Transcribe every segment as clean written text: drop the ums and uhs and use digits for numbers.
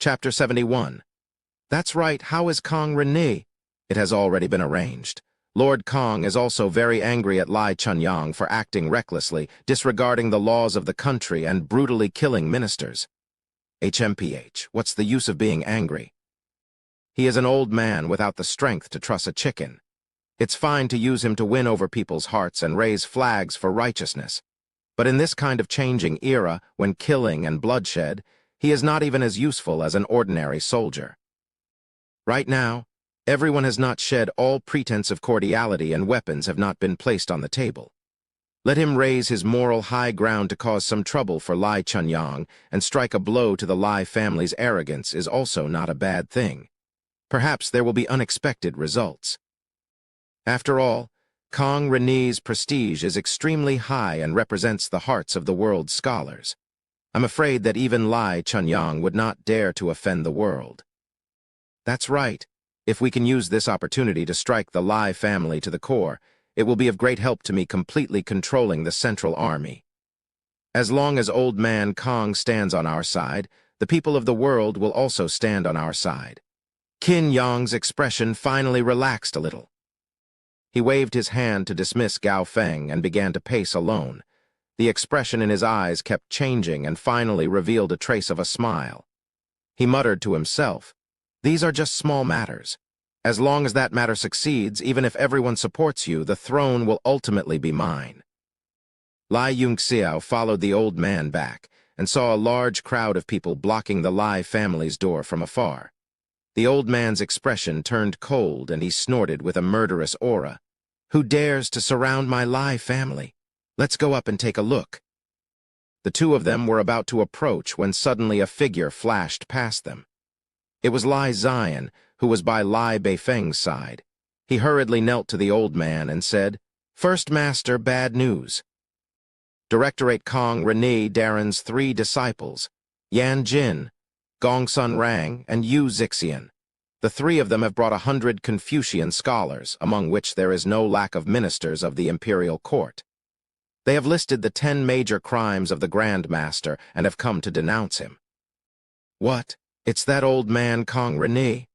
Chapter 71. That's right, how is Kong Rene? It has already been arranged. Lord Kong is also very angry at Lai Chunyang for acting recklessly, disregarding the laws of the country and brutally killing ministers. HMPH, what's the use of being angry? He is an old man without the strength to truss a chicken. It's fine to use him to win over people's hearts and raise flags for righteousness. But in this kind of changing era, when killing and bloodshed, he is not even as useful as an ordinary soldier. Right now, everyone has not shed all pretense of cordiality and weapons have not been placed on the table. Let him raise his moral high ground to cause some trouble for Lai Chunyang and strike a blow to the Lai family's arrogance is also not a bad thing. Perhaps there will be unexpected results. After all, Kong Rene's prestige is extremely high and represents the hearts of the world's scholars. I'm afraid that even Lai Chunyang would not dare to offend the world. That's right. If we can use this opportunity to strike the Lai family to the core, it will be of great help to me completely controlling the Central Army. As long as Old Man Kong stands on our side, the people of the world will also stand on our side. Qin Yang's expression finally relaxed a little. He waved his hand to dismiss Gao Feng and began to pace alone. The expression in his eyes kept changing and finally revealed a trace of a smile. He muttered to himself, "These are just small matters. As long as that matter succeeds, even if everyone supports you, the throne will ultimately be mine." Lai Yunxiao followed the old man back and saw a large crowd of people blocking the Lai family's door from afar. The old man's expression turned cold and he snorted with a murderous aura. "Who dares to surround my Lai family? Let's go up and take a look." The two of them were about to approach when suddenly a figure flashed past them. It was Lai Zion, who was by Lai Beifeng's side. He hurriedly knelt to the old man and said, "First Master, bad news. Directorate Kong Rene Darren's 3 disciples, Yan Jin, Gongsun Rang, and Yu Zixian. The 3 of them have brought 100 Confucian scholars, among which there is no lack of ministers of the imperial court. They have listed the 10 major crimes of the Grand Master and have come to denounce him." "What? It's that old man Kong Rene?"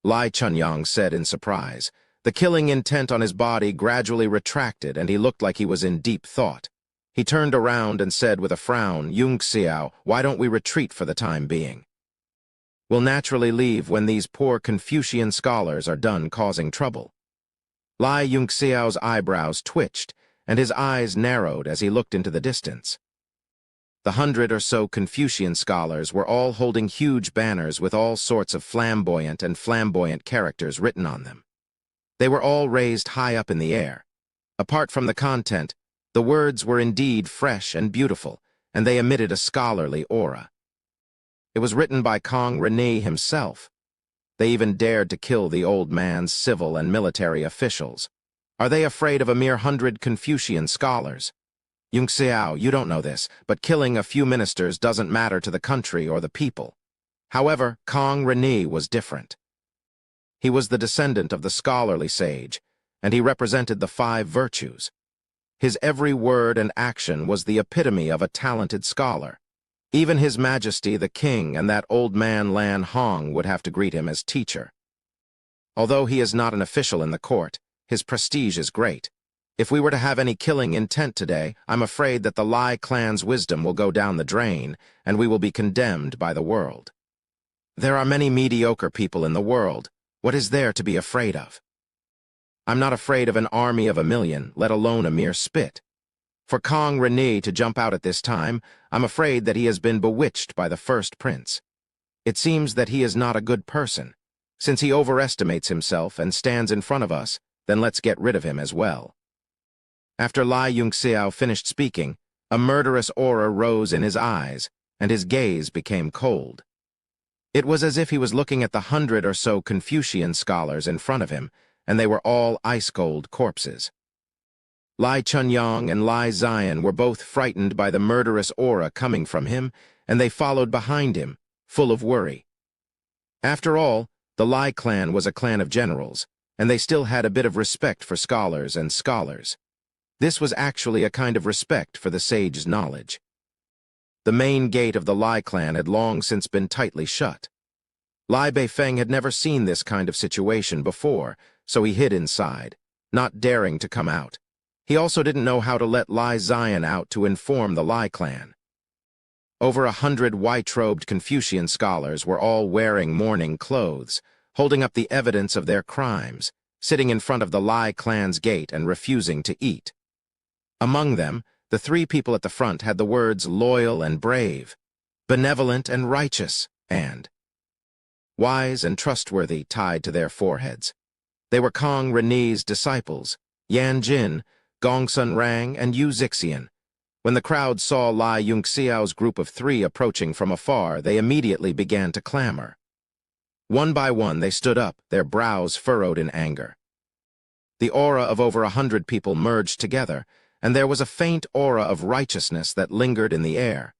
Lai Chunyang said in surprise. The killing intent on his body gradually retracted and he looked like he was in deep thought. He turned around and said with a frown, "Yunxiao, why don't we retreat for the time being? We'll naturally leave when these poor Confucian scholars are done causing trouble." Lai Yunxiao's eyebrows twitched and his eyes narrowed as he looked into the distance. The 100 or so Confucian scholars were all holding huge banners with all sorts of flamboyant characters written on them. They were all raised high up in the air. Apart from the content, the words were indeed fresh and beautiful, and they emitted a scholarly aura. It was written by Kong Rene himself. They even dared to kill the old man's civil and military officials. Are they afraid of a mere 100 Confucian scholars? Yunxiao, you don't know this, but killing a few ministers doesn't matter to the country or the people. However, Kong Rene was different. He was the descendant of the scholarly sage, and he represented the 5 virtues. His every word and action was the epitome of a talented scholar. Even His Majesty the King and that old man Lan Hong would have to greet him as teacher. Although he is not an official in the court, his prestige is great. If we were to have any killing intent today, I'm afraid that the Lai clan's wisdom will go down the drain, and we will be condemned by the world. There are many mediocre people in the world. What is there to be afraid of? I'm not afraid of an army of 1,000,000, let alone a mere spit. For Kong Rene to jump out at this time, I'm afraid that he has been bewitched by the first prince. It seems that he is not a good person. Since he overestimates himself and stands in front of us, then let's get rid of him as well." After Lai Yunxiao finished speaking, a murderous aura rose in his eyes, and his gaze became cold. It was as if he was looking at the 100 or so Confucian scholars in front of him, and they were all ice-cold corpses. Lai Chunyang and Lai Zion were both frightened by the murderous aura coming from him, and they followed behind him, full of worry. After all, the Lai clan was a clan of generals, and they still had a bit of respect for scholars and scholars. This was actually a kind of respect for the sage's knowledge. The main gate of the Lai clan had long since been tightly shut. Lai Beifeng had never seen this kind of situation before, so he hid inside, not daring to come out. He also didn't know how to let Lai Zion out to inform the Lai clan. Over 100 white-robed Confucian scholars were all wearing mourning clothes, holding up the evidence of their crimes, sitting in front of the Lai clan's gate and refusing to eat. Among them, the 3 people at the front had the words loyal and brave, benevolent and righteous, and wise and trustworthy tied to their foreheads. They were Kong Rene's disciples, Yan Jin, Gongsun Rang, and Yu Zixian. When the crowd saw Lai Yunxiao's group of 3 approaching from afar, they immediately began to clamor. One by one, they stood up, their brows furrowed in anger. The aura of over 100 people merged together, and there was a faint aura of righteousness that lingered in the air.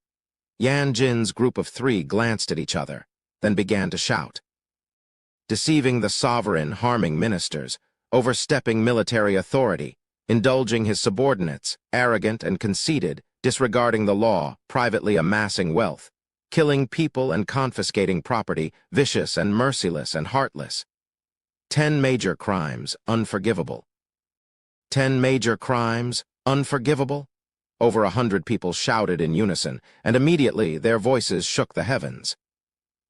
Yan Jin's group of 3 glanced at each other, then began to shout. Deceiving the sovereign, harming ministers, overstepping military authority, indulging his subordinates, arrogant and conceited, disregarding the law, privately amassing wealth, killing people and confiscating property, vicious and merciless and heartless. 10 major crimes, unforgivable. 10 major crimes, unforgivable? Over 100 people shouted in unison, and immediately their voices shook the heavens.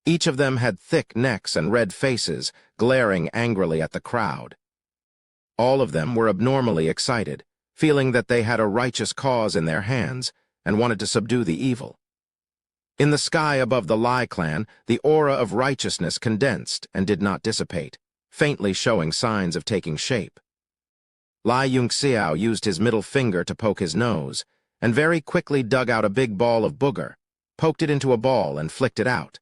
Each of them had thick necks and red faces, glaring angrily at the crowd. All of them were abnormally excited, feeling that they had a righteous cause in their hands and wanted to subdue the evil. In the sky above the Lai clan, the aura of righteousness condensed and did not dissipate, faintly showing signs of taking shape. Lai Yunxiao used his middle finger to poke his nose, and very quickly dug out a big ball of booger, poked it into a ball and flicked it out.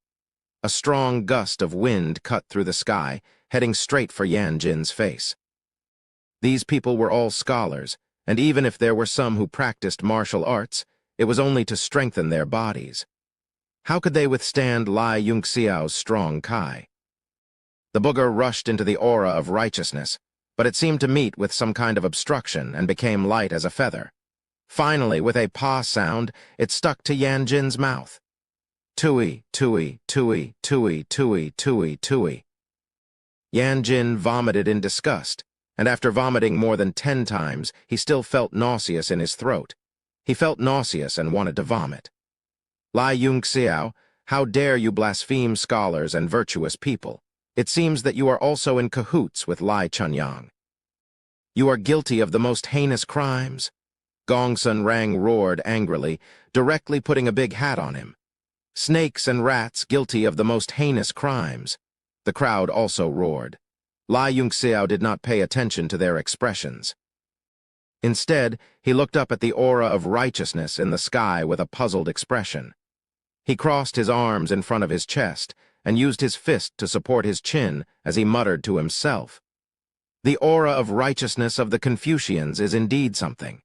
A strong gust of wind cut through the sky, heading straight for Yan Jin's face. These people were all scholars, and even if there were some who practiced martial arts, it was only to strengthen their bodies. How could they withstand Lai Yunxiao's strong kai? The booger rushed into the aura of righteousness, but it seemed to meet with some kind of obstruction and became light as a feather. Finally, with a pa sound, it stuck to Yan Jin's mouth. Tui, tui, tui, tui, tui, tui, tui. Yan Jin vomited in disgust, and after vomiting more than 10 times, he still felt nauseous in his throat. He felt nauseous and wanted to vomit. Lai Yunxiao, how dare you blaspheme scholars and virtuous people? It seems that you are also in cahoots with Lai Chunyang. You are guilty of the most heinous crimes. Gongsun Rang roared angrily, directly putting a big hat on him. Snakes and rats guilty of the most heinous crimes. The crowd also roared. Lai Yunxiao did not pay attention to their expressions. Instead, he looked up at the aura of righteousness in the sky with a puzzled expression. He crossed his arms in front of his chest and used his fist to support his chin as he muttered to himself. The aura of righteousness of the Confucians is indeed something.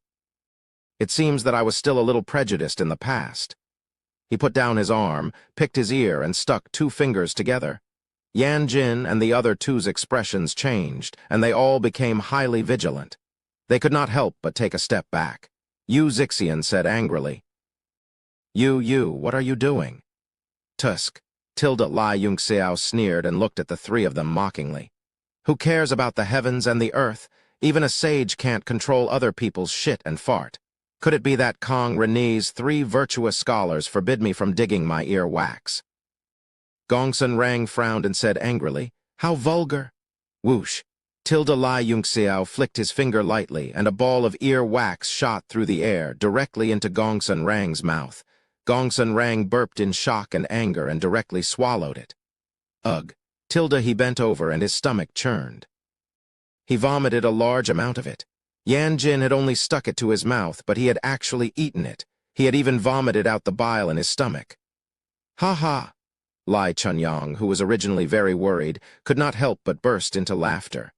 It seems that I was still a little prejudiced in the past. He put down his arm, picked his ear, and stuck 2 fingers together. Yan Jin and the other 2's expressions changed, and they all became highly vigilant. They could not help but take a step back. Yu Zixian said angrily, You, what are you doing? Tusk. Lai Yunxiao sneered and looked at the 3 of them mockingly. Who cares about the heavens and the earth? Even a sage can't control other people's shit and fart. Could it be that Kong Rene's 3 virtuous scholars forbid me from digging my ear wax? Gongsun Rang frowned and said angrily, How vulgar! Whoosh! Lai Yunxiao flicked his finger lightly, and a ball of ear wax shot through the air, directly into Gongsun Rang's mouth. Gongsun Rang burped in shock and anger and directly swallowed it. Ugh! He bent over and his stomach churned. He vomited a large amount of it. Yan Jin had only stuck it to his mouth, but he had actually eaten it. He had even vomited out the bile in his stomach. Ha ha! Lai Chunyang, who was originally very worried, could not help but burst into laughter.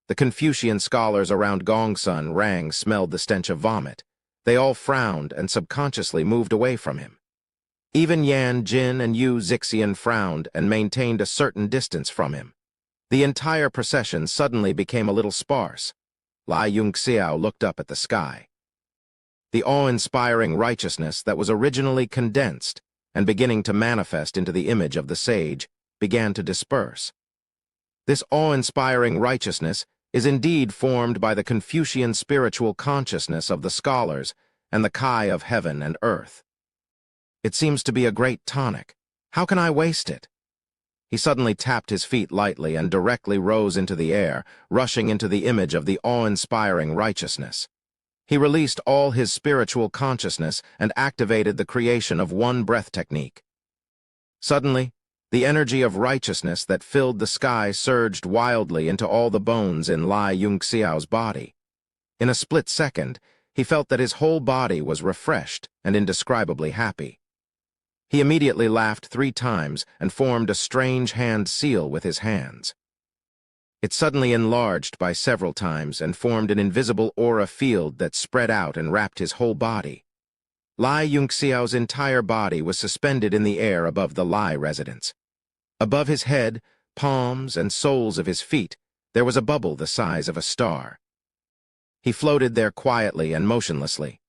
The Confucian scholars around Gongsun Rang smelled the stench of vomit. They all frowned and subconsciously moved away from him. Even Yan Jin and Yu Zixian frowned and maintained a certain distance from him. The entire procession suddenly became a little sparse. Lai Yunxiao looked up at the sky. the awe-inspiring righteousness that was originally condensed and beginning to manifest into the image of the sage began to disperse. This awe-inspiring righteousness is indeed formed by the Confucian spiritual consciousness of the scholars and the Kai of heaven and earth. It seems to be a great tonic. How can I waste it? He suddenly tapped his feet lightly and directly rose into the air, rushing into the image of the awe-inspiring righteousness. He released all his spiritual consciousness and activated the creation of one breath technique. Suddenly, the energy of righteousness that filled the sky surged wildly into all the bones in Lai Yunxiao's body. In a split second, he felt that his whole body was refreshed and indescribably happy. He immediately laughed 3 times and formed a strange hand seal with his hands. It suddenly enlarged by several times and formed an invisible aura field that spread out and wrapped his whole body. Lai Yunxiao's entire body was suspended in the air above the Lai residence. Above his head, palms, and soles of his feet, there was a bubble the size of a star. He floated there quietly and motionlessly.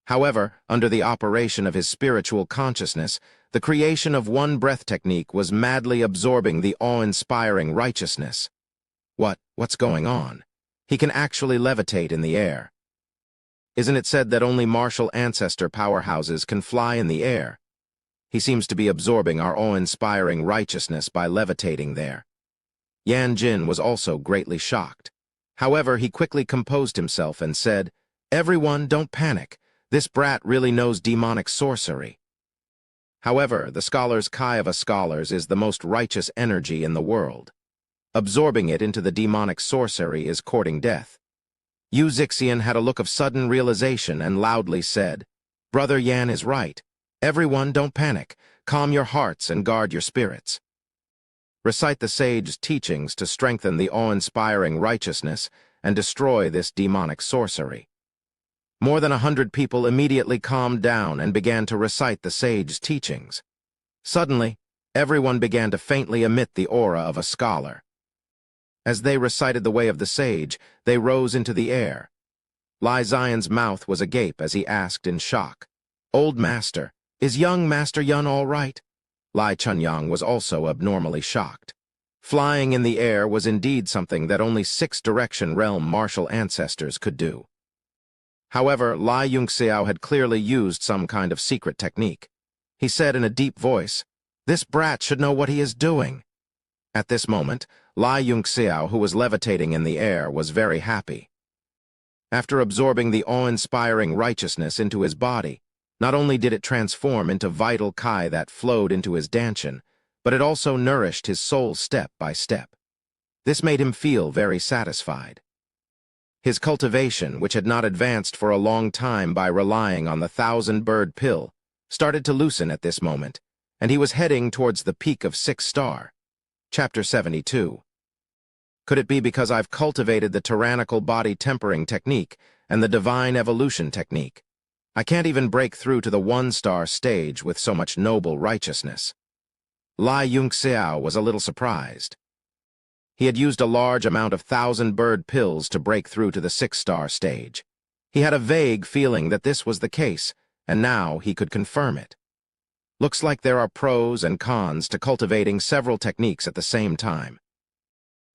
However, under the operation of his spiritual consciousness, the creation of one breath technique was madly absorbing the awe-inspiring righteousness. What's going on? He can actually levitate in the air. Isn't it said that only martial ancestor powerhouses can fly in the air? He seems to be absorbing our awe-inspiring righteousness by levitating there. Yan Jin was also greatly shocked. However, he quickly composed himself and said, "Everyone, don't panic. This brat really knows demonic sorcery." However, the scholar's Kai of a scholars is the most righteous energy in the world. Absorbing it into the demonic sorcery is courting death. Yu Zixian had a look of sudden realization and loudly said, "Brother Yan is right. Everyone, don't panic. Calm your hearts and guard your spirits. Recite the sage's teachings to strengthen the awe-inspiring righteousness and destroy this demonic sorcery." More than 100 people immediately calmed down and began to recite the sage's teachings. Suddenly, everyone began to faintly emit the aura of a scholar. As they recited the way of the sage, they rose into the air. Lai Zion's mouth was agape as he asked in shock, "Old Master, is young Master Yun all right?" Lai Chunyang was also abnormally shocked. Flying in the air was indeed something that only 6th-direction realm martial ancestors could do. However, Lai Yunxiao had clearly used some kind of secret technique. He said in a deep voice, "This brat should know what he is doing." At this moment, Lai Yunxiao, who was levitating in the air, was very happy. After absorbing the awe-inspiring righteousness into his body, not only did it transform into vital Kai that flowed into his dantian, but it also nourished his soul step by step. This made him feel very satisfied. His cultivation, which had not advanced for a long time by relying on the 1,000-bird pill, started to loosen at this moment, and he was heading towards the peak of 6 star. Chapter 72. Could it be because I've cultivated the tyrannical body tempering technique and the divine evolution technique? I can't even break through to the 1-star stage with so much noble righteousness. Lai Yunxiao was a little surprised. He had used a large amount of 1,000-bird pills to break through to the 6-star stage. He had a vague feeling that this was the case, and now he could confirm it. Looks like there are pros and cons to cultivating several techniques at the same time.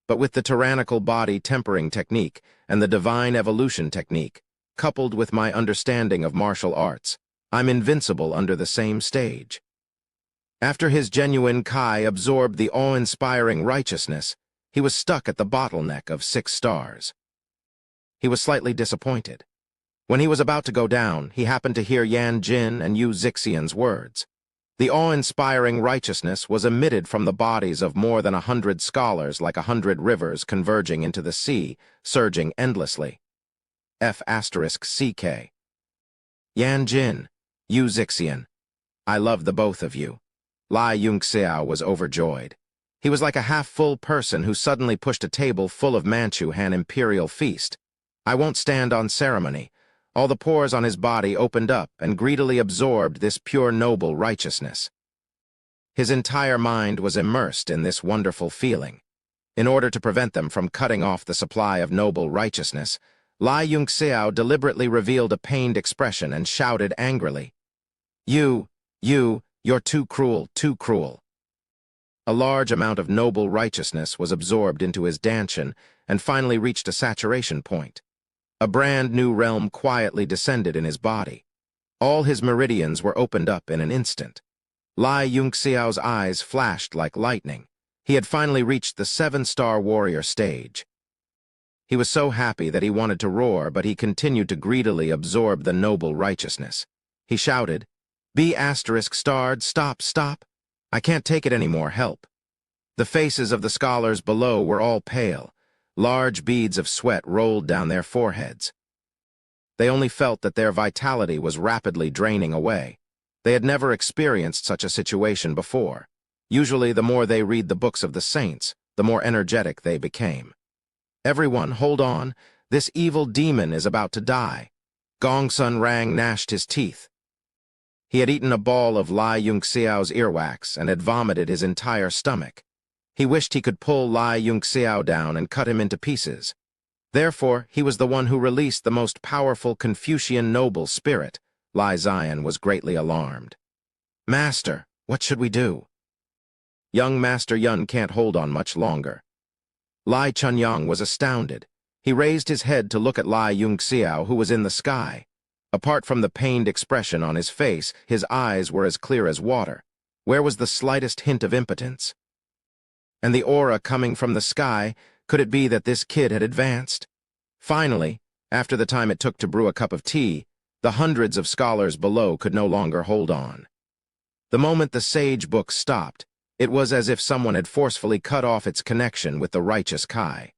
But with the tyrannical body tempering technique and the divine evolution technique, coupled with my understanding of martial arts, I'm invincible under the same stage. After his genuine Kai absorbed the awe-inspiring righteousness, he was stuck at the bottleneck of 6 stars. He was slightly disappointed. When he was about to go down, he happened to hear Yan Jin and Yu Zixian's words. The awe-inspiring righteousness was emitted from the bodies of more than 100 scholars like 100 rivers converging into the sea, surging endlessly. F***CK. Yan Jin, Yu Zixian. I love the both of you. Lai Yunxiao was overjoyed. He was like a half-full person who suddenly pushed a table full of Manchu Han imperial feast. I won't stand on ceremony. All the pores on his body opened up and greedily absorbed this pure noble righteousness. His entire mind was immersed in this wonderful feeling. In order to prevent them from cutting off the supply of noble righteousness, Lai Yunxiao deliberately revealed a pained expression and shouted angrily, You're too cruel, too cruel." A large amount of noble righteousness was absorbed into his dantian and finally reached a saturation point. A brand new realm quietly descended in his body. All his meridians were opened up in an instant. Lai Yunxiao's eyes flashed like lightning. He had finally reached the 7-star warrior stage. He was so happy that he wanted to roar, but he continued to greedily absorb the noble righteousness. He shouted, "B***starred, stop, stop! I can't take it anymore, help." The faces of the scholars below were all pale. Large beads of sweat rolled down their foreheads. They only felt that their vitality was rapidly draining away. They had never experienced such a situation before. Usually, the more they read the books of the saints, the more energetic they became. "Everyone, hold on. This evil demon is about to die." Gongsun Rang gnashed his teeth. He had eaten a ball of Lai Yunxiao's earwax and had vomited his entire stomach. He wished he could pull Lai Yunxiao down and cut him into pieces. Therefore, he was the one who released the most powerful Confucian noble spirit. Lai Zion was greatly alarmed. "Master, what should we do?" Young Master Yun can't hold on much longer. Lai Chunyang was astounded. He raised his head to look at Lai Yunxiao, who was in the sky. Apart from the pained expression on his face, his eyes were as clear as water. Where was the slightest hint of impotence? And the aura coming from the sky, could it be that this kid had advanced? Finally, after the time it took to brew a cup of tea, the hundreds of scholars below could no longer hold on. The moment the sage book stopped, it was as if someone had forcefully cut off its connection with the righteous Kai.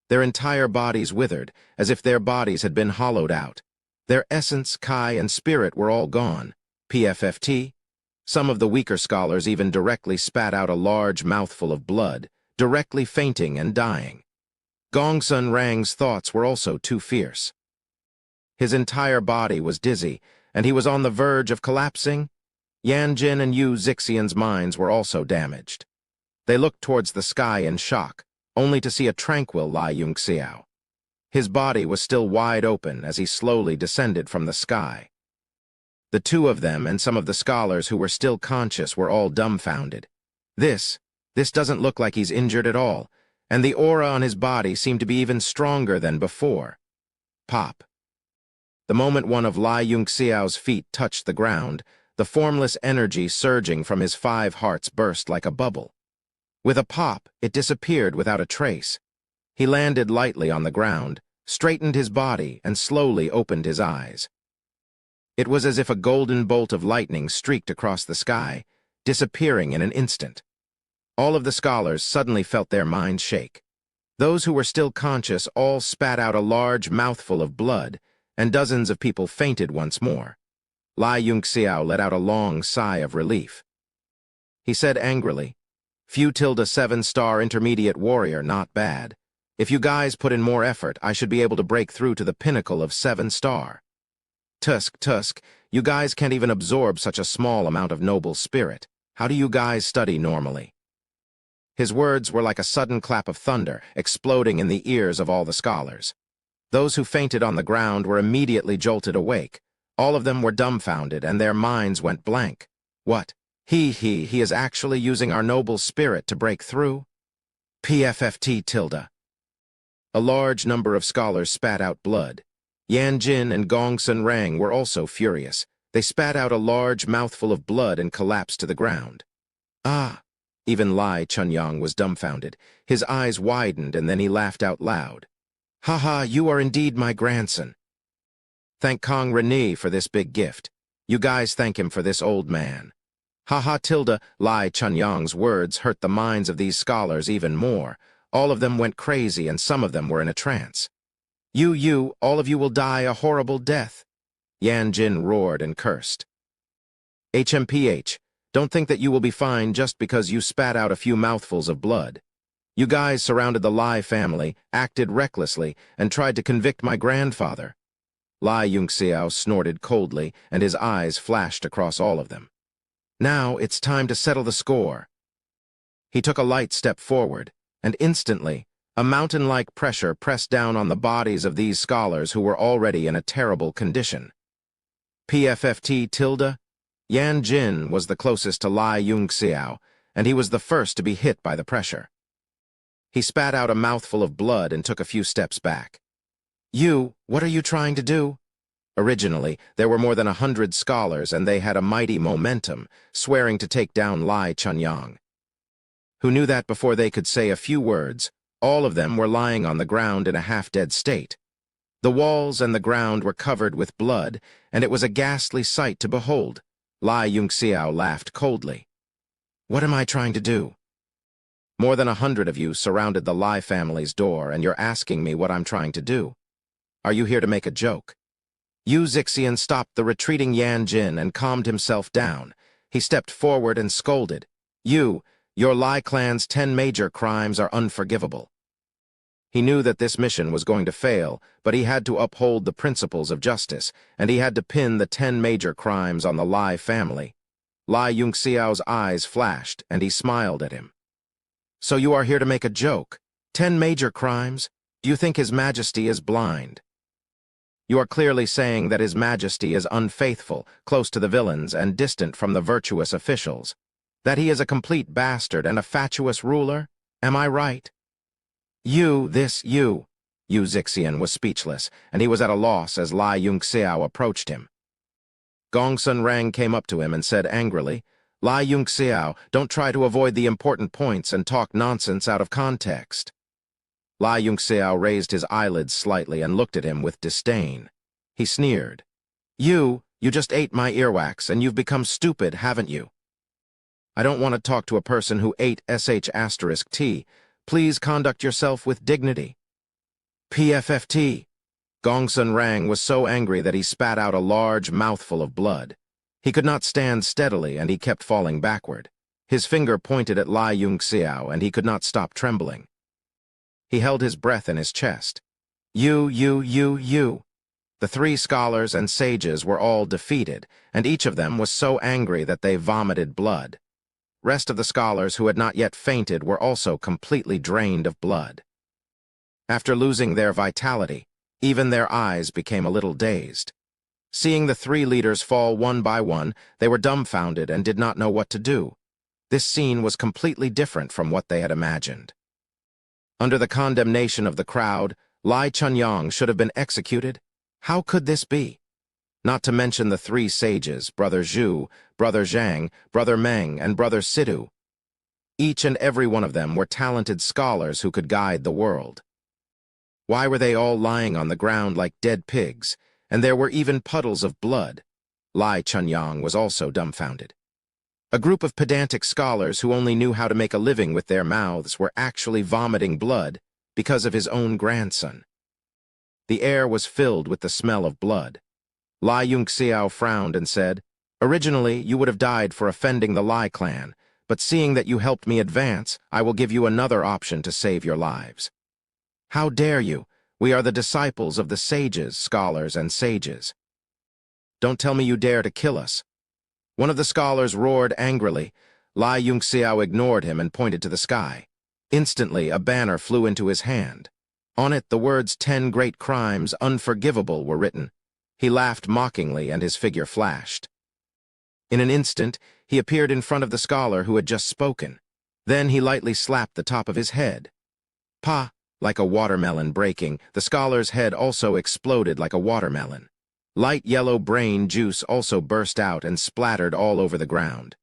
Their entire bodies withered, as if their bodies had been hollowed out. Their essence, Kai, and spirit were all gone. PFFT. Some of the weaker scholars even directly spat out a large mouthful of blood, directly fainting and dying. Gongsun Rang's thoughts were also too fierce. His entire body was dizzy, and he was on the verge of collapsing. Yanjin and Yu Zixian's minds were also damaged. They looked towards the sky in shock, only to see a tranquil Lai Yunxiao. His body was still wide open as he slowly descended from the sky. The two of them and some of the scholars who were still conscious were all dumbfounded. This doesn't look like he's injured at all, and the aura on his body seemed to be even stronger than before. Pop. The moment one of Lai Yunxiao's feet touched the ground, the formless energy surging from his 5 hearts burst like a bubble. With a pop, it disappeared without a trace. He landed lightly on the ground, straightened his body, and slowly opened his eyes. It was as if a golden bolt of lightning streaked across the sky, disappearing in an instant. All of the scholars suddenly felt their minds shake. Those who were still conscious all spat out a large mouthful of blood, and dozens of people fainted once more. Lai Yunxiao let out a long sigh of relief. He said angrily, "Few tilde 7-star intermediate warrior, not bad. If you guys put in more effort, I should be able to break through to the pinnacle of 7-star. Tusk, you guys can't even absorb such a small amount of noble spirit. How do you guys study normally?" His words were like a sudden clap of thunder, exploding in the ears of all the scholars. Those who fainted on the ground were immediately jolted awake. All of them were dumbfounded, and their minds went blank. What? He is actually using our noble spirit to break through? PFFT tilde. A large number of scholars spat out blood. Yanjin and Gongsun Rang were also furious. They spat out a large mouthful of blood and collapsed to the ground. Ah! Even Lai Chunyang was dumbfounded. His eyes widened, and then he laughed out loud. "Haha, you are indeed my grandson. Thank Kong Rene for this big gift. You guys thank him for this old man." Haha tilde. Lai Chunyang's words hurt the minds of these scholars even more. All of them went crazy, and some of them were in a trance. All of you will die a horrible death." Yanjin roared and cursed. HMPH, don't think that you will be fine just because you spat out a few mouthfuls of blood. You guys surrounded the Lai family, acted recklessly, and tried to convict my grandfather. Lai Yunxiao snorted coldly, and his eyes flashed across all of them. Now it's time to settle the score. He took a light step forward, and instantly, A mountain-like pressure pressed down on the bodies of these scholars who were already in a terrible condition. PFFT tilde? Yan Jin was the closest to Lai Yunxiao, and he was the first to be hit by the pressure. He spat out a mouthful of blood and took a few steps back. "You, what are you trying to do?" Originally, there were more than 100 scholars, and they had a mighty momentum, swearing to take down Lai Chunyang. Who knew that before they could say a few words, all of them were lying on the ground in a half-dead state. The walls and the ground were covered with blood, and it was a ghastly sight to behold. Lai Yunxiao laughed coldly. "What am I trying to do?" "More than 100 of you surrounded the Lai family's door, and you're asking me what I'm trying to do. Are you here to make a joke?" Yu Zixian stopped the retreating Yan Jin and calmed himself down. He stepped forward and scolded. "You, your Lai clan's 10 major crimes are unforgivable." He knew that this mission was going to fail, but he had to uphold the principles of justice, and he had to pin the 10 major crimes on the Lai family. Lai Yunxiao's eyes flashed, and he smiled at him. "So you are here to make a joke? 10 major crimes? Do you think His Majesty is blind?" "You are clearly saying that His Majesty is unfaithful, close to the villains, and distant from the virtuous officials. That he is a complete bastard and a fatuous ruler? Am I right?" Yu Zixian was speechless, and he was at a loss as Lai Yunxiao approached him. Gongsun Rang came up to him and said angrily, "Lai Yunxiao, don't try to avoid the important points and talk nonsense out of context." Lai Yunxiao raised his eyelids slightly and looked at him with disdain. He sneered. You just ate my earwax, and you've become stupid, haven't you?" "I don't want to talk to a person who ate *T. Please conduct yourself with dignity." "PFFT." Gongsun Rang was so angry that he spat out a large mouthful of blood. He could not stand steadily, and he kept falling backward. His finger pointed at Lai Yunxiao, and he could not stop trembling. He held his breath in his chest. You. The 3 scholars and sages were all defeated, and each of them was so angry that they vomited blood. Rest of the scholars who had not yet fainted were also completely drained of blood. After losing their vitality, even their eyes became a little dazed. Seeing the 3 leaders fall one by one, they were dumbfounded and did not know what to do. This scene was completely different from what they had imagined. Under the condemnation of the crowd, Lai Chunyang should have been executed. How could this be? Not to mention the 3 sages, Brother Zhu, Brother Zhang, Brother Meng, and Brother Sidhu. Each and every one of them were talented scholars who could guide the world. Why were they all lying on the ground like dead pigs? And there were even puddles of blood. Lai Chunyang was also dumbfounded. A group of pedantic scholars who only knew how to make a living with their mouths were actually vomiting blood because of his own grandson. The air was filled with the smell of blood. Lai Yunxiao frowned and said, "Originally, you would have died for offending the Lai clan, but seeing that you helped me advance, I will give you another option to save your lives." "How dare you? We are the disciples of the sages, scholars, and sages." "Don't tell me you dare to kill us." One of the scholars roared angrily. Lai Yunxiao ignored him and pointed to the sky. Instantly, a banner flew into his hand. On it, the words 10 great crimes, unforgivable, were written. He laughed mockingly, and his figure flashed. In an instant, he appeared in front of the scholar who had just spoken. Then he lightly slapped the top of his head. Pa! Like a watermelon breaking, the scholar's head also exploded like a watermelon. Light yellow brain juice also burst out and splattered all over the ground.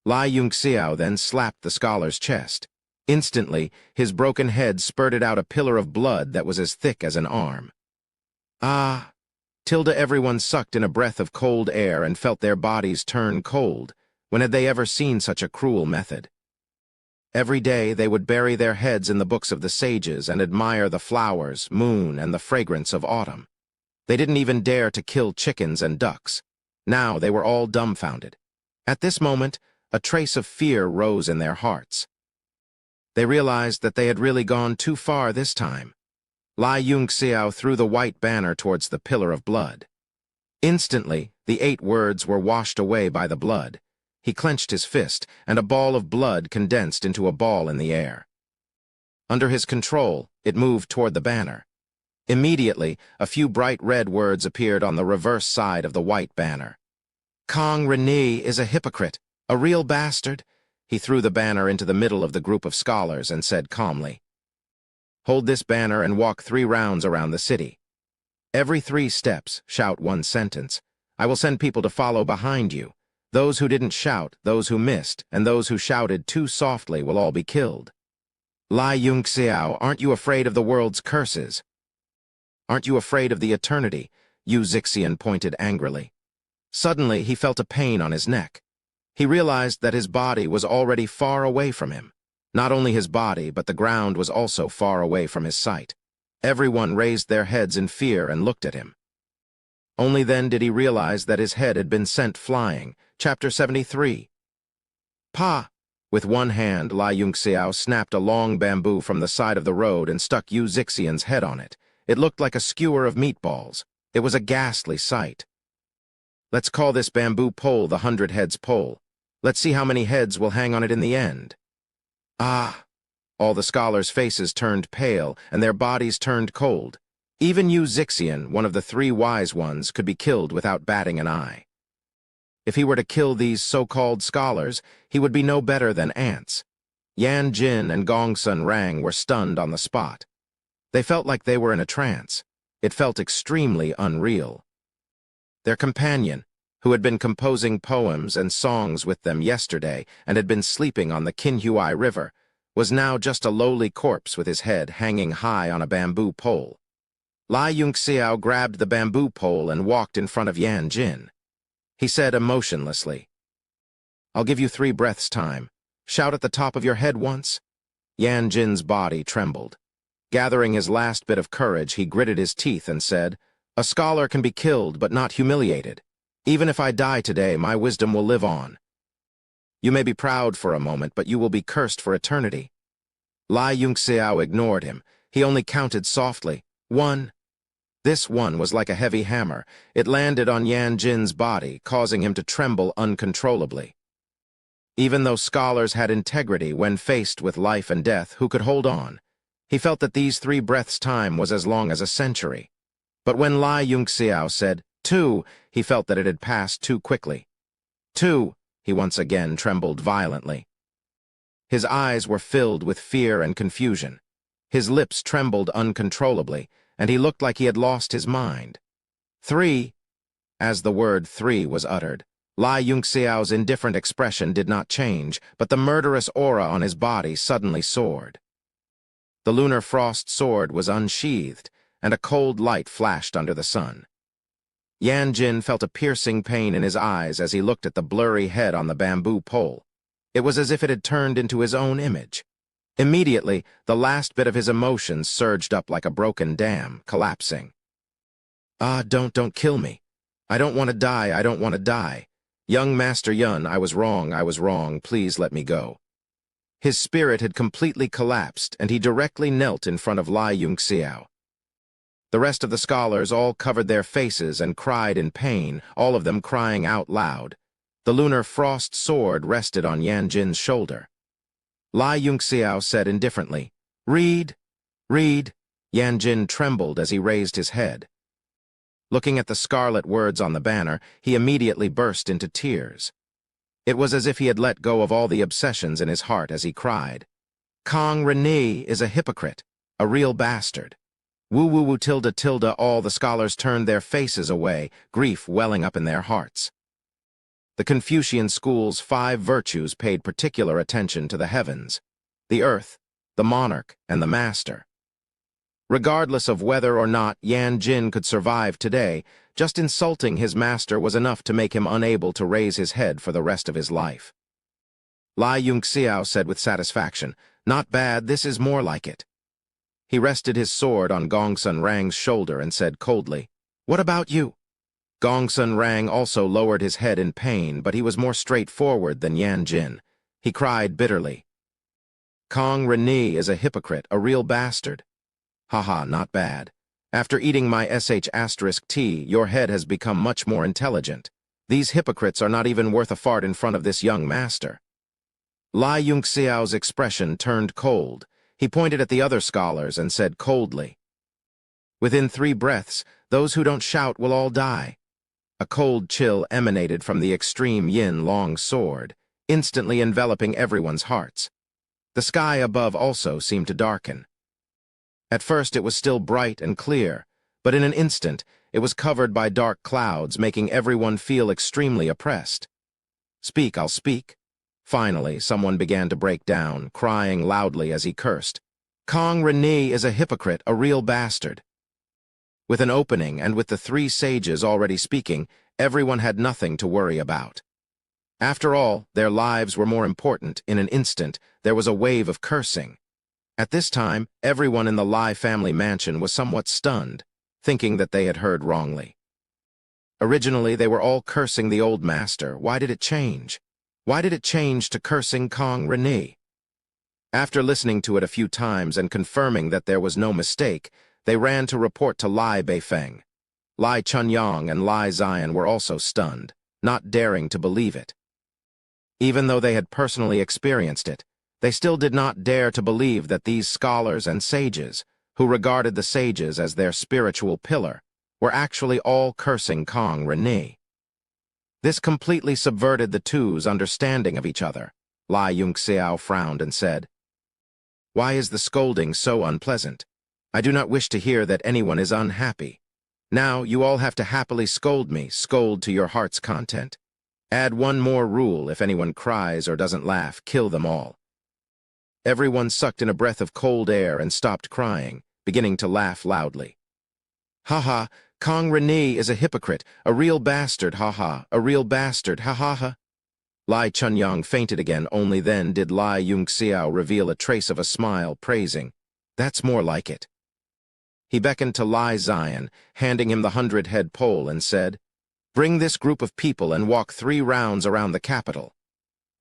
Lai Yunxiao then slapped the scholar's chest. Instantly, his broken head spurted out a pillar of blood that was as thick as an arm. Ah! Everyone sucked in a breath of cold air and felt their bodies turn cold. When had they ever seen such a cruel method? Every day they would bury their heads in the books of the sages and admire the flowers, moon, and the fragrance of autumn. They didn't even dare to kill chickens and ducks. Now they were all dumbfounded. At this moment, a trace of fear rose in their hearts. They realized that they had really gone too far this time. Lai Yunxiao threw the white banner towards the pillar of blood. Instantly, the 8 words were washed away by the blood. He clenched his fist, and a ball of blood condensed into a ball in the air. Under his control, it moved toward the banner. Immediately, a few bright red words appeared on the reverse side of the white banner. Kong Rene is a hypocrite, a real bastard. He threw the banner into the middle of the group of scholars and said calmly, "Hold this banner and walk 3 rounds around the city. Every 3 steps, shout 1 sentence. I will send people to follow behind you. Those who didn't shout, those who missed, and those who shouted too softly will all be killed. Lai Yunxiao, aren't you afraid of the world's curses? Aren't you afraid of the eternity?" Yu Zixian pointed angrily. Suddenly, he felt a pain on his neck. He realized that his body was already far away from him. Not only his body, but the ground was also far away from his sight. Everyone raised their heads in fear and looked at him. Only then did he realize that his head had been sent flying. Chapter 73. Pa! With one hand, Lai Yunxiao snapped a long bamboo from the side of the road and stuck Yu Zixian's head on it. It looked like a skewer of meatballs. It was a ghastly sight. "Let's call this bamboo pole the 100 heads pole. Let's see how many heads will hang on it in the end." Ah! All the scholars' faces turned pale, and their bodies turned cold. Even Yu Zixian, one of the 3 wise ones, could be killed without batting an eye. If he were to kill these so-called scholars, he would be no better than ants. Yan Jin and Gongsun Rang were stunned on the spot. They felt like they were in a trance. It felt extremely unreal. Their companion, who had been composing poems and songs with them yesterday and had been sleeping on the Qinhuai River, was now just a lowly corpse with his head hanging high on a bamboo pole. Lai Yunxiao grabbed the bamboo pole and walked in front of Yan Jin. He said emotionlessly, "I'll give you 3 breaths' time. Shout at the top of your head once." Yan Jin's body trembled. Gathering his last bit of courage, he gritted his teeth and said, "A scholar can be killed but not humiliated. Even if I die today, my wisdom will live on. You may be proud for a moment, but you will be cursed for eternity." Lai Yunxiao ignored him. He only counted softly, 1. This 1 was like a heavy hammer. It landed on Yan Jin's body, causing him to tremble uncontrollably. Even though scholars had integrity when faced with life and death, who could hold on? He felt that these 3 breaths' time was as long as a century. But when Lai Yunxiao said, 2, he felt that it had passed too quickly. 2, he once again trembled violently. His eyes were filled with fear and confusion. His lips trembled uncontrollably, and he looked like he had lost his mind. 3. As the word 3 was uttered, Lai Yunxiao's indifferent expression did not change, but the murderous aura on his body suddenly soared. The lunar frost sword was unsheathed, and a cold light flashed under the sun. Yan Jin felt a piercing pain in his eyes as he looked at the blurry head on the bamboo pole. It was as if it had turned into his own image. Immediately, the last bit of his emotions surged up like a broken dam, collapsing. "Ah, don't kill me. I don't want to die, I don't want to die. Young Master Yun, I was wrong, please let me go." His spirit had completely collapsed, and he directly knelt in front of Lai Yunxiao. The rest of the scholars all covered their faces and cried in pain, all of them crying out loud. The lunar frost sword rested on Yan Jin's shoulder. Lai Yunxiao said indifferently, "Read, read." Yan Jin trembled as he raised his head. Looking at the scarlet words on the banner, he immediately burst into tears. It was as if he had let go of all the obsessions in his heart as he cried, "Kong Rene is a hypocrite, a real bastard." Woo tilde tilde, all the scholars turned their faces away, grief welling up in their hearts. The Confucian school's 5 virtues paid particular attention to the heavens, the earth, the monarch, and the master. Regardless of whether or not Yan Jin could survive today, just insulting his master was enough to make him unable to raise his head for the rest of his life. Lai Yunxiao said with satisfaction, "Not bad, this is more like it." He rested his sword on Gongsun Rang's shoulder and said coldly, "What about you?" Gongsun Rang also lowered his head in pain, but he was more straightforward than Yan Jin. He cried bitterly, "Kong Rene is a hypocrite, a real bastard." Haha, not bad. After eating my sh*T, your head has become much more intelligent. These hypocrites are not even worth a fart in front of this young master. Lai Yunxiao's expression turned cold. He pointed at the other scholars and said coldly, "Within 3 breaths, those who don't shout will all die." A cold chill emanated from the extreme yin long sword, instantly enveloping everyone's hearts. The sky above also seemed to darken. At first it was still bright and clear, but in an instant it was covered by dark clouds, making everyone feel extremely oppressed. "Speak, I'll speak." Finally, someone began to break down, crying loudly as he cursed. "Kong Rene is a hypocrite, a real bastard." With an opening and with the 3 sages already speaking, everyone had nothing to worry about. After all, their lives were more important. In an instant, there was a wave of cursing. At this time, everyone in the Lai family mansion was somewhat stunned, thinking that they had heard wrongly. Originally, they were all cursing the old master. Why did it change? Why did it change to cursing Kong Rene? After listening to it a few times and confirming that there was no mistake, they ran to report to Lai Beifeng. Lai Chunyang and Lai Zion were also stunned, not daring to believe it. Even though they had personally experienced it, they still did not dare to believe that these scholars and sages, who regarded the sages as their spiritual pillar, were actually all cursing Kong Rene. This completely subverted the two's understanding of each other. Lai Yunxiao frowned and said, "Why is the scolding so unpleasant? I do not wish to hear that anyone is unhappy. Now you all have to happily scold me, scold to your heart's content. Add one more rule: if anyone cries or doesn't laugh, kill them all." Everyone sucked in a breath of cold air and stopped crying, beginning to laugh loudly. "Ha ha, Kong Rene is a hypocrite, a real bastard, ha ha, a real bastard, ha ha ha." Lai Chunyang fainted again. Only then did Lai Yunxiao reveal a trace of a smile, praising, "That's more like it." He beckoned to Lai Zion, handing him the 100-head pole, and said, "Bring this group of people and walk 3 rounds around the capital.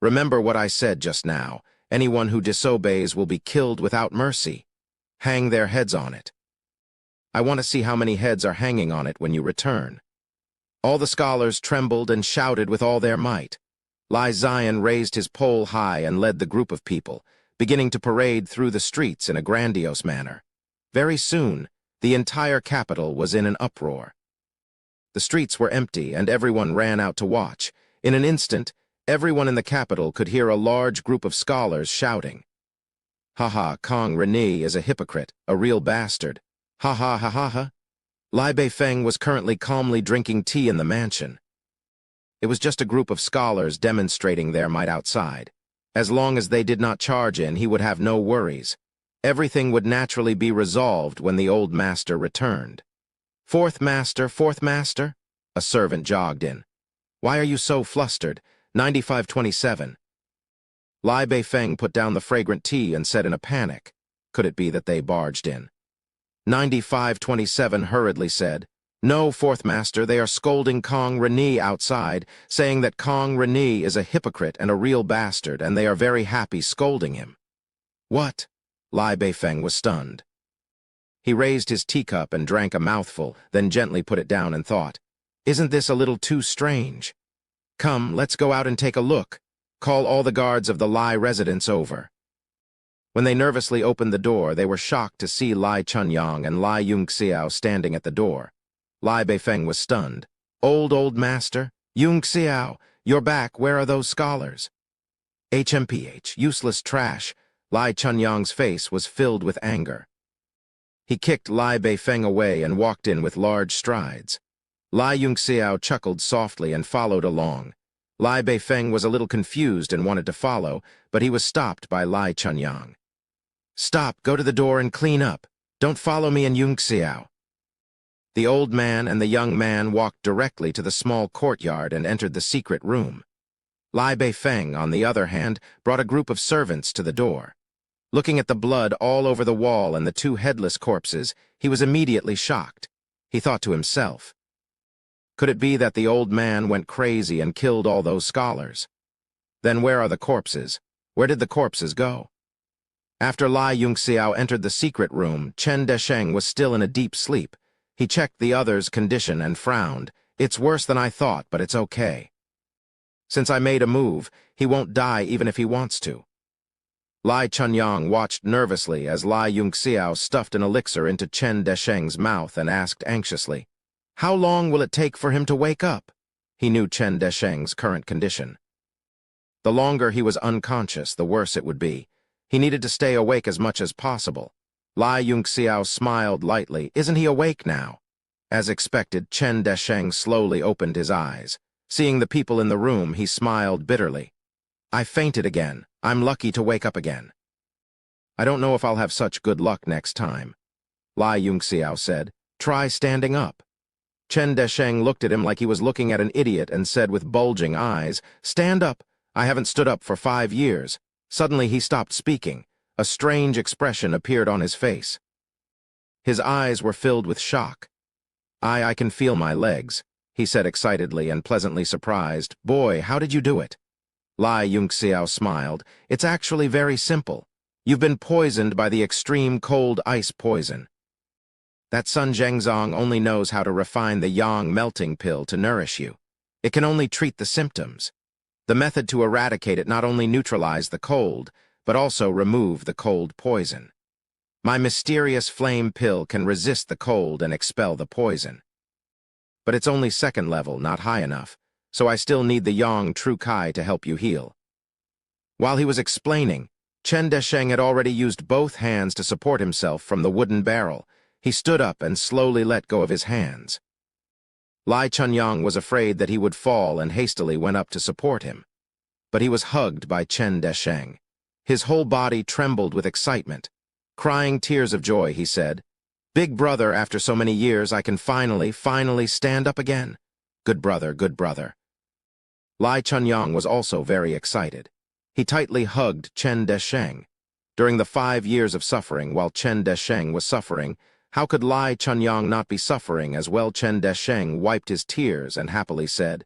Remember what I said just now. Anyone who disobeys will be killed without mercy. Hang their heads on it. I want to see how many heads are hanging on it when you return." All the scholars trembled and shouted with all their might. Lai Zion raised his pole high and led the group of people, beginning to parade through the streets in a grandiose manner. Very soon, the entire capital was in an uproar. The streets were empty and everyone ran out to watch. In an instant, everyone in the capital could hear a large group of scholars shouting, "Ha ha, Kong Rene is a hypocrite, a real bastard. Ha ha ha ha ha." Lai Beifeng was currently calmly drinking tea in the mansion. It was just a group of scholars demonstrating their might outside. As long as they did not charge in, he would have no worries. Everything would naturally be resolved when the old master returned. Fourth master," a servant jogged in. "Why are you so flustered? 9527. Lai Beifeng put down the fragrant tea and said in a panic, could it be that they barged in? 9527 hurriedly said, "No, fourth master, they are scolding Kong Rene outside, saying that Kong Rene is a hypocrite and a real bastard, and they are very happy scolding him." "What?" Lai Beifeng was stunned. He raised his teacup and drank a mouthful, then gently put it down and thought, "Isn't this a little too strange? Come, let's go out and take a look. Call all the guards of the Lai residence over." When they nervously opened the door, they were shocked to see Lai Chunyang and Lai Yunxiao standing at the door. Lai Beifeng was stunned. Old master, Yunxiao, you're back. Where are those scholars?" "HMPH, useless trash." Lai Chunyang's face was filled with anger. He kicked Lai Beifeng away and walked in with large strides. Lai Yunxiao chuckled softly and followed along. Lai Beifeng was a little confused and wanted to follow, but he was stopped by Lai Chunyang. "Stop, go to the door and clean up. Don't follow me and Yunxiao." The old man and the young man walked directly to the small courtyard and entered the secret room. Lai Beifeng, on the other hand, brought a group of servants to the door. Looking at the blood all over the wall and the 2 headless corpses, he was immediately shocked. He thought to himself, could it be that the old man went crazy and killed all those scholars? Then where are the corpses? Where did the corpses go? After Lai Yunxiao entered the secret room, Chen Desheng was still in a deep sleep. He checked the other's condition and frowned. "It's worse than I thought, but it's okay. Since I made a move, he won't die even if he wants to." Lai Chunyang watched nervously as Lai Yunxiao stuffed an elixir into Chen Desheng's mouth and asked anxiously, "How long will it take for him to wake up?" He knew Chen Desheng's current condition. The longer he was unconscious, the worse it would be. He needed to stay awake as much as possible. Lai Yunxiao smiled lightly. "Isn't he awake now?" As expected, Chen Desheng slowly opened his eyes. Seeing the people in the room, he smiled bitterly. "I fainted again. I'm lucky to wake up again." "I don't know if I'll have such good luck next time," Lai Yunxiao said. "Try standing up." Chen Desheng looked at him like he was looking at an idiot and said with bulging eyes, "Stand up. I haven't stood up for 5 years. Suddenly he stopped speaking. A strange expression appeared on his face. His eyes were filled with shock. I can feel my legs," he said excitedly and pleasantly surprised. "Boy, how did you do it?" Lai Yunxiao smiled. "It's actually very simple. You've been poisoned by the extreme cold ice poison. That Sun Zhengzong only knows how to refine the yang melting pill to nourish you. It can only treat the symptoms. The method to eradicate it not only neutralize the cold, but also remove the cold poison. My mysterious flame pill can resist the cold and expel the poison. But it's only second level, not high enough, so I still need the Yang True Kai to help you heal." While he was explaining, Chen Desheng had already used both hands to support himself from the wooden barrel. He stood up and slowly let go of his hands. Lai Chunyang was afraid that he would fall and hastily went up to support him. But he was hugged by Chen Desheng. His whole body trembled with excitement. Crying tears of joy, he said, "Big brother, after so many years, I can finally stand up again. Good brother, good brother." Lai Chunyang was also very excited. He tightly hugged Chen Desheng. During the 5 years of suffering, while Chen Desheng was suffering, how could Lai Chunyang not be suffering as well? Chen Desheng wiped his tears and happily said,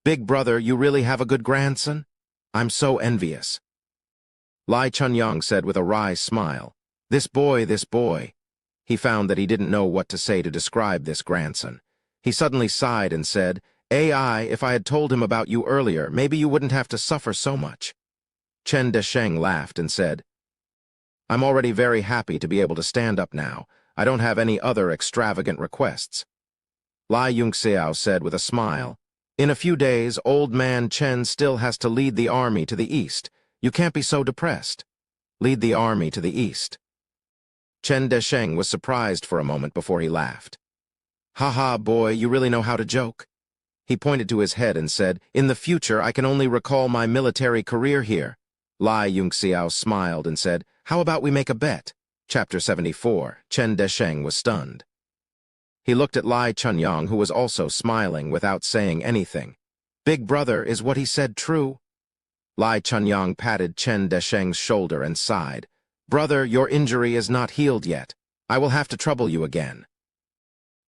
"Big brother, you really have a good grandson? I'm so envious." Lai Chunyang said with a wry smile, This boy, this boy." He found that he didn't know what to say to describe this grandson. He suddenly sighed and said, if I had told him about you earlier, maybe you wouldn't have to suffer so much." Chen Desheng laughed and said, "I'm already very happy to be able to stand up now. I don't have any other extravagant requests." Lai Yunxiao said with a smile, "In a few days, old man Chen still has to lead the army to the east. You can't be so depressed. Lead the army to the east." Chen Desheng was surprised for a moment before he laughed. "Ha ha, boy, you really know how to joke." He pointed to his head and said, "In the future, I can only recall my military career here." Lai Yunxiao smiled and said, "How about we make a bet?" Chapter 74. Chen Desheng was stunned. He looked at Lai Chunyang, who was also smiling without saying anything. "Big brother, is what he said true?" Lai Chunyang patted Chen Desheng's shoulder and sighed. "Brother, your injury is not healed yet. I will have to trouble you again."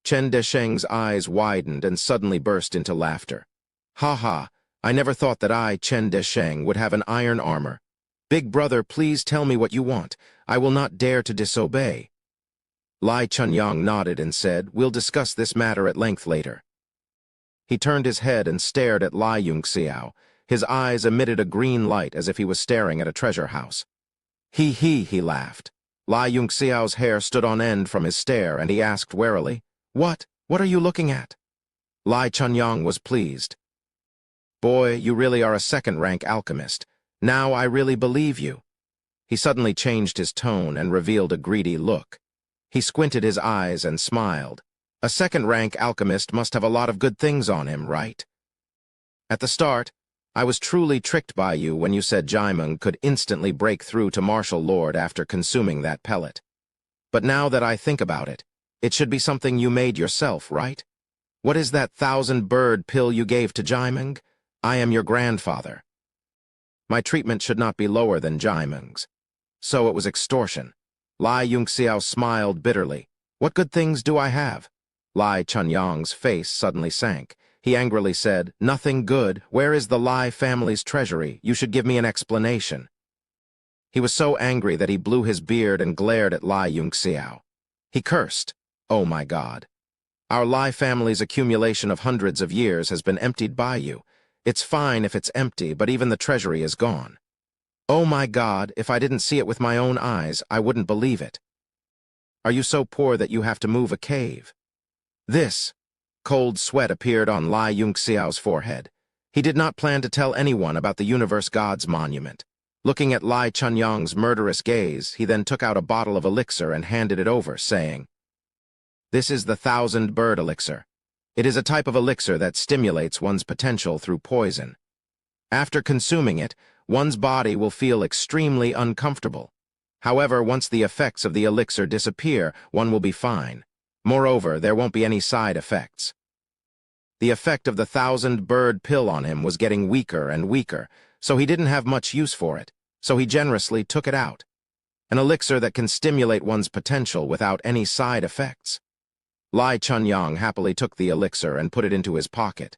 Chen Desheng's eyes widened and suddenly burst into laughter. "Ha ha, I never thought that I, Chen Desheng, would have an iron armor. Big brother, please tell me what you want. I will not dare to disobey." Lai Chunyang nodded and said, "We'll discuss this matter at length later." He turned his head and stared at Lai Yunxiao. His eyes emitted a green light as if he was staring at a treasure house. He laughed. Lai Yunxiao's hair stood on end from his stare, and he asked warily, What are you looking at?" Lai Chunyang was pleased. "Boy, you really are a second-rank alchemist. Now I really believe you." He suddenly changed his tone and revealed a greedy look. He squinted his eyes and smiled. "A second-rank alchemist must have a lot of good things on him, right? At the start, I was truly tricked by you when you said Jaimeng could instantly break through to Martial Lord after consuming that pellet. But now that I think about it, it should be something you made yourself, right? What is that 1,000-bird pill you gave to Jaimeng? I am your grandfather. My treatment should not be lower than Jaimeng's. So it was extortion." Lai Yunxiao smiled bitterly. "What good things do I have?" Lai Chunyang's face suddenly sank. He angrily said, "Nothing good. Where is the Lai family's treasury? You should give me an explanation." He was so angry that he blew his beard and glared at Lai Yunxiao. He cursed, "Oh my God. Our Lai family's accumulation of hundreds of years has been emptied by you. It's fine if it's empty, but even the treasury is gone." Oh my God, if I didn't see it with my own eyes, I wouldn't believe it. Are you so poor that you have to move a cave? This. Cold sweat appeared on Lai Yunxiao's forehead. He did not plan to tell anyone about the Universe God's monument. Looking at Lai Chunyang's murderous gaze, he then took out a bottle of elixir and handed it over, saying, "This is the 1,000-bird elixir. It is a type of elixir that stimulates one's potential through poison. After consuming it, one's body will feel extremely uncomfortable. However, once the effects of the elixir disappear, one will be fine. Moreover, there won't be any side effects." The effect of the 1,000-bird pill on him was getting weaker and weaker, so he didn't have much use for it, so he generously took it out. An elixir that can stimulate one's potential without any side effects. Lai Chunyang happily took the elixir and put it into his pocket.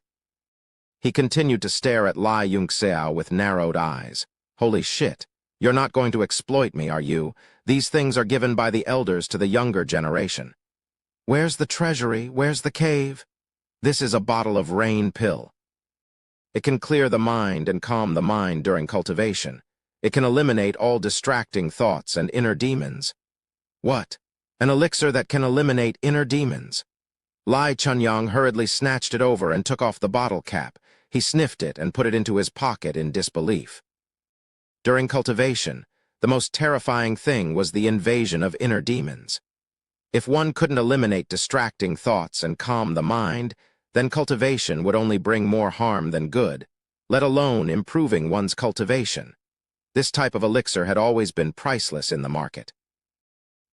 He continued to stare at Lai Yunxiao with narrowed eyes. "Holy shit, you're not going to exploit me, are you? These things are given by the elders to the younger generation. Where's the treasury? Where's the cave? This is a bottle of rain pill. It can clear the mind and calm the mind during cultivation. It can eliminate all distracting thoughts and inner demons." What? An elixir that can eliminate inner demons? Lai Chunyang hurriedly snatched it over and took off the bottle cap. He sniffed it and put it into his pocket in disbelief. During cultivation, the most terrifying thing was the invasion of inner demons. If one couldn't eliminate distracting thoughts and calm the mind, then cultivation would only bring more harm than good, let alone improving one's cultivation. This type of elixir had always been priceless in the market.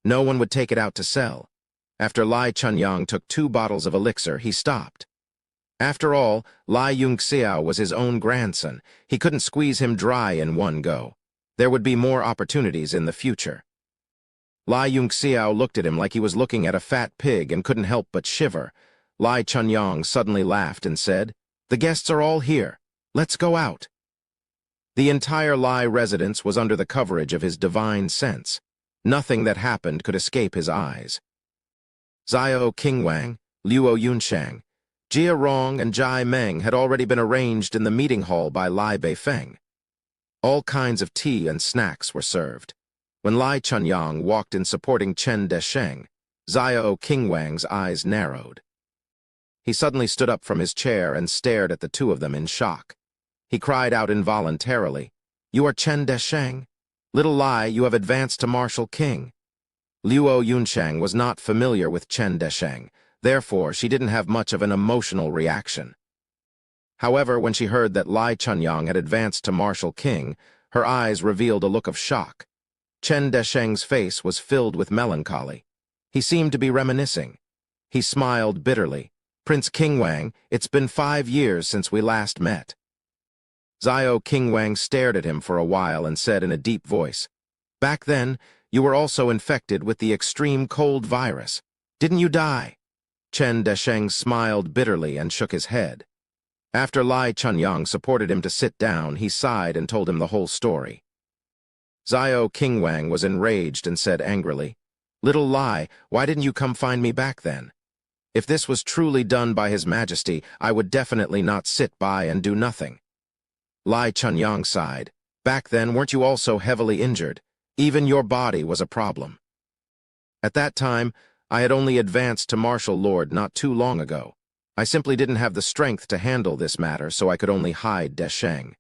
No one would take it out to sell. After Lai Chunyang took 2 bottles of elixir, he stopped. After all, Lai Yunxiao was his own grandson. He couldn't squeeze him dry in one go. There would be more opportunities in the future. Lai Yunxiao looked at him like he was looking at a fat pig and couldn't help but shiver. Lai Chunyang suddenly laughed and said, "The guests are all here. Let's go out." The entire Lai residence was under the coverage of his divine sense. Nothing that happened could escape his eyes. Xiao Qingwang, Luo Yunshang, Jia Rong, and Jai Meng had already been arranged in the meeting hall by Lai Beifeng. All kinds of tea and snacks were served. When Lai Chunyang walked in supporting Chen Desheng, Xiao Qingwang's eyes narrowed. He suddenly stood up from his chair and stared at the 2 of them in shock. He cried out involuntarily, "You are Chen Desheng? Little Lai, you have advanced to Martial King." Luo Yunshang was not familiar with Chen Desheng, therefore she didn't have much of an emotional reaction. However, when she heard that Lai Chunyang had advanced to Martial King, her eyes revealed a look of shock. Chen Desheng's face was filled with melancholy. He seemed to be reminiscing. He smiled bitterly. "Prince Qingwang, it's been 5 years since we last met." Xiao Qingwang stared at him for a while and said in a deep voice, "Back then, you were also infected with the extreme cold virus. Didn't you die?" Chen Desheng smiled bitterly and shook his head. After Lai Chunyang supported him to sit down, he sighed and told him the whole story. Xiao Qingwang was enraged and said angrily, "Little Lai, why didn't you come find me back then? If this was truly done by His Majesty, I would definitely not sit by and do nothing." Lai Chunyang sighed. "Back then, weren't you also heavily injured? Even your body was a problem." At that time, I had only advanced to Martial Lord not too long ago. I simply didn't have the strength to handle this matter, so I could only hide Desheng.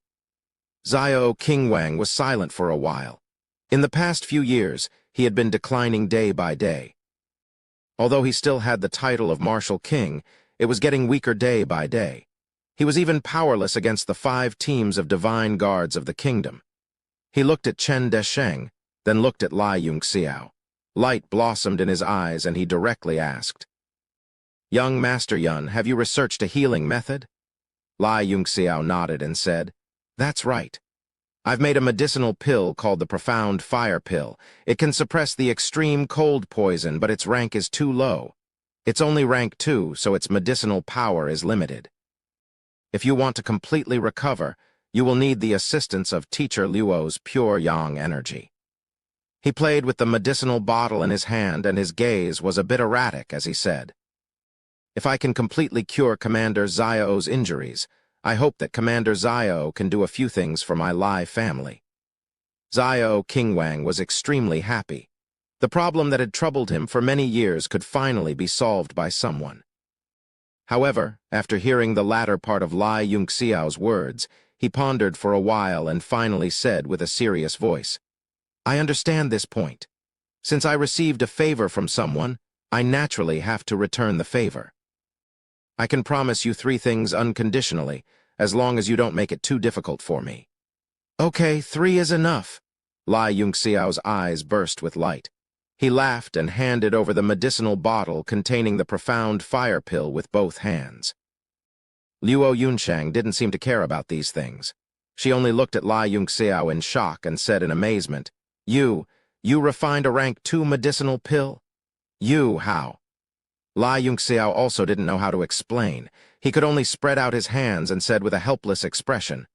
Xiao Qingwang was silent for a while. In the past few years, he had been declining day by day. Although he still had the title of Martial King, it was getting weaker day by day. He was even powerless against the 5 teams of divine guards of the kingdom. He looked at Chen Desheng, then looked at Lai Yunxiao. Light blossomed in his eyes and he directly asked, "Young Master Yun, have you researched a healing method?" Lai Yunxiao nodded and said, "That's right. I've made a medicinal pill called the Profound Fire Pill. It can suppress the extreme cold poison, but its rank is too low. It's only rank 2, so its medicinal power is limited. If you want to completely recover, you will need the assistance of Teacher Luo's pure yang energy." He played with the medicinal bottle in his hand and his gaze was a bit erratic as he said, "If I can completely cure Commander Xiao's injuries, I hope that Commander Xiao can do a few things for my Lai family." Xiao Qingwang was extremely happy. The problem that had troubled him for many years could finally be solved by someone. However, after hearing the latter part of Lai Yunxiao's words, he pondered for a while and finally said with a serious voice, "I understand this point. Since I received a favor from someone, I naturally have to return the favor. I can promise you 3 things unconditionally, as long as you don't make it too difficult for me." "Okay, 3 is enough." Lai Yunxiao's eyes burst with light. He laughed and handed over the medicinal bottle containing the profound fire pill with both hands. Luo Yunshang didn't seem to care about these things. She only looked at Lai Yunxiao in shock and said in amazement, You refined a rank 2 medicinal pill? How?" Lai Yunxiao also didn't know how to explain. He could only spread out his hands and said with a helpless expression,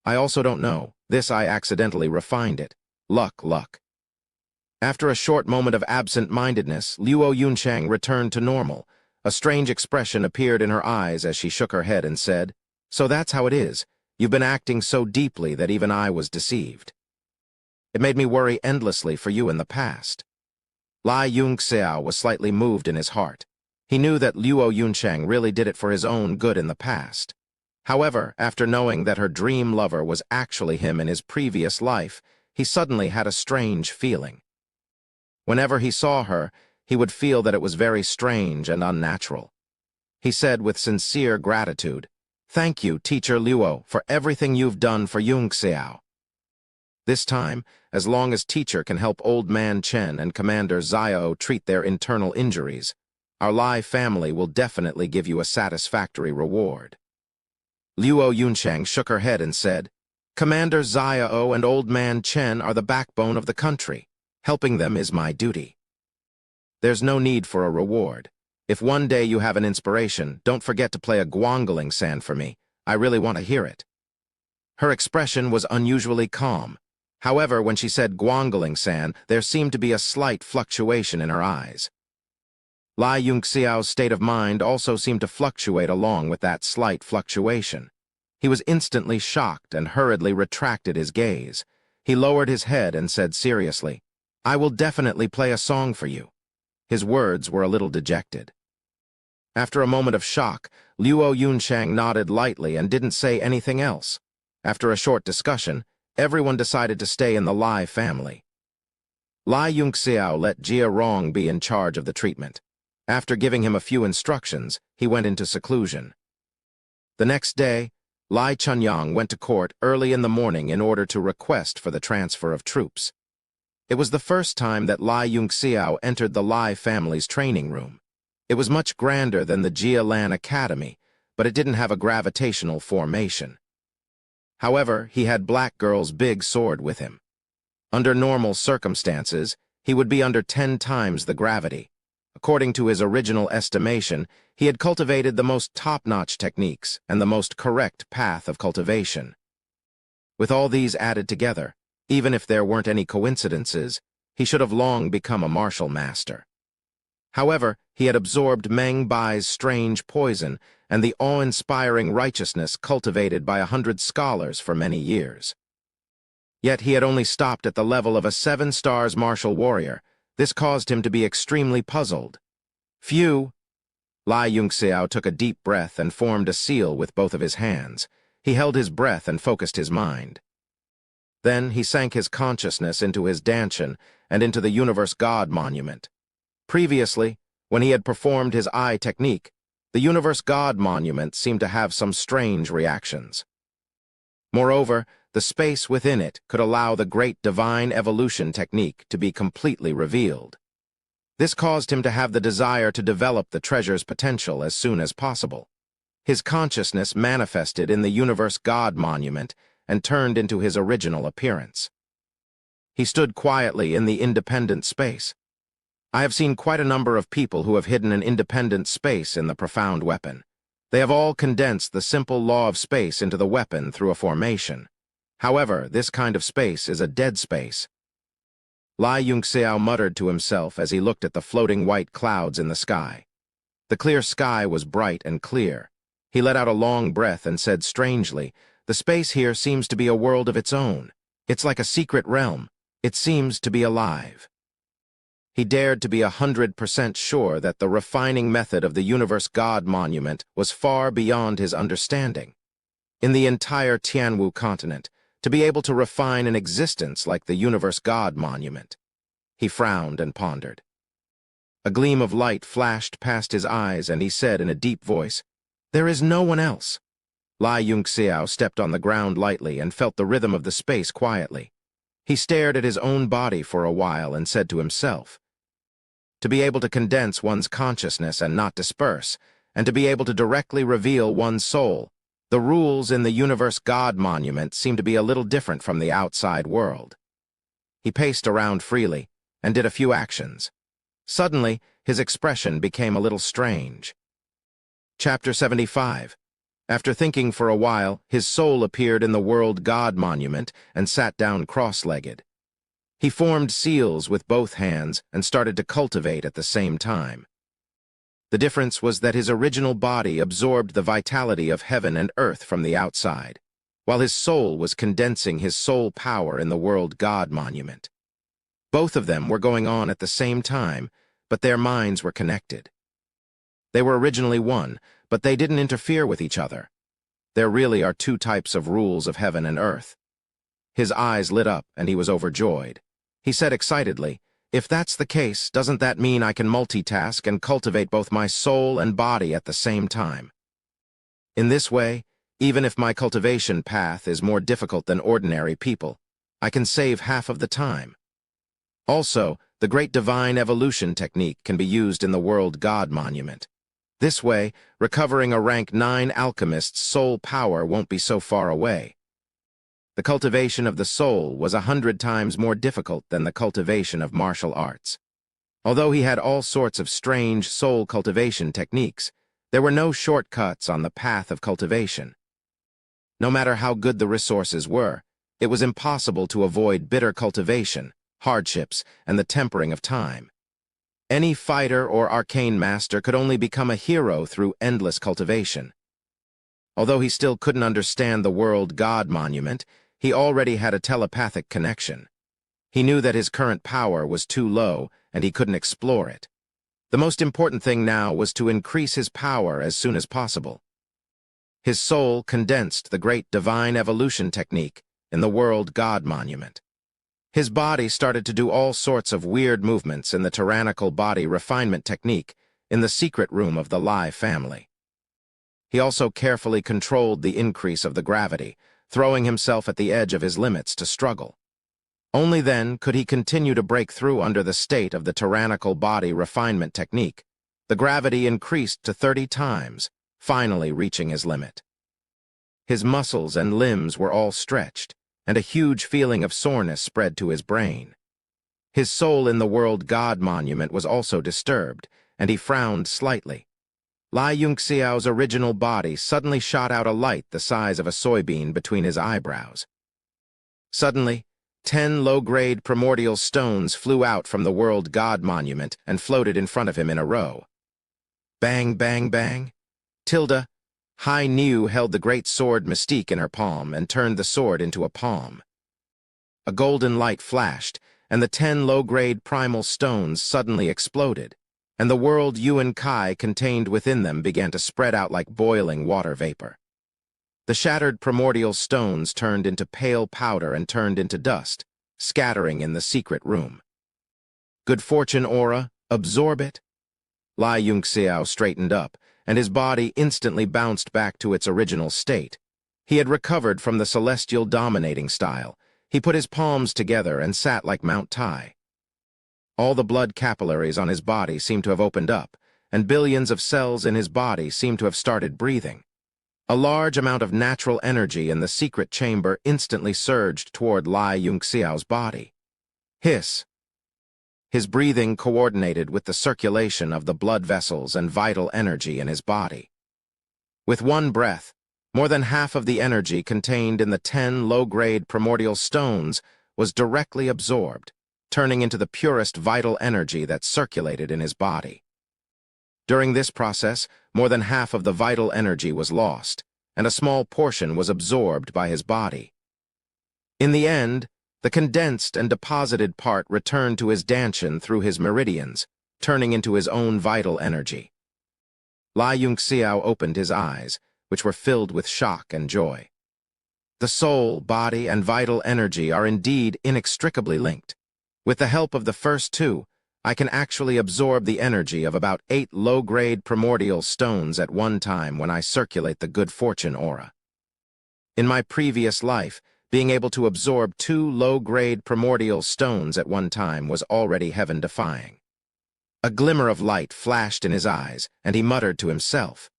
"I also don't know. This I accidentally refined it. Luck." After a short moment of absent-mindedness, Luo Yunshang returned to normal. A strange expression appeared in her eyes as she shook her head and said, "So that's how it is. You've been acting so deeply that even I was deceived. It made me worry endlessly for you in the past." Lai Yunxiao was slightly moved in his heart. He knew that Luo Yunshang really did it for his own good in the past. However, after knowing that her dream lover was actually him in his previous life, he suddenly had a strange feeling. Whenever he saw her, he would feel that it was very strange and unnatural. He said with sincere gratitude, "Thank you, Teacher Luo, for everything you've done for Yunxiao. This time, as long as Teacher can help Old Man Chen and Commander Xiao treat their internal injuries, our Lai family will definitely give you a satisfactory reward." Luo Yunshang shook her head and said, "Commander Xiao and Old Man Chen are the backbone of the country. Helping them is my duty. There's no need for a reward. If one day you have an inspiration, don't forget to play a guangling san for me. I really want to hear it." Her expression was unusually calm. However, when she said guangling san, there seemed to be a slight fluctuation in her eyes. Lai Yunxiao's state of mind also seemed to fluctuate along with that slight fluctuation. He was instantly shocked and hurriedly retracted his gaze. He lowered his head and said seriously, "I will definitely play a song for you." His words were a little dejected. After a moment of shock, Luo Yunshang nodded lightly and didn't say anything else. After a short discussion, everyone decided to stay in the Lai family. Lai Yunxiao let Jia Rong be in charge of the treatment. After giving him a few instructions, he went into seclusion. The next day, Lai Chunyang went to court early in the morning in order to request for the transfer of troops. It was the first time that Lai Yunxiao entered the Lai family's training room. It was much grander than the Jialan Academy, but it didn't have a gravitational formation. However, he had Black Girl's big sword with him. Under normal circumstances, he would be under 10 times the gravity. According to his original estimation, he had cultivated the most top-notch techniques and the most correct path of cultivation. With all these added together, even if there weren't any coincidences, he should have long become a martial master. However, he had absorbed Meng Bai's strange poison and the awe-inspiring righteousness cultivated by 100 scholars for many years. Yet he had only stopped at the level of a 7-stars martial warrior. This caused him to be extremely puzzled. "Phew!" Lai Yunxiao took a deep breath and formed a seal with both of his hands. He held his breath and focused his mind. Then he sank his consciousness into his danshan and into the Universe God Monument. Previously, when he had performed his eye technique, the Universe God Monument seemed to have some strange reactions. Moreover, the space within it could allow the great divine evolution technique to be completely revealed. This caused him to have the desire to develop the treasure's potential as soon as possible. His consciousness manifested in the Universe God Monument and turned into his original appearance. He stood quietly in the independent space. I have seen quite a number of people who have hidden an independent space in the profound weapon. They have all condensed the simple law of space into the weapon through a formation. However, this kind of space is a dead space. Lai Yunxiao muttered to himself as he looked at the floating white clouds in the sky. The clear sky was bright and clear. He let out a long breath and said strangely, "The space here seems to be a world of its own. It's like a secret realm. It seems to be alive. He dared to be 100% sure that the refining method of the Universe God Monument was far beyond his understanding. In the entire Tianwu continent, to be able to refine an existence like the Universe God Monument. He frowned and pondered. A gleam of light flashed past his eyes, and he said in a deep voice, "There is no one else." Lai Yunxiao stepped on the ground lightly and felt the rhythm of the space quietly. He stared at his own body for a while and said to himself, to be able to condense one's consciousness and not disperse, and to be able to directly reveal one's soul, the rules in the Universe God Monument seem to be a little different from the outside world. He paced around freely and did a few actions. Suddenly, his expression became a little strange. Chapter 75. After thinking for a while, his soul appeared in the World God Monument and sat down cross-legged. He formed seals with both hands and started to cultivate at the same time. The difference was that his original body absorbed the vitality of heaven and earth from the outside, while his soul was condensing his soul power in the World God Monument. Both of them were going on at the same time, but their minds were connected. They were originally one, but they didn't interfere with each other. There really are two types of rules of heaven and earth. His eyes lit up and he was overjoyed. He said excitedly, "If that's the case, doesn't that mean I can multitask and cultivate both my soul and body at the same time? In this way, even if my cultivation path is more difficult than ordinary people, I can save half of the time." Also, the Great Divine Evolution technique can be used in the World God Monument. This way, recovering a rank 9 alchemist's soul power won't be so far away. The cultivation of the soul was 100 times more difficult than the cultivation of martial arts. Although he had all sorts of strange soul cultivation techniques, there were no shortcuts on the path of cultivation. No matter how good the resources were, it was impossible to avoid bitter cultivation, hardships, and the tempering of time. Any fighter or arcane master could only become a hero through endless cultivation. Although he still couldn't understand the World God Monument, he already had a telepathic connection. He knew that his current power was too low and he couldn't explore it. The most important thing now was to increase his power as soon as possible. His soul condensed the Great Divine Evolution technique in the World God Monument. His body started to do all sorts of weird movements in the tyrannical body refinement technique in the secret room of the Lai family. He also carefully controlled the increase of the gravity, throwing himself at the edge of his limits to struggle. Only then could he continue to break through under the state of the tyrannical body refinement technique. The gravity increased to 30 times, finally reaching his limit. His muscles and limbs were all stretched, and a huge feeling of soreness spread to his brain. His soul in the World God Monument was also disturbed, and he frowned slightly. Lai Yunxiao's original body suddenly shot out a light the size of a soybean between his eyebrows. Suddenly, 10 low-grade primordial stones flew out from the World God Monument and floated in front of him in a row. Bang, bang, bang. Tilda, Hai Niu held the great sword Mystique in her palm and turned the sword into a palm. A golden light flashed, and the 10 low-grade primal stones suddenly exploded, and the world Yuan Kai contained within them began to spread out like boiling water vapor. The shattered primordial stones turned into pale powder and turned into dust, scattering in the secret room. Good fortune aura, absorb it. Lai Yunxiao straightened up, and his body instantly bounced back to its original state. He had recovered from the celestial dominating style. He put his palms together and sat like Mount Tai. All the blood capillaries on his body seemed to have opened up, and billions of cells in his body seemed to have started breathing. A large amount of natural energy in the secret chamber instantly surged toward Lai Yunxiao's body. Hiss. His breathing coordinated with the circulation of the blood vessels and vital energy in his body. With one breath, more than half of the energy contained in the 10 low-grade primordial stones was directly absorbed, turning into the purest vital energy that circulated in his body. During this process, more than half of the vital energy was lost, and a small portion was absorbed by his body. In the end, The condensed and deposited part returned to his dantian through his meridians, turning into his own vital energy. Lai Yunxiao opened his eyes, which were filled with shock and joy. The soul, body, and vital energy are indeed inextricably linked. With the help of the first two, I can actually absorb the energy of about 8 low-grade primordial stones at one time when I circulate the good fortune aura. In my previous life, being able to absorb 2 low-grade primordial stones at one time was already heaven-defying. A glimmer of light flashed in his eyes, and he muttered to himself.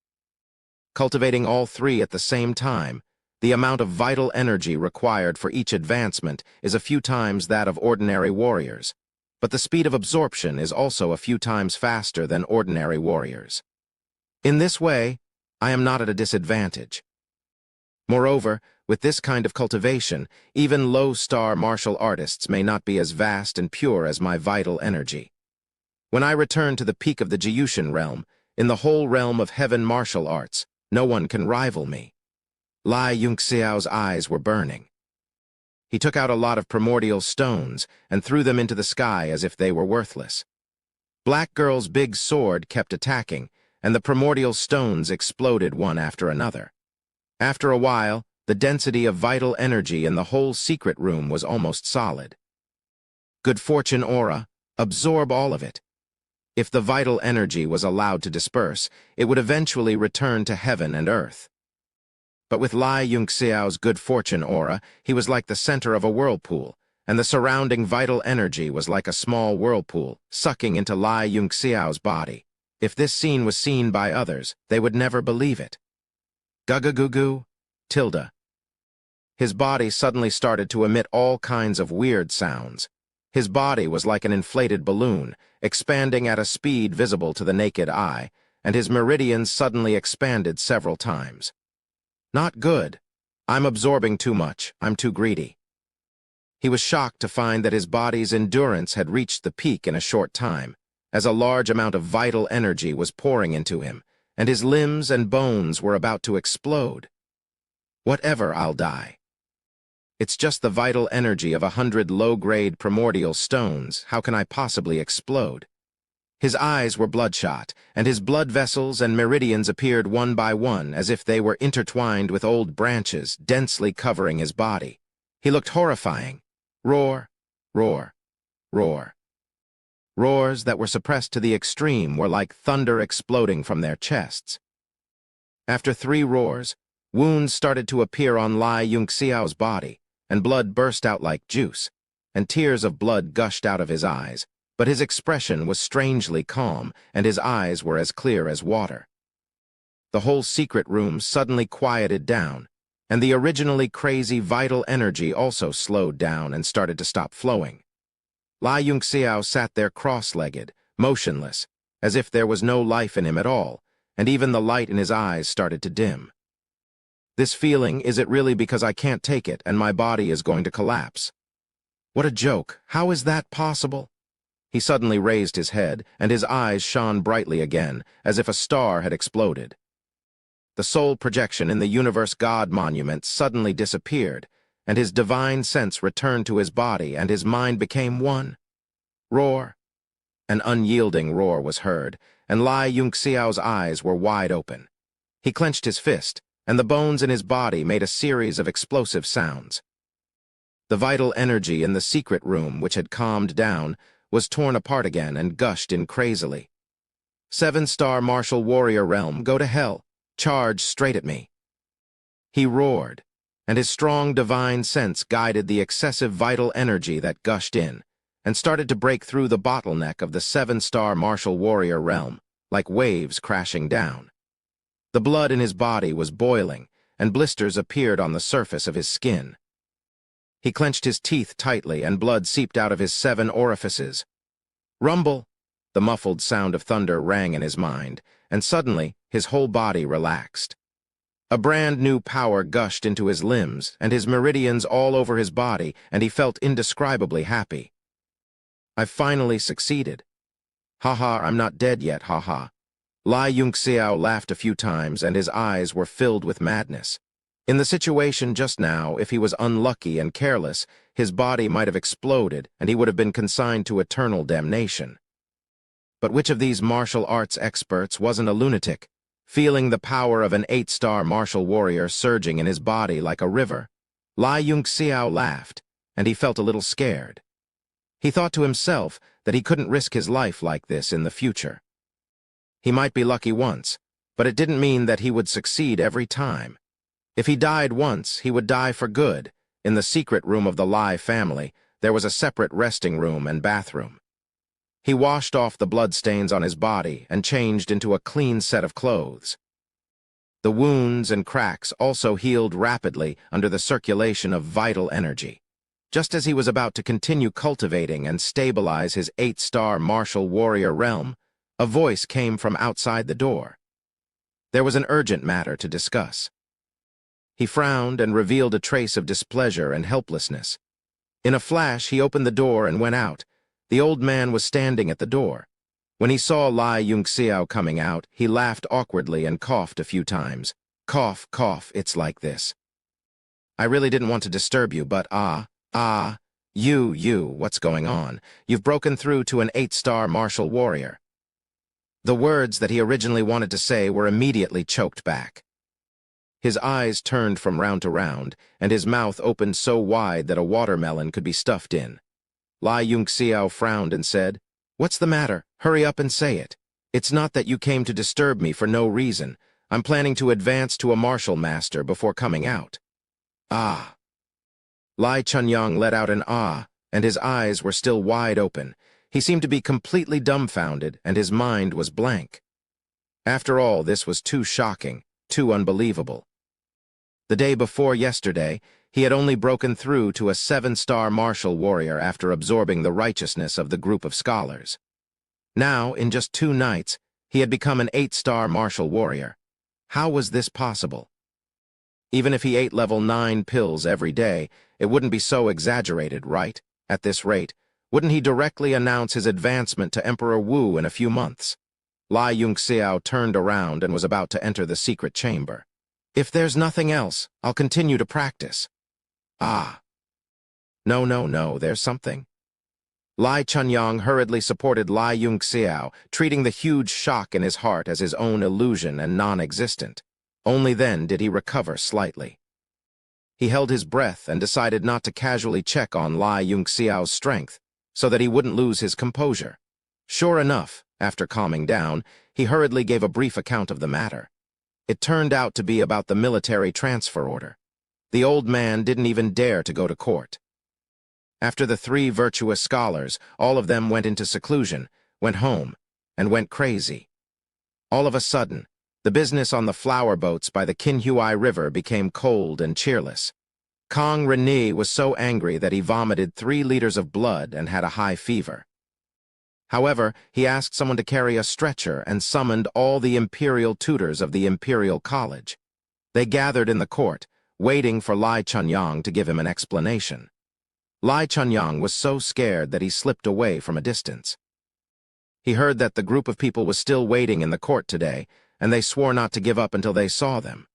Cultivating all 3 at the same time, the amount of vital energy required for each advancement is a few times that of ordinary warriors, but the speed of absorption is also a few times faster than ordinary warriors. In this way, I am not at a disadvantage. Moreover, with this kind of cultivation, even low-star martial artists may not be as vast and pure as my vital energy. When I return to the peak of the Jiyushin realm, in the whole realm of heaven martial arts, no one can rival me. Lai Yunxiao's eyes were burning. He took out a lot of primordial stones and threw them into the sky as if they were worthless. Black Girl's big sword kept attacking, and the primordial stones exploded one after another. After a while, the density of vital energy in the whole secret room was almost solid. Good fortune aura, absorb all of it. If the vital energy was allowed to disperse, it would eventually return to heaven and earth. But with Lai Yunxiao's good fortune aura, he was like the center of a whirlpool, and the surrounding vital energy was like a small whirlpool, sucking into Lai Yunxiao's body. If this scene was seen by others, they would never believe it. Gugagugu, tilde. His body suddenly started to emit all kinds of weird sounds. His body was like an inflated balloon, expanding at a speed visible to the naked eye, and his meridians suddenly expanded several times. Not good. I'm absorbing too much. I'm too greedy. He was shocked to find that his body's endurance had reached the peak in a short time, as a large amount of vital energy was pouring into him, and his limbs and bones were about to explode. Whatever, I'll die. It's just the vital energy of 100 low-grade primordial stones. How can I possibly explode? His eyes were bloodshot, and his blood vessels and meridians appeared one by one as if they were intertwined with old branches, densely covering his body. He looked horrifying. Roar, roar, roar. Roars that were suppressed to the extreme were like thunder exploding from their chests. After 3 roars, wounds started to appear on Lai Yunxiao's body, and blood burst out like juice, and tears of blood gushed out of his eyes. But his expression was strangely calm, and his eyes were as clear as water. The whole secret room suddenly quieted down, and the originally crazy vital energy also slowed down and started to stop flowing. Lai Yunxiao sat there cross-legged, motionless, as if there was no life in him at all, and even the light in his eyes started to dim. This feeling, is it really because I can't take it and my body is going to collapse? What a joke! How is that possible? He suddenly raised his head, and his eyes shone brightly again, as if a star had exploded. The soul projection in the universe God monument suddenly disappeared, and his divine sense returned to his body, and his mind became one. Roar. An unyielding roar was heard, and Lai Yunxiao's eyes were wide open. He clenched his fist, and the bones in his body made a series of explosive sounds. The vital energy in the secret room, which had calmed down, was torn apart again and gushed in crazily. 7-star martial warrior realm, go to hell. Charge straight at me. He roared, and his strong divine sense guided the excessive vital energy that gushed in, and started to break through the bottleneck of the 7-star martial warrior realm, like waves crashing down. The blood in his body was boiling, and blisters appeared on the surface of his skin. He clenched his teeth tightly, and blood seeped out of his 7 orifices. Rumble! The muffled sound of thunder rang in his mind, and suddenly his whole body relaxed. A brand new power gushed into his limbs, and his meridians all over his body, and he felt indescribably happy. I've finally succeeded. Ha-ha, I'm not dead yet, ha-ha. Lai Yunxiao laughed a few times, and his eyes were filled with madness. In the situation just now, if he was unlucky and careless, his body might have exploded and he would have been consigned to eternal damnation. But which of these martial arts experts wasn't a lunatic, feeling the power of an 8-star martial warrior surging in his body like a river? Lai Yunxiao laughed, and he felt a little scared. He thought to himself that he couldn't risk his life like this in the future. He might be lucky once, but it didn't mean that he would succeed every time. If he died once, he would die for good. In the secret room of the Lai family, there was a separate resting room and bathroom. He washed off the bloodstains on his body and changed into a clean set of clothes. The wounds and cracks also healed rapidly under the circulation of vital energy. Just as he was about to continue cultivating and stabilize his 8-star martial warrior realm, a voice came from outside the door. There was an urgent matter to discuss. He frowned and revealed a trace of displeasure and helplessness. In a flash, he opened the door and went out. The old man was standing at the door. When he saw Lai Yunxiao coming out, he laughed awkwardly and coughed a few times. Cough, cough, it's like this. I really didn't want to disturb you, but you, what's going on? You've broken through to an 8-star martial warrior. The words that he originally wanted to say were immediately choked back. His eyes turned from round to round, and his mouth opened so wide that a watermelon could be stuffed in. Lai Yunxiao frowned and said, "What's the matter? Hurry up and say it. It's not that you came to disturb me for no reason. I'm planning to advance to a martial master before coming out." Ah. Lai Chunyang let out an ah, and his eyes were still wide open. He seemed to be completely dumbfounded, and his mind was blank. After all, this was too shocking, too unbelievable. The day before yesterday, he had only broken through to a 7-star martial warrior after absorbing the righteousness of the group of scholars. Now, in just 2 nights, he had become an 8-star martial warrior. How was this possible? Even if he ate level 9 pills every day, it wouldn't be so exaggerated, right? At this rate, wouldn't he directly announce his advancement to Emperor Wu in a few months? Lai Yunxiao turned around and was about to enter the secret chamber. If there's nothing else, I'll continue to practice. Ah. No, there's something. Lai Chunyang hurriedly supported Lai Yunxiao, treating the huge shock in his heart as his own illusion and non-existent. Only then did he recover slightly. He held his breath and decided not to casually check on Lai Yunxiao's strength, so that he wouldn't lose his composure. Sure enough, after calming down, he hurriedly gave a brief account of the matter. It turned out to be about the military transfer order. The old man didn't even dare to go to court. After the 3 virtuous scholars, all of them went into seclusion, went home, and went crazy. All of a sudden, the business on the flower boats by the Qinhuai River became cold and cheerless. Kong Reni was so angry that he vomited 3 liters of blood and had a high fever. However, he asked someone to carry a stretcher and summoned all the imperial tutors of the Imperial College. They gathered in the court, waiting for Lai Chunyang to give him an explanation. Lai Chunyang was so scared that he slipped away from a distance. He heard that the group of people was still waiting in the court today, and they swore not to give up until they saw them.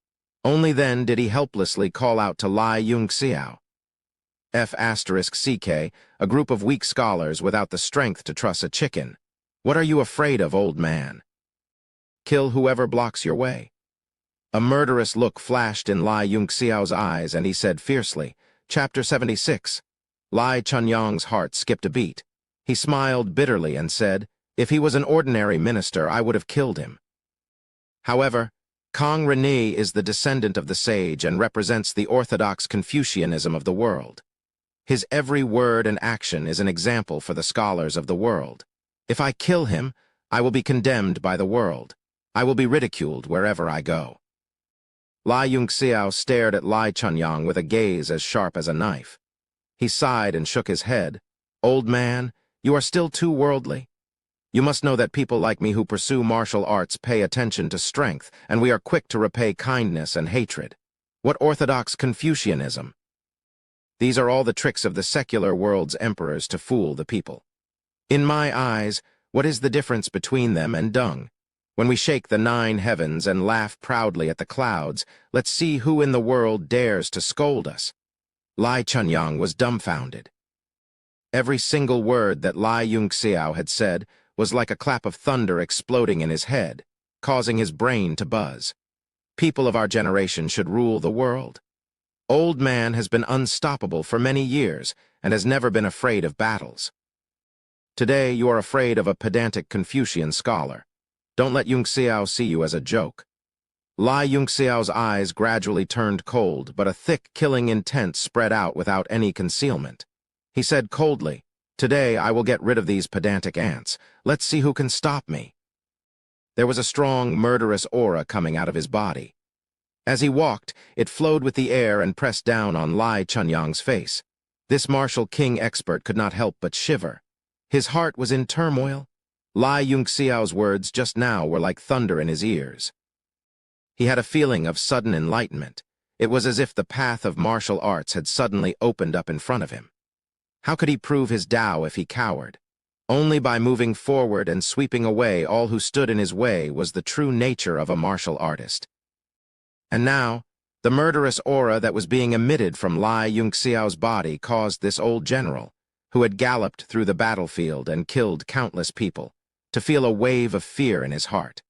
Only then did he helplessly call out to Lai Yunxiao. F***CK, a group of weak scholars without the strength to truss a chicken. What are you afraid of, old man? Kill whoever blocks your way. A murderous look flashed in Lai Yunxiao's eyes, and he said fiercely, Chapter 76. Lai Chunyang's heart skipped a beat. He smiled bitterly and said, if he was an ordinary minister, I would have killed him. However, Kong Reni is the descendant of the sage and represents the orthodox Confucianism of the world. His every word and action is an example for the scholars of the world. If I kill him, I will be condemned by the world. I will be ridiculed wherever I go. Lai Yunxiao stared at Lai Chunyang with a gaze as sharp as a knife. He sighed and shook his head. Old man, you are still too worldly. You must know that people like me who pursue martial arts pay attention to strength, and we are quick to repay kindness and hatred. What orthodox Confucianism? These are all the tricks of the secular world's emperors to fool the people. In my eyes, what is the difference between them and dung? When we shake the 9 heavens and laugh proudly at the clouds, let's see who in the world dares to scold us. Lai Chunyang was dumbfounded. Every single word that Lai Yunxiao had said was like a clap of thunder exploding in his head, causing his brain to buzz. People of our generation should rule the world. Old man has been unstoppable for many years and has never been afraid of battles. Today you are afraid of a pedantic Confucian scholar. Don't let Yunxiao see you as a joke. Lai Yunxiao's eyes gradually turned cold, but a thick, killing intent spread out without any concealment. He said coldly, "Today I will get rid of these pedantic ants. Let's see who can stop me." There was a strong, murderous aura coming out of his body. As he walked, it flowed with the air and pressed down on Lai Chunyang's face. This martial king expert could not help but shiver. His heart was in turmoil. Lai Yunxiao's words just now were like thunder in his ears. He had a feeling of sudden enlightenment. It was as if the path of martial arts had suddenly opened up in front of him. How could he prove his Tao if he cowered? Only by moving forward and sweeping away all who stood in his way was the true nature of a martial artist. And now, the murderous aura that was being emitted from Lai Yunxiao's body caused this old general, who had galloped through the battlefield and killed countless people, to feel a wave of fear in his heart.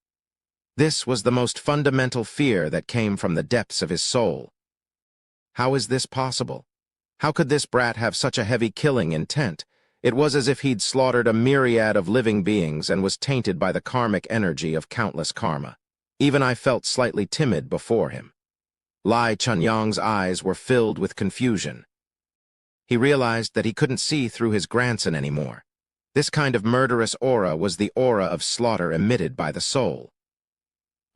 This was the most fundamental fear that came from the depths of his soul. How is this possible? How could this brat have such a heavy killing intent? It was as if he'd slaughtered a myriad of living beings and was tainted by the karmic energy of countless karma. Even I felt slightly timid before him. Lai Chunyang's eyes were filled with confusion. He realized that he couldn't see through his grandson anymore. This kind of murderous aura was the aura of slaughter emitted by the soul.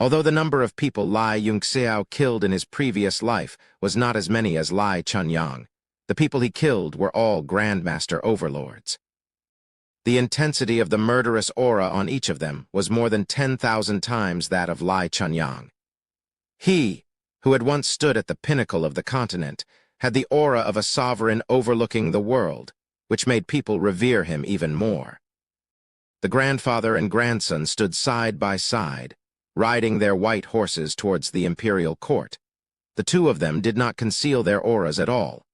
Although the number of people Lai Yunxiao killed in his previous life was not as many as Lai Chunyang, the people he killed were all Grandmaster overlords. The intensity of the murderous aura on each of them was more than 10,000 times that of Lai Chunyang. He, who had once stood at the pinnacle of the continent, had the aura of a sovereign overlooking the world, which made people revere him even more. The grandfather and grandson stood side by side, riding their white horses towards the imperial court. The two of them did not conceal their auras at all.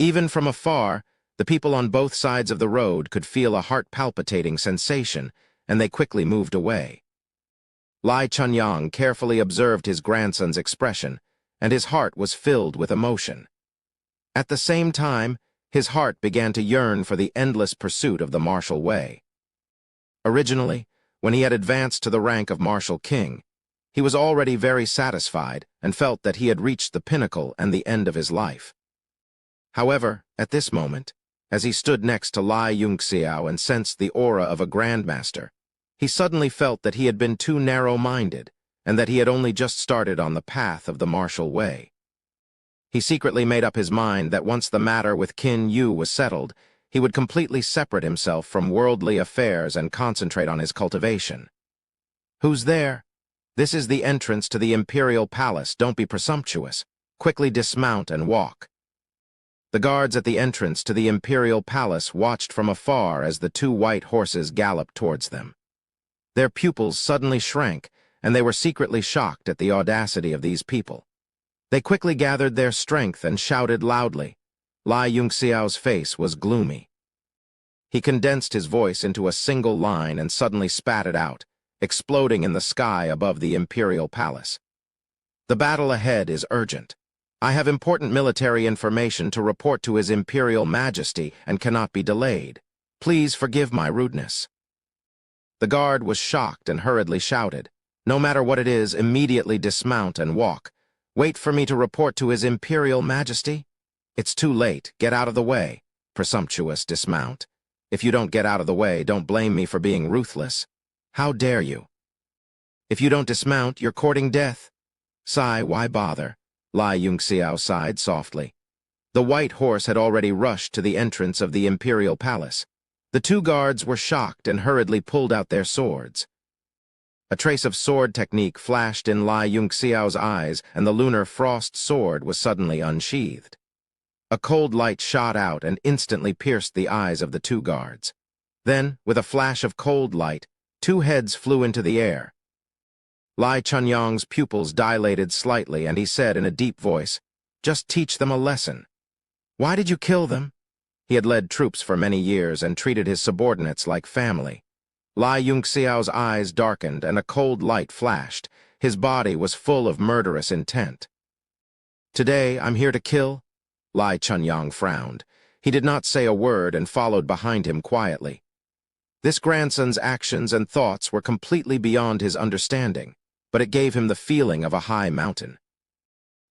Even from afar, the people on both sides of the road could feel a heart-palpitating sensation, and they quickly moved away. Lai Chunyang carefully observed his grandson's expression, and his heart was filled with emotion. At the same time, his heart began to yearn for the endless pursuit of the martial way. Originally, when he had advanced to the rank of martial king, he was already very satisfied and felt that he had reached the pinnacle and the end of his life. However, at this moment, as he stood next to Lai Yunxiao and sensed the aura of a grandmaster, he suddenly felt that he had been too narrow-minded and that he had only just started on the path of the martial way. He secretly made up his mind that once the matter with Qin Yu was settled, he would completely separate himself from worldly affairs and concentrate on his cultivation. "Who's there?" "This is the entrance to the imperial palace. Don't be presumptuous. Quickly dismount and walk." The guards at the entrance to the imperial palace watched from afar as the two white horses galloped towards them. Their pupils suddenly shrank, and they were secretly shocked at the audacity of these people. They quickly gathered their strength and shouted loudly. Lai Yunxiao's face was gloomy. He condensed his voice into a single line and suddenly spat it out, exploding in the sky above the imperial palace. "The battle ahead is urgent. I have important military information to report to His Imperial Majesty and cannot be delayed. Please forgive my rudeness." The guard was shocked and hurriedly shouted, "No matter what it is, immediately dismount and walk. Wait for me to report to His Imperial Majesty? It's too late. Get out of the way. Presumptuous dismount. If you don't get out of the way, don't blame me for being ruthless. How dare you? If you don't dismount, you're courting death." "Sigh, why bother?" Lai Yunxiao sighed softly. The white horse had already rushed to the entrance of the imperial palace. The two guards were shocked and hurriedly pulled out their swords. A trace of sword technique flashed in Lai Yunxiao's eyes, and the lunar frost sword was suddenly unsheathed. A cold light shot out and instantly pierced the eyes of the two guards. Then, with a flash of cold light, two heads flew into the air. Lai Chunyang's pupils dilated slightly, and he said in a deep voice, "Just teach them a lesson." Why did you kill them? He had led troops for many years and treated his subordinates like family. Lai Yunxiao's eyes darkened and a cold light flashed. His body was full of murderous intent. Today, I'm here to kill? Lai Chunyang frowned. He did not say a word and followed behind him quietly. This grandson's actions and thoughts were completely beyond his understanding, but it gave him the feeling of a high mountain.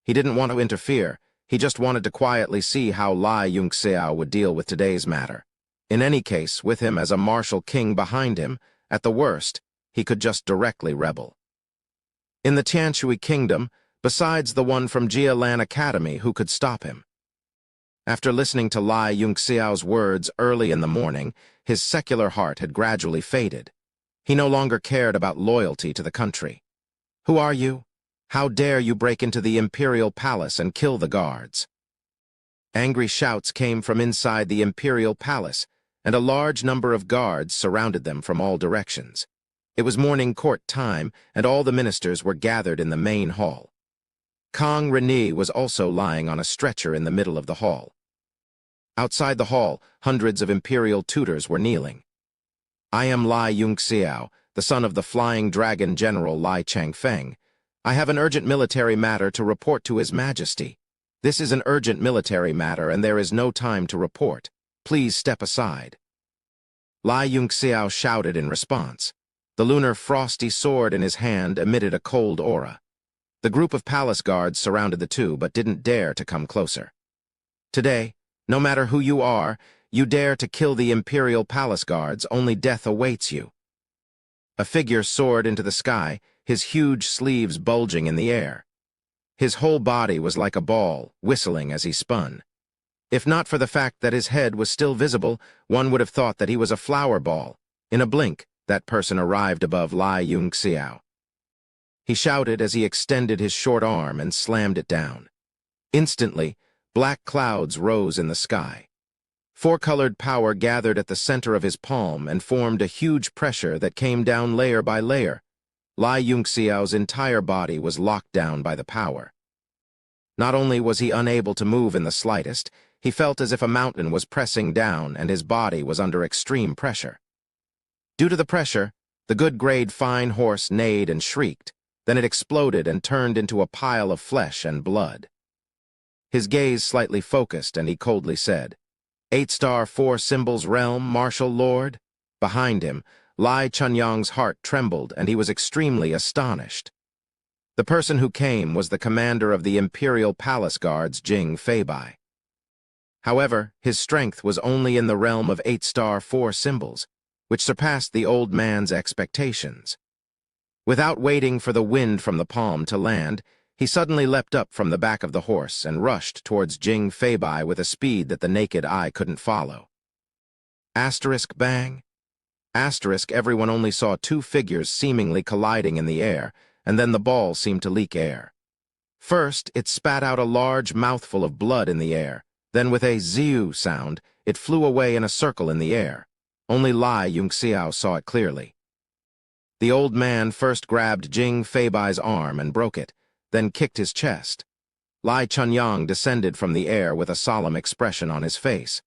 He didn't want to interfere. He just wanted to quietly see how Lai Yunxiao would deal with today's matter. In any case, with him as a martial king behind him, at the worst, he could just directly rebel. In the Tianshui kingdom, besides the one from Jialan Academy who could stop him. After listening to Lai Yunxiao's words early in the morning, his secular heart had gradually faded. He no longer cared about loyalty to the country. Who are you? How dare you break into the imperial palace and kill the guards? Angry shouts came from inside the imperial palace, and a large number of guards surrounded them from all directions. It was morning court time, and all the ministers were gathered in the main hall. Kang Reni was also lying on a stretcher in the middle of the hall. Outside the hall, hundreds of imperial tutors were kneeling. I am Lai Yunxiao, the son of the Flying Dragon General Lai Changfeng. I have an urgent military matter to report to His Majesty. This is an urgent military matter and there is no time to report. Please step aside. Lai Yunxiao shouted in response. The lunar frosty sword in his hand emitted a cold aura. The group of palace guards surrounded the two but didn't dare to come closer. Today, no matter who you are, you dare to kill the imperial palace guards, only death awaits you. A figure soared into the sky, his huge sleeves bulging in the air. His whole body was like a ball, whistling as he spun. If not for the fact that his head was still visible, one would have thought that he was a flower ball. In a blink, that person arrived above Lai Yunxiao. He shouted as he extended his short arm and slammed it down. Instantly, black clouds rose in the sky. Four-colored power gathered at the center of his palm and formed a huge pressure that came down layer by layer. Lai Yunxiao's entire body was locked down by the power. Not only was he unable to move in the slightest, he felt as if a mountain was pressing down and his body was under extreme pressure. Due to the pressure, the good-grade fine horse neighed and shrieked. Then it exploded and turned into a pile of flesh and blood. His gaze slightly focused and he coldly said, 8-star 4 symbols realm, martial lord? Behind him, Lai Chunyang's heart trembled and he was extremely astonished. The person who came was the commander of the Imperial Palace Guards, Jing Feibai. However, his strength was only in the realm of 8-star 4 symbols, which surpassed the old man's expectations. Without waiting for the wind from the palm to land, he suddenly leapt up from the back of the horse and rushed towards Jing Feibai with a speed that the naked eye couldn't follow. Asterisk bang? Asterisk, everyone only saw two figures seemingly colliding in the air, and then the ball seemed to leak air. First, it spat out a large mouthful of blood in the air, then with a ziu sound, it flew away in a circle in the air. Only Lai Yunxiao saw it clearly. The old man first grabbed Jing Feibai's arm and broke it, then kicked his chest. Lai Chunyang descended from the air with a solemn expression on his face.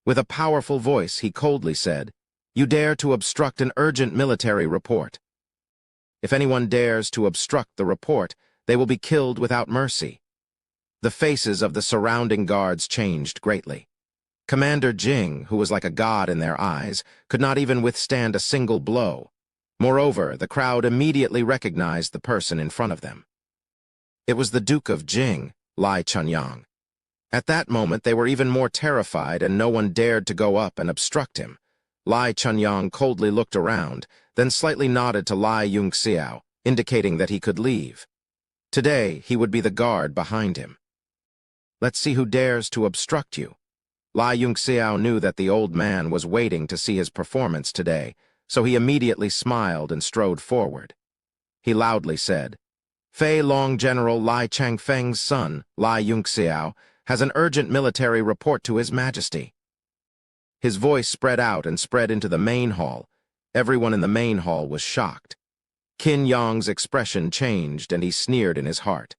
With a powerful voice, he coldly said, "You dare to obstruct an urgent military report. If anyone dares to obstruct the report, they will be killed without mercy." The faces of the surrounding guards changed greatly. Commander Jing, who was like a god in their eyes, could not even withstand a single blow. Moreover, the crowd immediately recognized the person in front of them. It was the Duke of Jing, Lai Chunyang. At that moment, they were even more terrified and no one dared to go up and obstruct him. Lai Chunyang coldly looked around, then slightly nodded to Lai Yunxiao, indicating that he could leave. Today, he would be the guard behind him. "Let's see who dares to obstruct you." Lai Yunxiao knew that the old man was waiting to see his performance today, so he immediately smiled and strode forward. He loudly said, "Fei Long General Lai Changfeng's son, Lai Yunxiao, has an urgent military report to His Majesty." His voice spread out and spread into the main hall. Everyone in the main hall was shocked. Qin Yang's expression changed and he sneered in his heart.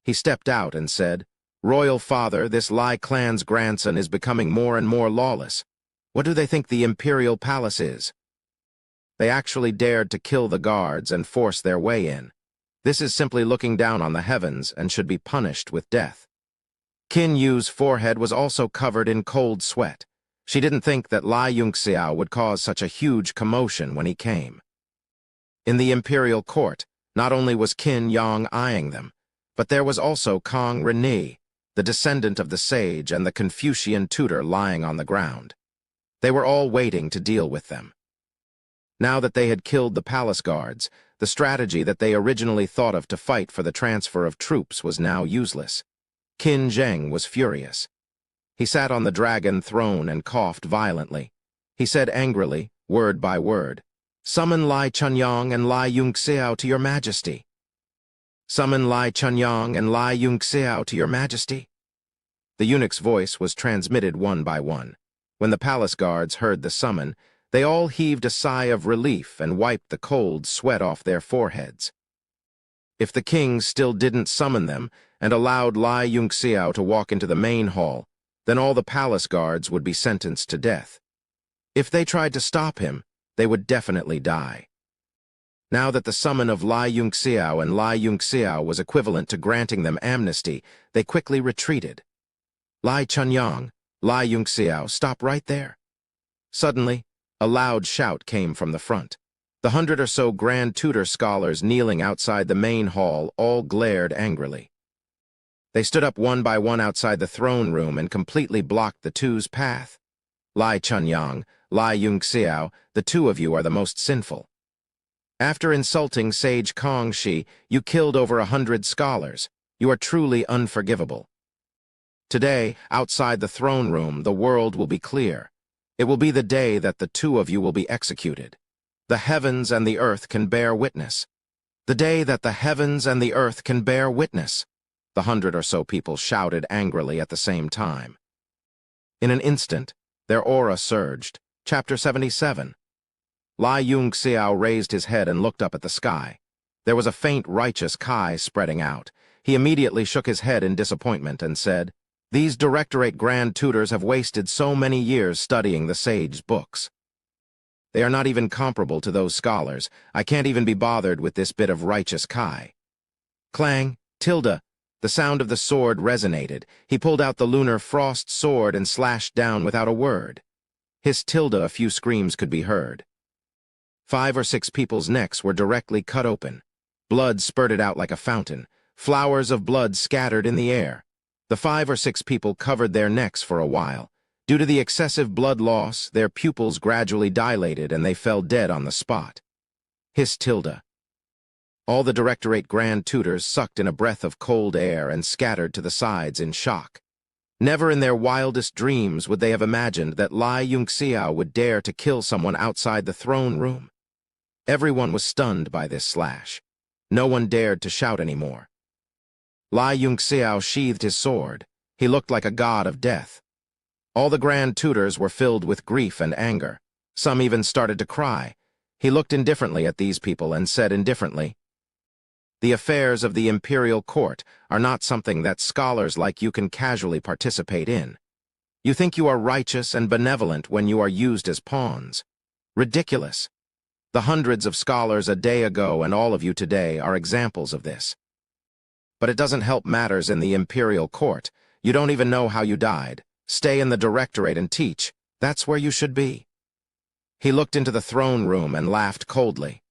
He stepped out and said, Royal father, this Lai clan's grandson is becoming more and more lawless. What do they think the imperial palace is? They actually dared to kill the guards and force their way in. This is simply looking down on the heavens and should be punished with death. Qin Yu's forehead was also covered in cold sweat. She didn't think that Lai Yunxiao would cause such a huge commotion when he came. In the imperial court, not only was Qin Yang eyeing them, but there was also Kong Reni, the descendant of the sage and the Confucian tutor lying on the ground. They were all waiting to deal with them. Now that they had killed the palace guards, the strategy that they originally thought of to fight for the transfer of troops was now useless. Qin Zheng was furious. He sat on the dragon throne and coughed violently. He said angrily, word by word, "Summon Lai Chunyang and Lai Yunxiao to your majesty." "Summon Lai Chunyang and Lai Yunxiao to your majesty." The eunuch's voice was transmitted one by one. When the palace guards heard the summon, they all heaved a sigh of relief and wiped the cold sweat off their foreheads. If the king still didn't summon them and allowed Lai Yunxiao to walk into the main hall, then all the palace guards would be sentenced to death. If they tried to stop him, they would definitely die. Now that the summon of Lai Yunxiao and Lai Yunxiao was equivalent to granting them amnesty, they quickly retreated. "Lai Chunyang, Lai Yunxiao, stop right there." Suddenly, a loud shout came from the front. The 100 or so Grand Tutor scholars kneeling outside the main hall all glared angrily. They stood up one by one outside the throne room and completely blocked the two's path. "Lai Chunyang, Lai Yunxiao, the two of you are the most sinful. After insulting Sage Kong Shi, you killed over 100 scholars. You are truly unforgivable. Today, outside the throne room, the world will be clear. It will be the day that the two of you will be executed. The heavens and the earth can bear witness. The day that the heavens and the earth can bear witness." The 100 or so people shouted angrily at the same time. In an instant, their aura surged. Chapter 77. Lai Yunxiao raised his head and looked up at the sky. There was a faint righteous kai spreading out. He immediately shook his head in disappointment and said, "These Directorate Grand Tutors have wasted so many years studying the sage's books. They are not even comparable to those scholars. I can't even be bothered with this bit of righteous kai." Clang, tilde. The sound of the sword resonated. He pulled out the lunar frost sword and slashed down without a word. Hiss tilde, a few screams could be heard. 5 or 6 people's necks were directly cut open. Blood spurted out like a fountain. Flowers of blood scattered in the air. The 5 or 6 people covered their necks for a while. Due to the excessive blood loss, their pupils gradually dilated and they fell dead on the spot. Hiss tilde. All the Directorate Grand Tutors sucked in a breath of cold air and scattered to the sides in shock. Never in their wildest dreams would they have imagined that Lai Yunxiao would dare to kill someone outside the throne room. Everyone was stunned by this slash. No one dared to shout anymore. Lai Yunxiao sheathed his sword. He looked like a god of death. All the Grand Tutors were filled with grief and anger. Some even started to cry. He looked indifferently at these people and said indifferently, "The affairs of the imperial court are not something that scholars like you can casually participate in. You think you are righteous and benevolent when you are used as pawns. Ridiculous. The hundreds of scholars a day ago and all of you today are examples of this. But it doesn't help matters in the imperial court. You don't even know how you died. Stay in the Directorate and teach. That's where you should be." He looked into the throne room and laughed coldly.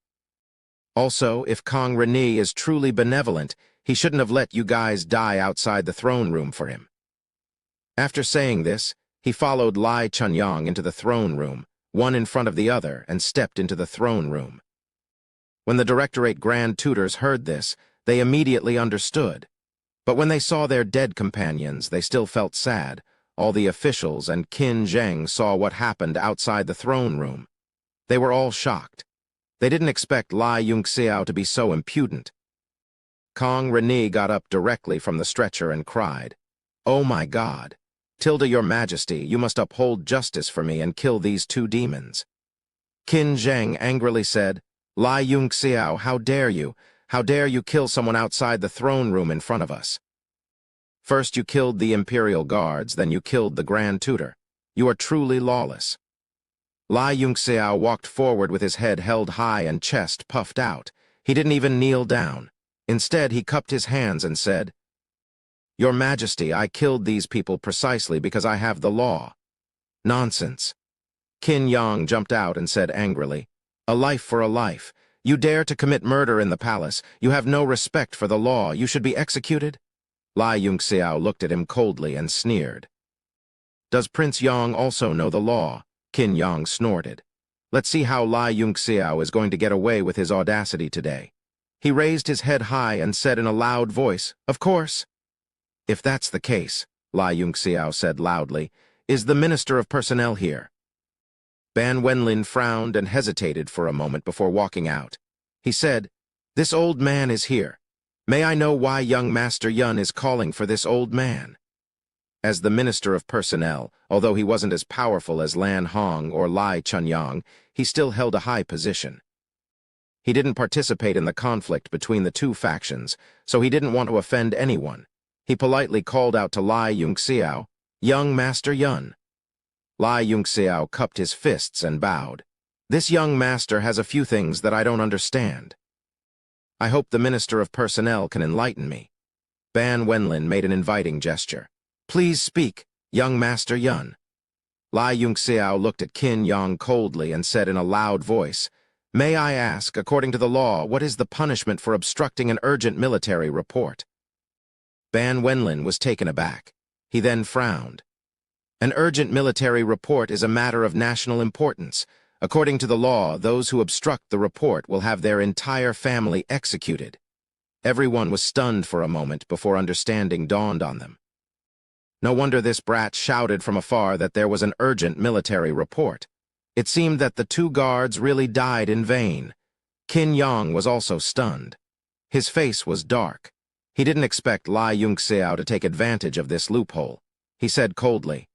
"Also, if Kong Reni is truly benevolent, he shouldn't have let you guys die outside the throne room for him." After saying this, he followed Lai Chunyang into the throne room, one in front of the other, and stepped into the throne room. When the Directorate Grand Tutors heard this, they immediately understood. But when they saw their dead companions, they still felt sad. All the officials and Qin Zheng saw what happened outside the throne room. They were all shocked. They didn't expect Lai Yunxiao to be so impudent. Kong Reni got up directly from the stretcher and cried, "Oh my God! Tilde, your majesty, you must uphold justice for me and kill these 2 demons." Qin Zheng angrily said, "Lai Yunxiao, how dare you? How dare you kill someone outside the throne room in front of us?" First you killed the imperial guards, then you killed the Grand Tutor. You are truly lawless. Lai Yunxiao walked forward with his head held high and chest puffed out. He didn't even kneel down. Instead, he cupped his hands and said, "Your Majesty, I killed these people precisely because I have the law." "Nonsense." Qin Yang jumped out and said angrily, "A life for a life. You dare to commit murder in the palace. You have no respect for the law. You should be executed." Lai Yunxiao looked at him coldly and sneered. "Does Prince Yang also know the law?" Qin Yang snorted. "Let's see how Lai Yunxiao is going to get away with his audacity today." He raised his head high and said in a loud voice, "Of course." "If that's the case," Lai Yunxiao said loudly, "is the Minister of Personnel here?" Ban Wenlin frowned and hesitated for a moment before walking out. He said, "This old man is here. May I know why young Master Yun is calling for this old man?" As the Minister of Personnel, although he wasn't as powerful as Lan Hong or Lai Chunyang, he still held a high position. He didn't participate in the conflict between the two factions, so he didn't want to offend anyone. He politely called out to Lai Yunxiao, "Young Master Yun." Lai Yunxiao cupped his fists and bowed. "This young master has a few things that I don't understand. I hope the Minister of Personnel can enlighten me." Ban Wenlin made an inviting gesture. "Please speak, young Master Yun." Lai Yunxiao looked at Qin Yang coldly and said in a loud voice, "May I ask, according to the law, what is the punishment for obstructing an urgent military report?" Ban Wenlin was taken aback. He then frowned. "An urgent military report is a matter of national importance. According to the law, those who obstruct the report will have their entire family executed." Everyone was stunned for a moment before understanding dawned on them. No wonder this brat shouted from afar that there was an urgent military report. It seemed that the two guards really died in vain. Qin Yang was also stunned. His face was dark. He didn't expect Lai Yunxiao to take advantage of this loophole. He said coldly,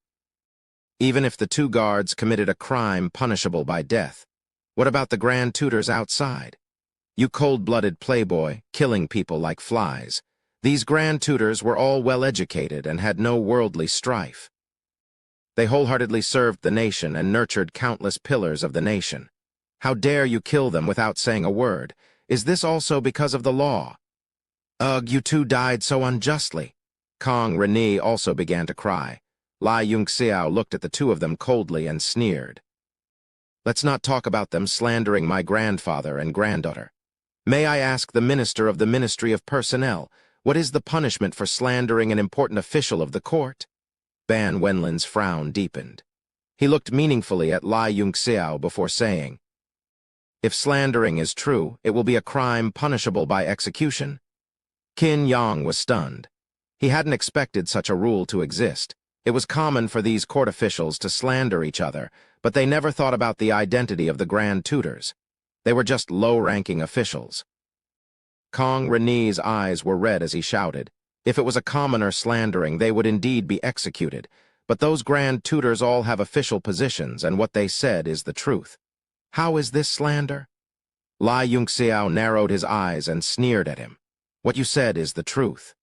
"Even if the two guards committed a crime punishable by death, what about the Grand Tutors outside? You cold-blooded playboy, killing people like flies. These Grand Tutors were all well-educated and had no worldly strife. They wholeheartedly served the nation and nurtured countless pillars of the nation. How dare you kill them without saying a word? Is this also because of the law? Ugh, you two died so unjustly." Kong Reni also began to cry. Lai Yunxiao looked at the two of them coldly and sneered. "Let's not talk about them slandering my grandfather and granddaughter. May I ask the Minister of the Ministry of Personnel, what is the punishment for slandering an important official of the court?" Ban Wenlin's frown deepened. He looked meaningfully at Lai Yunxiao before saying, "If slandering is true, it will be a crime punishable by execution?" Qin Yang was stunned. He hadn't expected such a rule to exist. It was common for these court officials to slander each other, but they never thought about the identity of the Grand Tutors. They were just low-ranking officials. Kong Reni's eyes were red as he shouted. If it was a commoner slandering, they would indeed be executed. But those Grand Tutors all have official positions, and what they said is the truth. How is this slander? Lai Yunxiao narrowed his eyes and sneered at him. "What you said is the truth.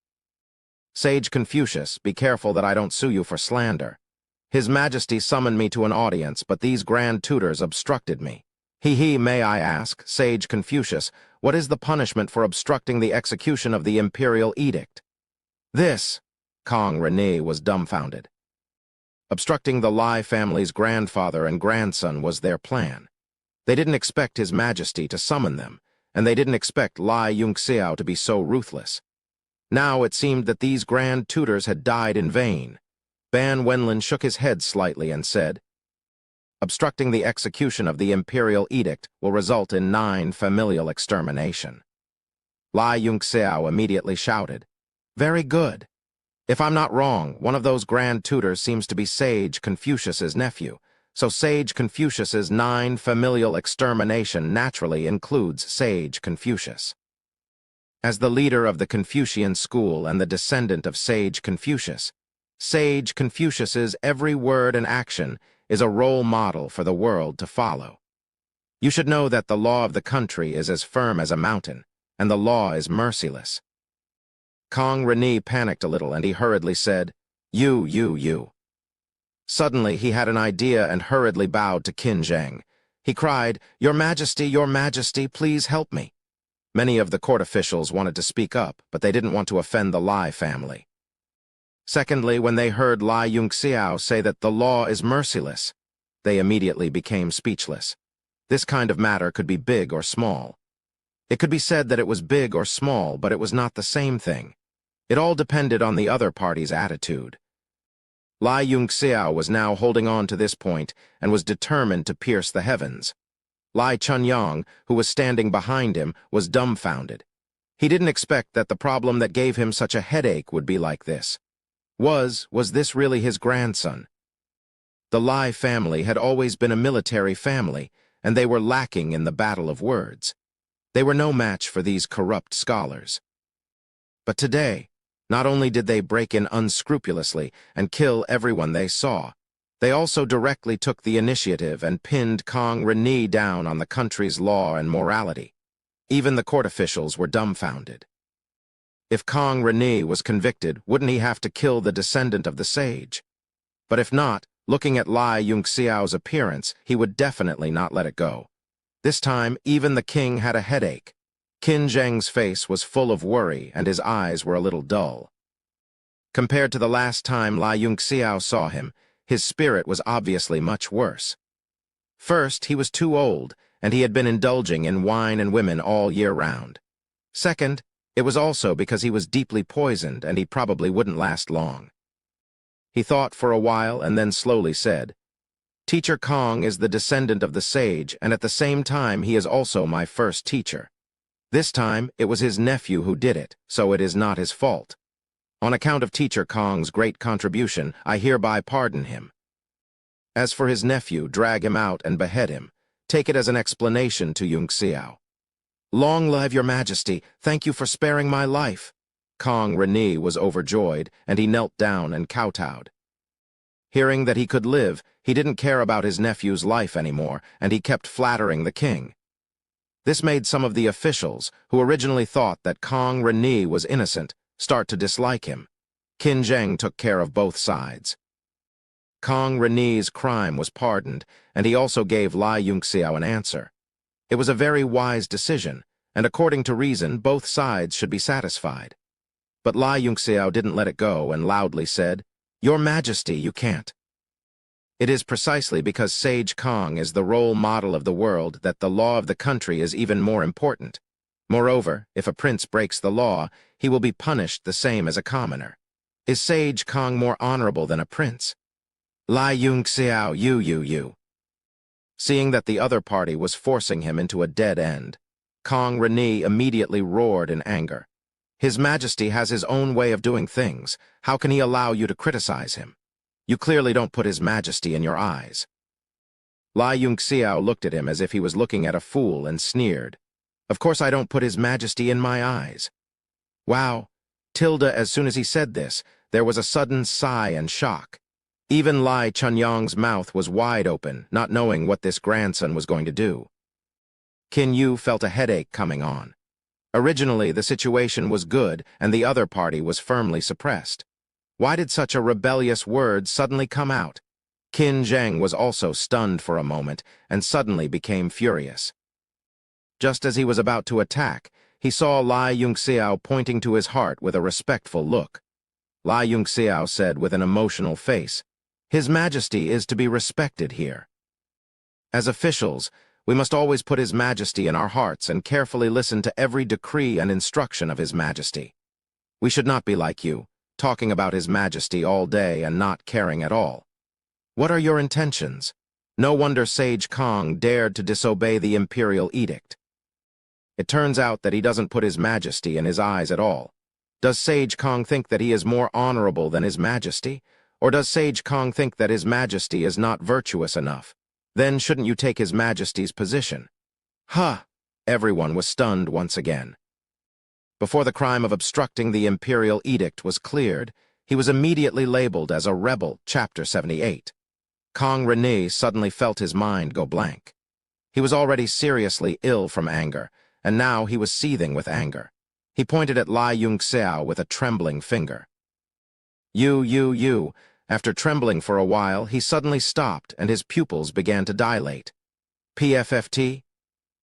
Sage Confucius, be careful that I don't sue you for slander. His Majesty summoned me to an audience, but these Grand Tutors obstructed me. May I ask, Sage Confucius, what is the punishment for obstructing the execution of the imperial edict?" "This," Kong Reni was dumbfounded. Obstructing the Lai family's grandfather and grandson was their plan. They didn't expect His Majesty to summon them, and they didn't expect Lai Yunxiao to be so ruthless. Now it seemed that these Grand Tutors had died in vain. Ban Wenlin shook his head slightly and said, "Obstructing the execution of the imperial edict will result in 9 familial extermination." Lai Yunxiao immediately shouted, "Very good. If I'm not wrong, one of those Grand Tutors seems to be Sage Confucius's nephew, so Sage Confucius's 9 familial extermination naturally includes Sage Confucius. As the leader of the Confucian school and the descendant of Sage Confucius's every word and action is a role model for the world to follow. You should know that the law of the country is as firm as a mountain, and the law is merciless. Kong Rene panicked a little and he hurriedly said, You. Suddenly he had an idea and hurriedly bowed to Qin Zheng. He cried, Your Majesty, please help me. Many of the court officials wanted to speak up, but they didn't want to offend the Lai family. Secondly, when they heard Lai Yunxiao say that the law is merciless, they immediately became speechless. This kind of matter could be big or small. It could be said that it was big or small, but it was not the same thing. It all depended on the other party's attitude. Lai Yunxiao was now holding on to this point and was determined to pierce the heavens. Lai Chunyang, who was standing behind him, was dumbfounded. He didn't expect that the problem that gave him such a headache would be like this. Was this really his grandson? The Lai family had always been a military family, and they were lacking in the battle of words. They were no match for these corrupt scholars. But today, not only did they break in unscrupulously and kill everyone they saw, they also directly took the initiative and pinned Kong Rene down on the country's law and morality. Even the court officials were dumbfounded. If Kong Rene was convicted, wouldn't he have to kill the descendant of the sage? But if not, looking at Lai Yunxiao's appearance, he would definitely not let it go. This time, even the king had a headache. Qin Zheng's face was full of worry, and his eyes were a little dull. Compared to the last time Lai Yunxiao saw him, his spirit was obviously much worse. First, he was too old, and he had been indulging in wine and women all year round. Second, it was also because he was deeply poisoned, and he probably wouldn't last long. He thought for a while and then slowly said, Teacher Kong is the descendant of the sage, and at the same time he is also my first teacher. This time, it was his nephew who did it, so it is not his fault. On account of Teacher Kong's great contribution, I hereby pardon him. As for his nephew, drag him out and behead him. Take it as an explanation to Yunxiao. Long live your Majesty, thank you for sparing my life. Kong Rene was overjoyed, and he knelt down and kowtowed. Hearing that he could live, he didn't care about his nephew's life anymore, and he kept flattering the king. This made some of the officials, who originally thought that Kong Rene was innocent, start to dislike him. Qin Zheng took care of both sides. Kong Rene's crime was pardoned, and he also gave Lai Yunxiao an answer. It was a very wise decision, and according to reason, both sides should be satisfied. But Lai Yunxiao didn't let it go and loudly said, Your Majesty, you can't. It is precisely because Sage Kong is the role model of the world that the law of the country is even more important. Moreover, if a prince breaks the law, he will be punished the same as a commoner. Is Sage Kong more honorable than a prince? Lai Yunxiao, you. Seeing that the other party was forcing him into a dead end, Kong Rene immediately roared in anger. His Majesty has his own way of doing things. How can he allow you to criticize him? You clearly don't put His Majesty in your eyes. Lai Yunxiao looked at him as if he was looking at a fool and sneered. Of course I don't put His Majesty in my eyes. Wow. As soon as he said this, there was a sudden sigh and shock. Even Lai Chunyang's mouth was wide open, not knowing what this grandson was going to do. Qin Yu felt a headache coming on. Originally, the situation was good, and the other party was firmly suppressed. Why did such a rebellious word suddenly come out? Qin Zheng was also stunned for a moment, and suddenly became furious. Just as he was about to attack, he saw Lai Yunxiao pointing to his heart with a respectful look. Lai Yunxiao said with an emotional face, His Majesty is to be respected here. As officials, we must always put His Majesty in our hearts and carefully listen to every decree and instruction of His Majesty. We should not be like you, talking about His Majesty all day and not caring at all. What are your intentions? No wonder Sage Kong dared to disobey the imperial edict. It turns out that he doesn't put His Majesty in his eyes at all. Does Sage Kong think that he is more honorable than His Majesty? Or does Sage Kong think that His Majesty is not virtuous enough? Then shouldn't you take His Majesty's position? Huh! Everyone was stunned once again. Before the crime of obstructing the imperial edict was cleared, he was immediately labeled as a rebel, Chapter 78. Kong Rene suddenly felt his mind go blank. He was already seriously ill from anger, and now he was seething with anger. He pointed at Lai Yunxiao with a trembling finger. You. After trembling for a while, he suddenly stopped and his pupils began to dilate. PFFT?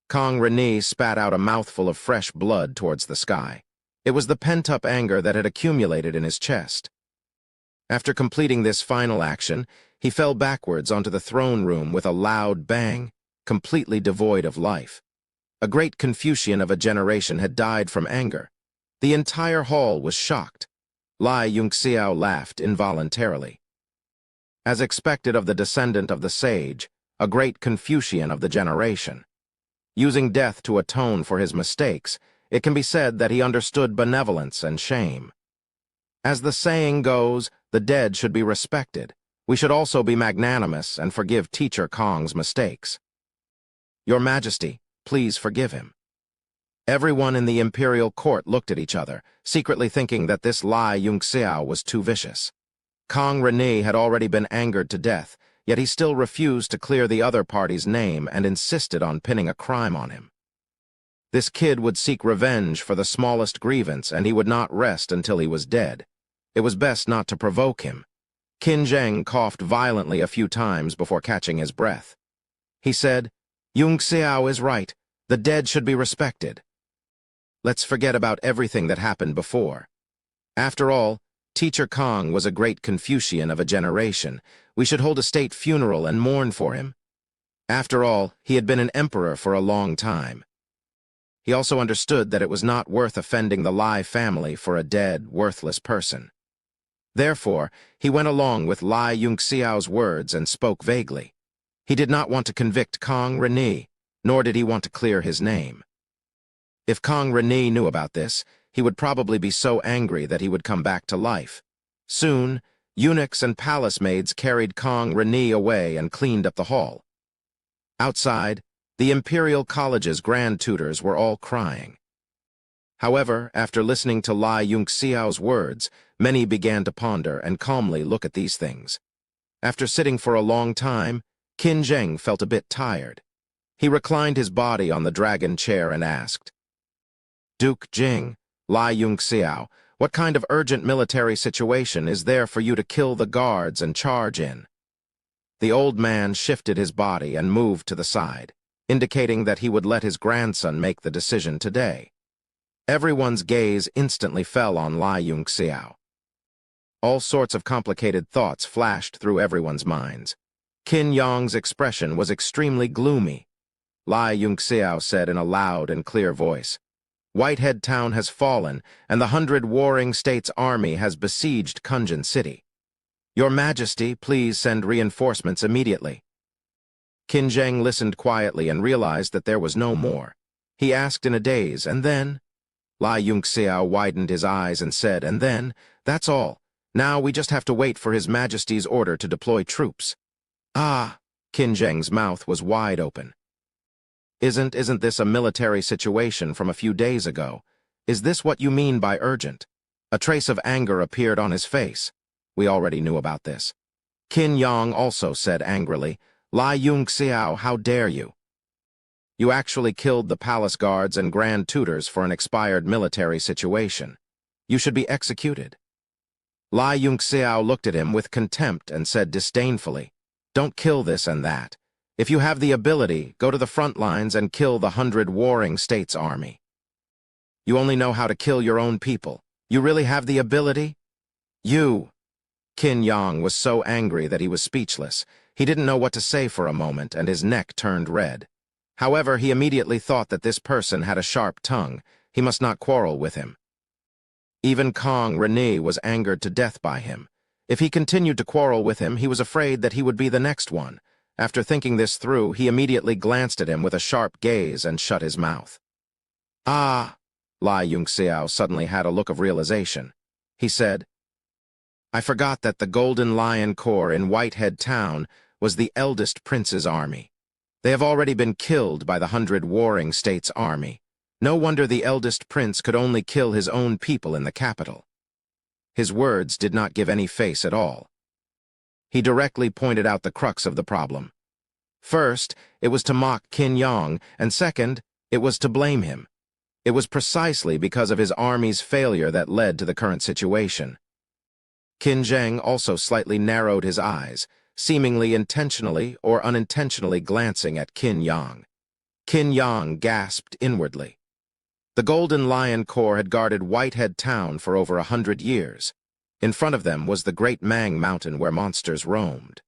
Kong Rene spat out a mouthful of fresh blood towards the sky. It was the pent-up anger that had accumulated in his chest. After completing this final action, he fell backwards onto the throne room with a loud bang, completely devoid of life. A great Confucian of a generation had died from anger. The entire hall was shocked. Lai Yunxiao laughed involuntarily. As expected of the descendant of the sage, a great Confucian of the generation. Using death to atone for his mistakes, it can be said that he understood benevolence and shame. As the saying goes, the dead should be respected. We should also be magnanimous and forgive Teacher Kong's mistakes. Your Majesty, please forgive him. Everyone in the imperial court looked at each other, secretly thinking that this Lai Yunxiao was too vicious. Kong Rene had already been angered to death, yet he still refused to clear the other party's name and insisted on pinning a crime on him. This kid would seek revenge for the smallest grievance, and he would not rest until he was dead. It was best not to provoke him. Qin Zheng coughed violently a few times before catching his breath. He said, Yunxiao is right. The dead should be respected. Let's forget about everything that happened before. After all, Teacher Kong was a great Confucian of a generation. We should hold a state funeral and mourn for him. After all, he had been an emperor for a long time. He also understood that it was not worth offending the Lai family for a dead, worthless person. Therefore, he went along with Lai Yunxiao's words and spoke vaguely. He did not want to convict Kong Rene, nor did he want to clear his name. If Kong Rene knew about this, he would probably be so angry that he would come back to life. Soon, eunuchs and palace maids carried Kong Rene away and cleaned up the hall. Outside, the Imperial College's grand tutors were all crying. However, after listening to Lai Yunxiao's words, many began to ponder and calmly look at these things. After sitting for a long time, Qin Zheng felt a bit tired. He reclined his body on the dragon chair and asked, Duke Jing, Lai Yunxiao, what kind of urgent military situation is there for you to kill the guards and charge in? The old man shifted his body and moved to the side, indicating that he would let his grandson make the decision today. Everyone's gaze instantly fell on Lai Yunxiao. All sorts of complicated thoughts flashed through everyone's minds. Qin Yong's expression was extremely gloomy. Lai Yunxiao said in a loud and clear voice, Whitehead Town has fallen, and the 100 warring states' army has besieged Kunjin City. Your Majesty, please send reinforcements immediately. Qin Zheng listened quietly and realized that there was no more. He asked in a daze, and then? Lai Yunxiao widened his eyes and said, and then? That's all. Now we just have to wait for His Majesty's order to deploy troops. Ah! Qin Zheng's mouth was wide open. Isn't this a military situation from a few days ago? Is this what you mean by urgent? A trace of anger appeared on his face. We already knew about this. Qin Yang also said angrily, Lai Yunxiao, how dare you? You actually killed the palace guards and grand tutors for an expired military situation. You should be executed. Lai Yunxiao looked at him with contempt and said disdainfully, Don't kill this and that. If you have the ability, go to the front lines and kill the 100 warring states' army. You only know how to kill your own people. You really have the ability? You! Qin Yang was so angry that he was speechless. He didn't know what to say for a moment, and his neck turned red. However, he immediately thought that this person had a sharp tongue. He must not quarrel with him. Even Kong Rene was angered to death by him. If he continued to quarrel with him, he was afraid that he would be the next one. After thinking this through, he immediately glanced at him with a sharp gaze and shut his mouth. Ah! Lai Yunxiao suddenly had a look of realization. He said, I forgot that the Golden Lion Corps in Whitehead Town was the eldest prince's army. They have already been killed by the 100 warring states' army. No wonder the eldest prince could only kill his own people in the capital. His words did not give any face at all. He directly pointed out the crux of the problem. First, it was to mock Qin Yang, and second, it was to blame him. It was precisely because of his army's failure that led to the current situation. Qin Zheng also slightly narrowed his eyes, seemingly intentionally or unintentionally glancing at Qin Yang. Qin Yang gasped inwardly. The Golden Lion Corps had guarded Whitehead Town for over 100 years. In front of them was the Great Mang Mountain where monsters roamed.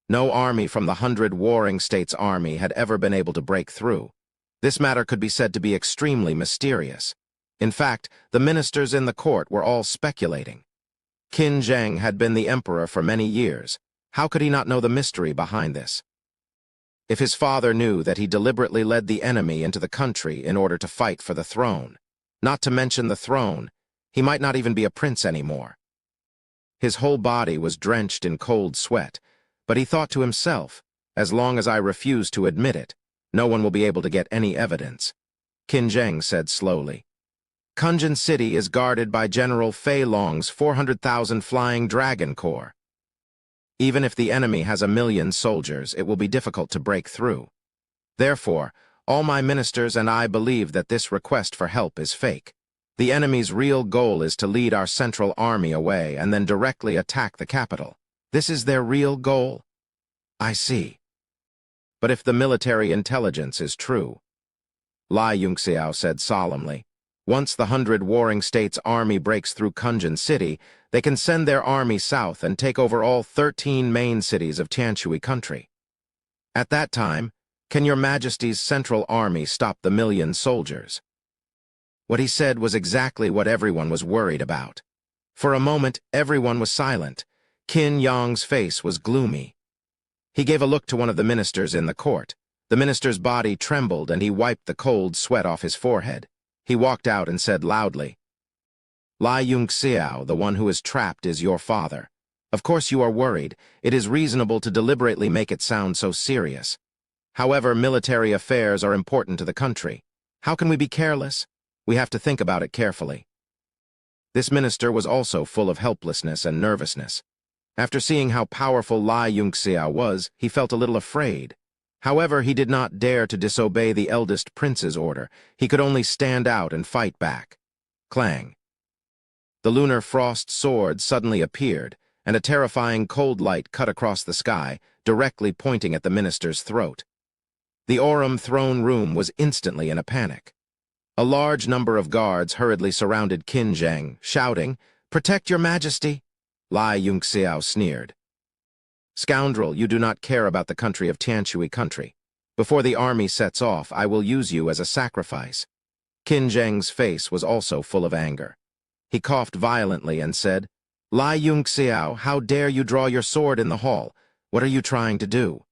No army from the 100 Warring States army had ever been able to break through. This matter could be said to be extremely mysterious. In fact, the ministers in the court were all speculating. Qin Zheng had been the emperor for many years. How could he not know the mystery behind this? If his father knew that he deliberately led the enemy into the country in order to fight for the throne, not to mention the throne, he might not even be a prince anymore. His whole body was drenched in cold sweat, but he thought to himself, as long as I refuse to admit it, no one will be able to get any evidence. Qin Zheng said slowly, Kunjin City is guarded by General Fei Long's 400,000 Flying Dragon Corps. Even if the enemy has 1,000,000 soldiers, it will be difficult to break through. Therefore, all my ministers and I believe that this request for help is fake. The enemy's real goal is to lead our central army away and then directly attack the capital. This is their real goal? I see. But if the military intelligence is true, Lai Yunxiao said solemnly, once the 100 Warring States army breaks through Kunjin City, they can send their army south and take over all 13 main cities of Tianshui country. At that time, can your Majesty's central army stop the 1,000,000 soldiers? What he said was exactly what everyone was worried about. For a moment, everyone was silent. Qin Yang's face was gloomy. He gave a look to one of the ministers in the court. The minister's body trembled and he wiped the cold sweat off his forehead. He walked out and said loudly, Lai Yunxiao, the one who is trapped, is your father. Of course you are worried. It is reasonable to deliberately make it sound so serious. However, military affairs are important to the country. How can we be careless? We have to think about it carefully. This minister was also full of helplessness and nervousness. After seeing how powerful Lai Yunxiao was, he felt a little afraid. However, he did not dare to disobey the eldest prince's order. He could only stand out and fight back. Clang. The lunar frost sword suddenly appeared, and a terrifying cold light cut across the sky, directly pointing at the minister's throat. The Aurum throne room was instantly in a panic. A large number of guards hurriedly surrounded Qin Zheng, shouting, Protect your Majesty! Lai Yunxiao sneered. Scoundrel, you do not care about the country of Tianshui country. Before the army sets off, I will use you as a sacrifice. Qin Zheng's face was also full of anger. He coughed violently and said, Lai Yunxiao, how dare you draw your sword in the hall? What are you trying to do?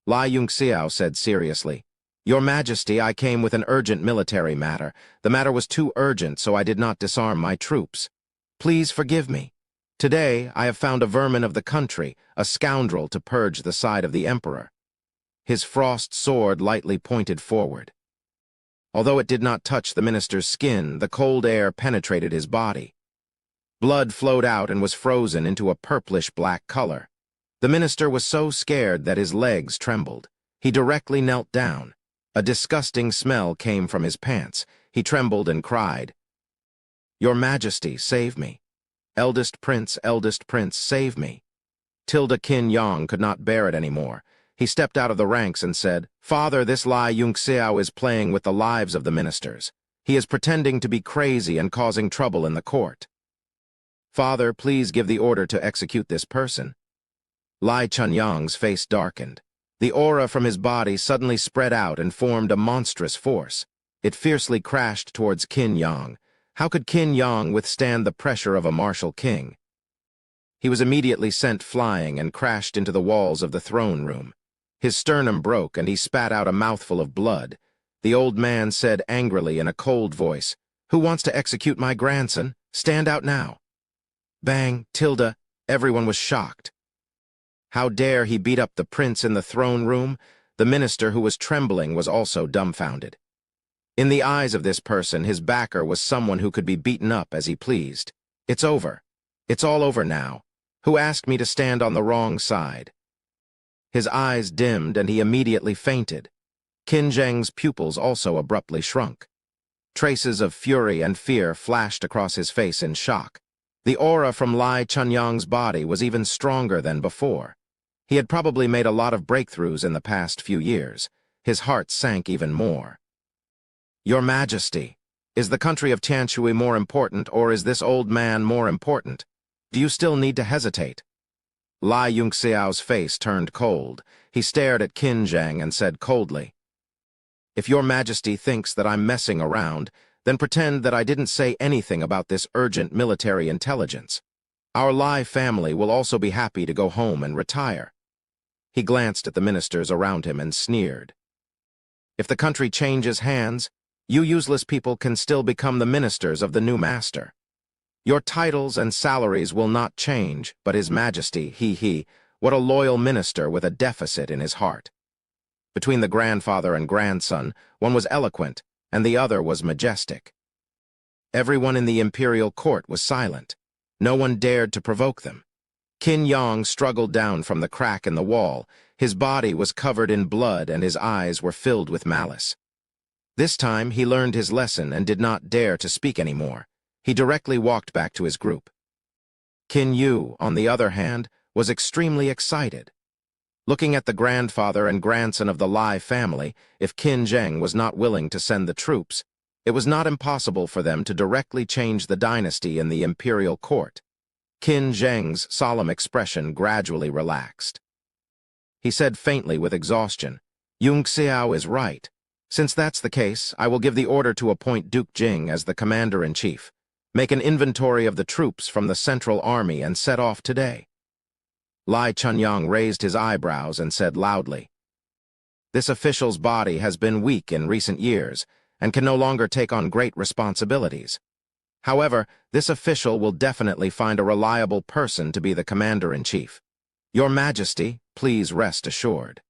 Lai Yunxiao said seriously, Your Majesty, I came with an urgent military matter. The matter was too urgent, so I did not disarm my troops. Please forgive me. Today, I have found a vermin of the country, a scoundrel to purge the side of the emperor. His frost sword lightly pointed forward. Although it did not touch the minister's skin, the cold air penetrated his body. Blood flowed out and was frozen into a purplish-black color. The minister was so scared that his legs trembled. He directly knelt down. A disgusting smell came from his pants. He trembled and cried, Your Majesty, save me. Eldest Prince, save me. Tilda Qin Yang could not bear it anymore. He stepped out of the ranks and said, Father, this Lai Yunxiao is playing with the lives of the ministers. He is pretending to be crazy and causing trouble in the court. Father, please give the order to execute this person. Lai Chunyang's face darkened. The aura from his body suddenly spread out and formed a monstrous force. It fiercely crashed towards Qin Yang. How could Qin Yang withstand the pressure of a martial king? He was immediately sent flying and crashed into the walls of the throne room. His sternum broke and he spat out a mouthful of blood. The old man said angrily in a cold voice, Who wants to execute my grandson? Stand out now. Bang, Tilda, everyone was shocked. How dare he beat up the prince in the throne room? The minister, who was trembling, was also dumbfounded. In the eyes of this person, his backer was someone who could be beaten up as he pleased. It's over. It's all over now. Who asked me to stand on the wrong side? His eyes dimmed and he immediately fainted. Qin Zheng's pupils also abruptly shrunk. Traces of fury and fear flashed across his face in shock. The aura from Lai Chunyang's body was even stronger than before. He had probably made a lot of breakthroughs in the past few years. His heart sank even more. Your Majesty, is the country of Tianshui more important, or is this old man more important? Do you still need to hesitate? Lai Yunxiao's face turned cold. He stared at Qin Zheng and said coldly, "If your Majesty thinks that I'm messing around, then pretend that I didn't say anything about this urgent military intelligence. Our Lai family will also be happy to go home and retire." He glanced at the ministers around him and sneered. "If the country changes hands, you useless people can still become the ministers of the new master. Your titles and salaries will not change, but His Majesty, what a loyal minister with a deficit in his heart." Between the grandfather and grandson, one was eloquent, and the other was majestic. Everyone in the imperial court was silent. No one dared to provoke them. Qin Yang struggled down from the crack in the wall. His body was covered in blood and his eyes were filled with malice. This time he learned his lesson and did not dare to speak anymore. He directly walked back to his group. Qin Yu, on the other hand, was extremely excited. Looking at the grandfather and grandson of the Lai family, if Qin Zheng was not willing to send the troops, it was not impossible for them to directly change the dynasty in the imperial court. Qin Zheng's solemn expression gradually relaxed. He said faintly with exhaustion, "Yunxiao is right. Since that's the case, I will give the order to appoint Duke Jing as the commander-in-chief. Make an inventory of the troops from the central army and set off today." Lai Chunyang raised his eyebrows and said loudly, "This official's body has been weak in recent years and can no longer take on great responsibilities. However, this official will definitely find a reliable person to be the commander-in-chief. Your Majesty, please rest assured."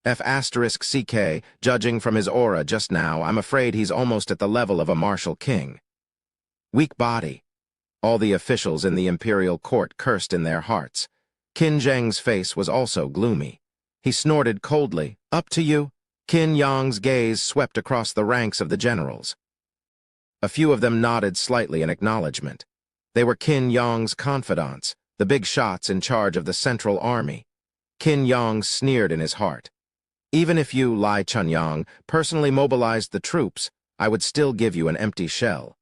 F***CK, judging from his aura just now, I'm afraid he's almost at the level of a martial king. Weak body. All the officials in the imperial court cursed in their hearts. Qin Zheng's face was also gloomy. He snorted coldly, "Up to you." Qin Yang's gaze swept across the ranks of the generals. A few of them nodded slightly in acknowledgement. They were Qin Yang's confidants, the big shots in charge of the central army. Qin Yang sneered in his heart. "Even if you, Lai Chunyang, personally mobilized the troops, I would still give you an empty shell.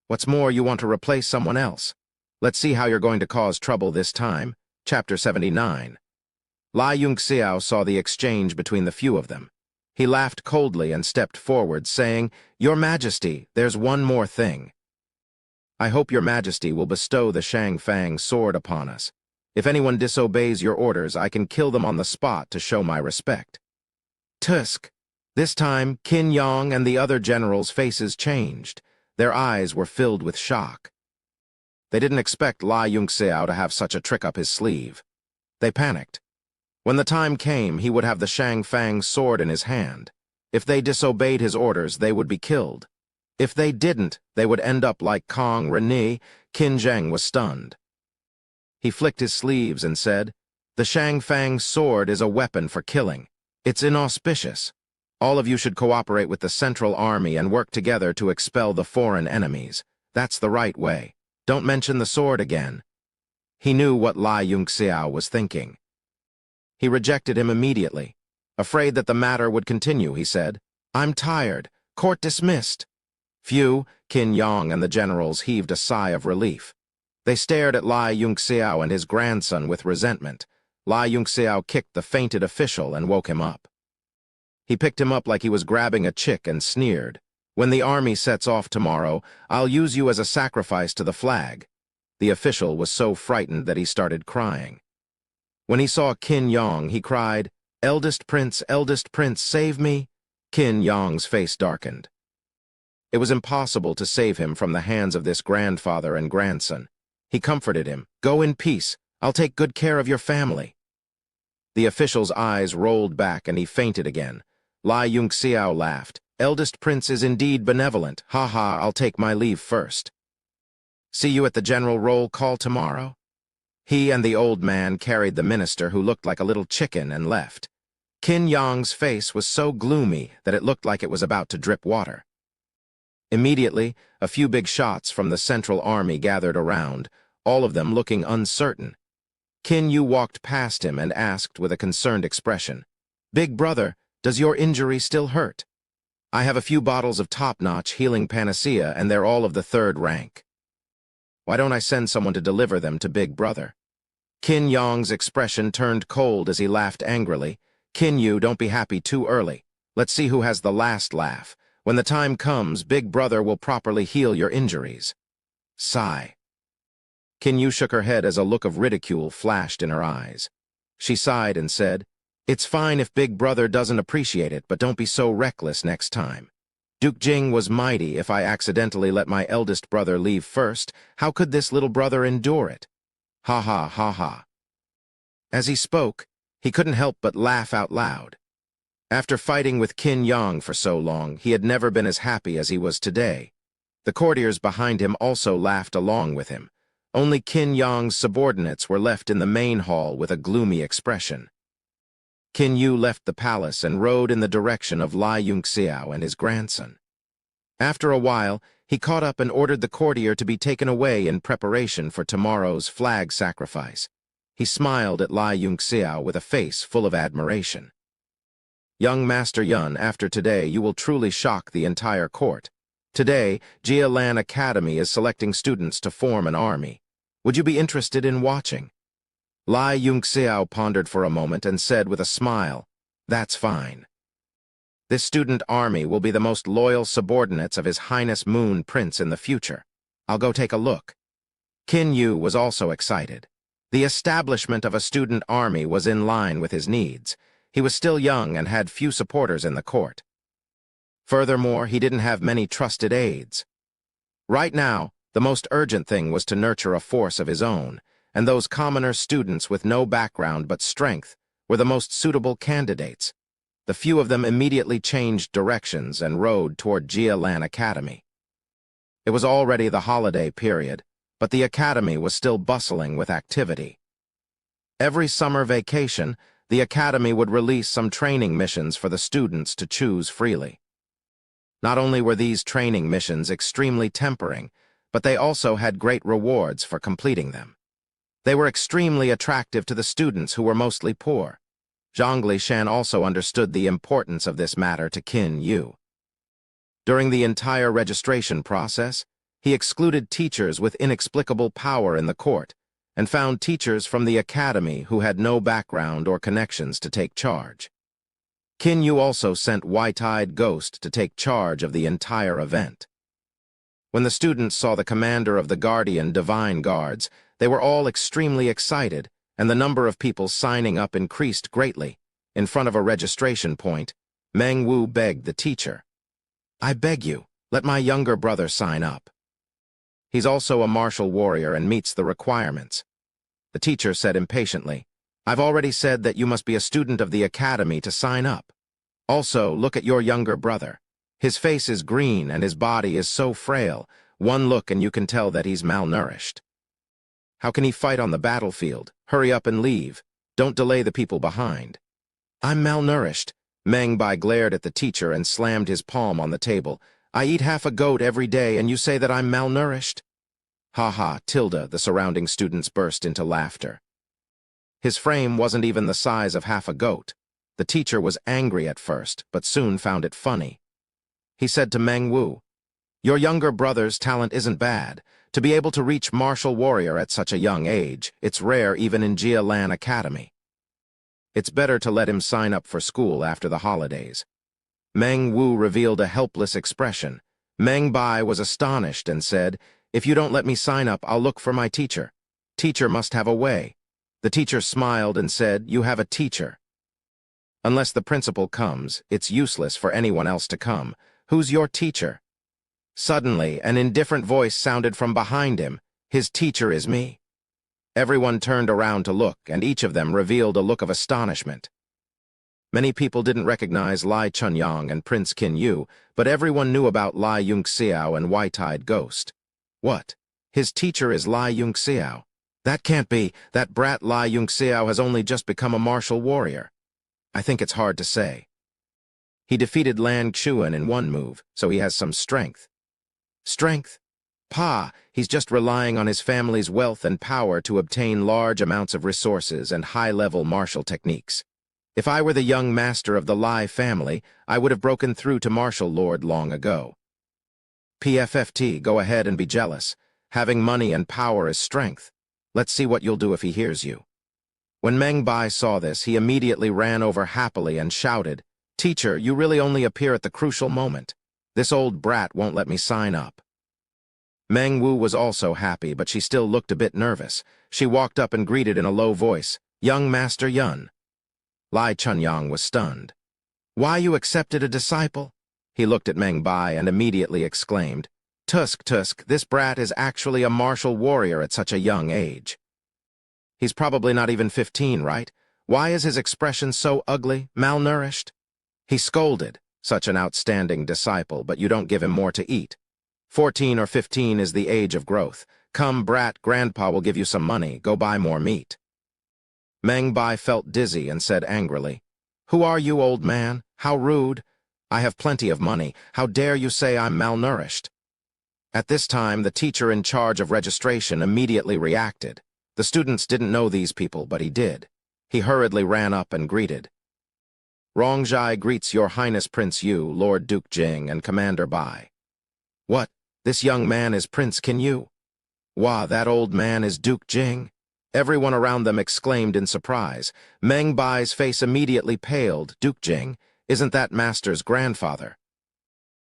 What's more, you want to replace someone else. Let's see how you're going to cause trouble this time." Chapter 79. Lai Yunxiao saw the exchange between the few of them. He laughed coldly and stepped forward, saying, "Your Majesty, there's one more thing. I hope Your Majesty will bestow the Shangfang sword upon us. If anyone disobeys your orders, I can kill them on the spot to show my respect." Tusk. This time, Qin Yang and the other generals' faces changed. Their eyes were filled with shock. They didn't expect Lai Yunxiao to have such a trick up his sleeve. They panicked. When the time came, he would have the Shangfang sword in his hand. If they disobeyed his orders, they would be killed. If they didn't, they would end up like Kong Reni. Qin Zheng was stunned. He flicked his sleeves and said, "The Shangfang sword is a weapon for killing. It's inauspicious. All of you should cooperate with the central army and work together to expel the foreign enemies. That's the right way. Don't mention the sword again." He knew what Lai Yunxiao was thinking. He rejected him immediately. Afraid that the matter would continue, he said, "I'm tired. Court dismissed." Phew, Qin Yang and the generals heaved a sigh of relief. They stared at Lai Yunxiao and his grandson with resentment. Lai Yunxiao kicked the fainted official and woke him up. He picked him up like he was grabbing a chick and sneered, "When the army sets off tomorrow, I'll use you as a sacrifice to the flag." The official was so frightened that he started crying. When he saw Qin Yang, he cried, Eldest Prince, save me." Qin Yang's face darkened. It was impossible to save him from the hands of this grandfather and grandson. He comforted him, "Go in peace. I'll take good care of your family." The official's eyes rolled back and he fainted again. Lai Yunxiao laughed. "Eldest Prince is indeed benevolent. Ha ha, I'll take my leave first. See you at the general roll call tomorrow." He and the old man carried the minister, who looked like a little chicken, and left. Qin Yang's face was so gloomy that it looked like it was about to drip water. Immediately, a few big shots from the Central Army gathered around, all of them looking uncertain. Qin Yu walked past him and asked with a concerned expression, "Big brother, does your injury still hurt?" "I have a few bottles of top-notch healing panacea and they're all of the 3rd rank. Why don't I send someone to deliver them to Big brother?" Qin Yong's expression turned cold as he laughed angrily. "Qin Yu, don't be happy too early. Let's see who has the last laugh. When the time comes, Big brother will properly heal your injuries." Sigh. Qin Yu shook her head as a look of ridicule flashed in her eyes. She sighed and said, "It's fine if Big brother doesn't appreciate it, but don't be so reckless next time. Duke Jing was mighty. If I accidentally let my eldest brother leave first, how could this little brother endure it? Ha ha ha ha." As he spoke, he couldn't help but laugh out loud. After fighting with Qin Yang for so long, he had never been as happy as he was today. The courtiers behind him also laughed along with him. Only Qin Yang's subordinates were left in the main hall with a gloomy expression. Qin Yu left the palace and rode in the direction of Lai Yunxiao and his grandson. After a while, he caught up and ordered the courtier to be taken away in preparation for tomorrow's flag sacrifice. He smiled at Lai Yunxiao with a face full of admiration. "Young Master Yun, after today you will truly shock the entire court. Today, Jia Lan Academy is selecting students to form an army. Would you be interested in watching?" Lai Yunxiao pondered for a moment and said with a smile, "That's fine. This student army will be the most loyal subordinates of His Highness Moon Prince in the future. I'll go take a look." Qin Yu was also excited. The establishment of a student army was in line with his needs. He was still young and had few supporters in the court. Furthermore, he didn't have many trusted aides. Right now, the most urgent thing was to nurture a force of his own, and those commoner students with no background but strength were the most suitable candidates. The few of them immediately changed directions and rode toward Jia Lan Academy. It was already the holiday period, but the academy was still bustling with activity. Every summer vacation, the academy would release some training missions for the students to choose freely. Not only were these training missions extremely tempering, but they also had great rewards for completing them. They were extremely attractive to the students who were mostly poor. Zhang Lishan also understood the importance of this matter to Qin Yu. During the entire registration process, he excluded teachers with inexplicable power in the court and found teachers from the academy who had no background or connections to take charge. Qin Yu also sent White-Eyed Ghost to take charge of the entire event. When the students saw the commander of the Guardian Divine Guards, they were all extremely excited, and the number of people signing up increased greatly. In front of a registration point, Meng Wu begged the teacher, "I beg you, let my younger brother sign up. He's also a martial warrior and meets the requirements." The teacher said impatiently, "I've already said that you must be a student of the academy to sign up. Also, look at your younger brother. His face is green and his body is so frail. One look and you can tell that he's malnourished. How can he fight on the battlefield? Hurry up and leave. Don't delay the people behind." "I'm malnourished." Meng Bai glared at the teacher and slammed his palm on the table. "I eat half a goat every day and you say that I'm malnourished?" "Ha ha, Tilda," the surrounding students burst into laughter. His frame wasn't even the size of half a goat. The teacher was angry at first, but soon found it funny. He said to Meng Wu, "Your younger brother's talent isn't bad. To be able to reach martial warrior at such a young age, it's rare even in Jia Lan Academy. It's better to let him sign up for school after the holidays." Meng Wu revealed a helpless expression. Meng Bai was astonished and said, "If you don't let me sign up, I'll look for my teacher. Teacher must have a way." The teacher smiled and said, "You have a teacher. Unless the principal comes, it's useless for anyone else to come. Who's your teacher?" Suddenly, an indifferent voice sounded from behind him. "His teacher is me." Everyone turned around to look, and each of them revealed a look of astonishment. Many people didn't recognize Lai Chunyang and Prince Qin Yu, but everyone knew about Lai Yunxiao and White-Eyed Ghost. What? His teacher is Lai Yunxiao? That can't be. That brat Lai Yunxiao has only just become a martial warrior. I think it's hard to say. He defeated Lan Chuan in one move, so he has some strength. Strength? Pa, he's just relying on his family's wealth and power to obtain large amounts of resources and high-level martial techniques. If I were the young master of the Lai family, I would have broken through to martial lord long ago. PFFT, go ahead and be jealous. Having money and power is strength. Let's see what you'll do if he hears you. When Meng Bai saw this, he immediately ran over happily and shouted, "Teacher, you really only appear at the crucial moment. This old brat won't let me sign up." Meng Wu was also happy, but she still looked a bit nervous. She walked up and greeted in a low voice, "Young Master Yun." Lai Chunyang was stunned. "Why you accepted a disciple?" He looked at Meng Bai and immediately exclaimed, Tusk, this brat is actually a martial warrior at such a young age." He's probably not even 15, right? Why is his expression so ugly, malnourished? He scolded, "Such an outstanding disciple, but you don't give him more to eat. 14 or 15 is the age of growth. Come, brat, grandpa will give you some money. Go buy more meat." Meng Bai felt dizzy and said angrily, "Who are you, old man? How rude. I have plenty of money. How dare you say I'm malnourished?" At this time, the teacher in charge of registration immediately reacted. The students didn't know these people, but he did. He hurriedly ran up and greeted. "Rongjai greets Your Highness Prince Yu, Lord Duke Jing, and Commander Bai." "What? This young man is Prince Qin Yu? Wah, that old man is Duke Jing?" Everyone around them exclaimed in surprise. Meng Bai's face immediately paled. "Duke Jing? Isn't that Master's grandfather?"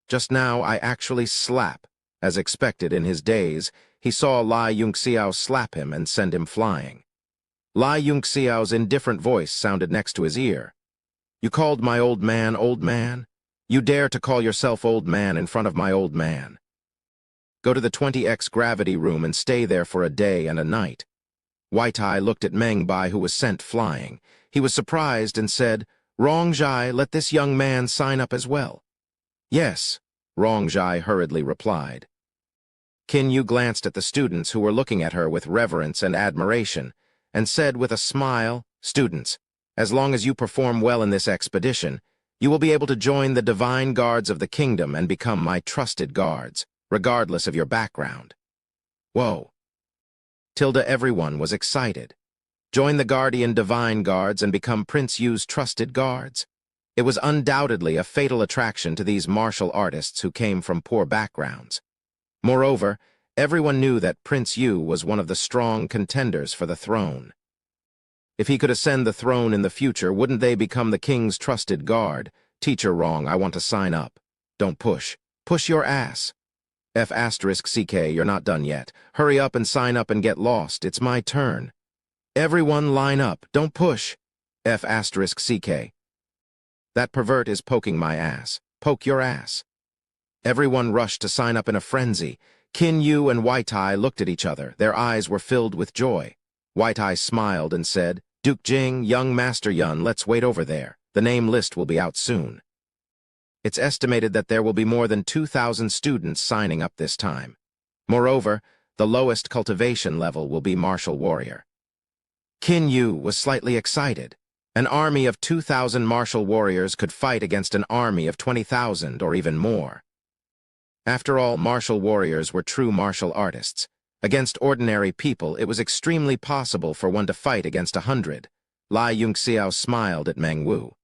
Just now I actually slap. As expected in his days, he saw Lai Yunxiao slap him and send him flying. Lai Yunxiao's indifferent voice sounded next to his ear. "You called my old man, old man? You dare to call yourself old man in front of my old man? Go to the 20X gravity room and stay there for a day and a night." White Eye looked at Meng Bai, who was sent flying. He was surprised and said, "Rongjai, let this young man sign up as well." "Yes," Rongjai hurriedly replied. Qin Yu glanced at the students who were looking at her with reverence and admiration, and said with a smile, "Students, as long as you perform well in this expedition, you will be able to join the divine guards of the kingdom and become my trusted guards, regardless of your background." Whoa. Everyone was excited. Join the Guardian Divine Guards and become Prince Yu's trusted guards. It was undoubtedly a fatal attraction to these martial artists who came from poor backgrounds. Moreover, everyone knew that Prince Yu was one of the strong contenders for the throne. If he could ascend the throne in the future, wouldn't they become the king's trusted guard? "Teacher, wrong, I want to sign up." "Don't push. Push your ass." F***CK, you're not done yet. Hurry up and sign up and get lost. It's my turn. Everyone line up. Don't push. F***CK. That pervert is poking my ass. Poke your ass. Everyone rushed to sign up in a frenzy. Qin Yu and White Eye looked at each other. Their eyes were filled with joy. White Eye smiled and said, "Duke Jing, young Master Yun, let's wait over there. The name list will be out soon." It's estimated that there will be more than 2,000 students signing up this time. Moreover, the lowest cultivation level will be martial warrior. Qin Yu was slightly excited. An army of 2,000 martial warriors could fight against an army of 20,000 or even more. After all, martial warriors were true martial artists. Against ordinary people, it was extremely possible for one to fight against 100. Lai Yunxiao smiled at Meng Wu.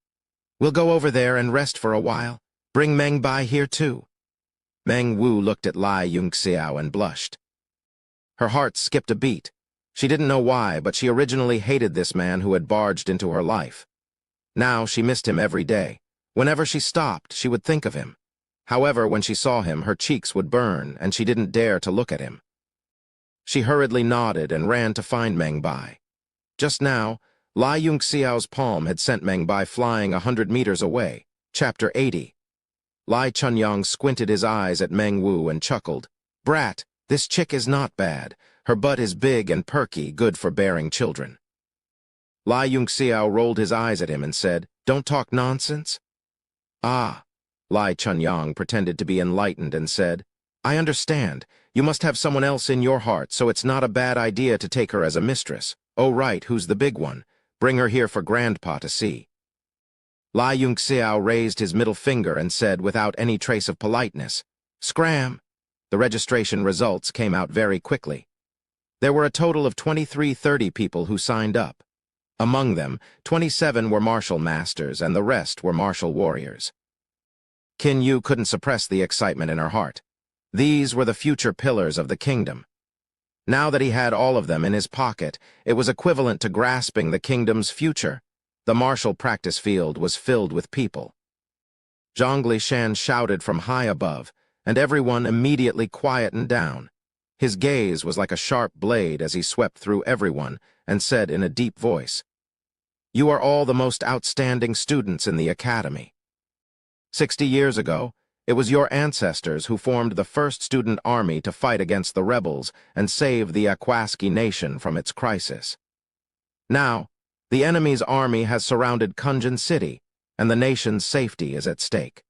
"We'll go over there and rest for a while. Bring Meng Bai here too." Meng Wu looked at Lai Yunxiao and blushed. Her heart skipped a beat. She didn't know why, but she originally hated this man who had barged into her life. Now she missed him every day. Whenever she stopped, she would think of him. However, when she saw him, her cheeks would burn, and she didn't dare to look at him. She hurriedly nodded and ran to find Meng Bai. Just now, Lai Yunxiao's palm had sent Meng Bai flying 100 meters away. Chapter 80. Lai Chunyang squinted his eyes at Meng Wu and chuckled. "Brat, this chick is not bad. Her butt is big and perky, good for bearing children." Lai Yunxiao rolled his eyes at him and said, "Don't talk nonsense." "Ah." Lai Chunyang pretended to be enlightened and said, "I understand. You must have someone else in your heart, so it's not a bad idea to take her as a mistress. Oh right, who's the big one? Bring her here for Grandpa to see." Lai Yunxiao raised his middle finger and said without any trace of politeness, "Scram." The registration results came out very quickly. There were a total of 2330 people who signed up. Among them, 27 were martial masters and the rest were martial warriors. Qin Yu couldn't suppress the excitement in her heart. These were the future pillars of the kingdom. Now that he had all of them in his pocket, it was equivalent to grasping the kingdom's future. The martial practice field was filled with people. Zhongli Shan shouted from high above, and everyone immediately quietened down. His gaze was like a sharp blade as he swept through everyone and said in a deep voice, "You are all the most outstanding students in the academy. 60 years ago, it was your ancestors who formed the first student army to fight against the rebels and save the Akwaski nation from its crisis. Now, the enemy's army has surrounded Kunjin City, and the nation's safety is at stake.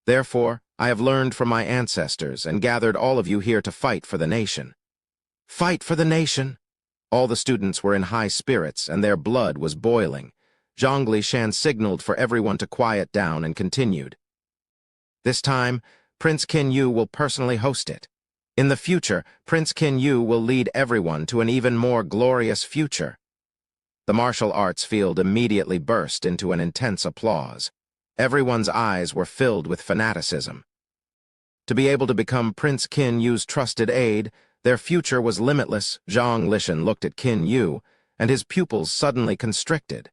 Therefore, I have learned from my ancestors and gathered all of you here to fight for the nation." Fight for the nation? All the students were in high spirits and their blood was boiling. Zhongli Shan signaled for everyone to quiet down and continued. "This time, Prince Qin Yu will personally host it. In the future, Prince Qin Yu will lead everyone to an even more glorious future." The martial arts field immediately burst into an intense applause. Everyone's eyes were filled with fanaticism. To be able to become Prince Qin Yu's trusted aide, their future was limitless. Zhang Lishan looked at Qin Yu, and his pupils suddenly constricted.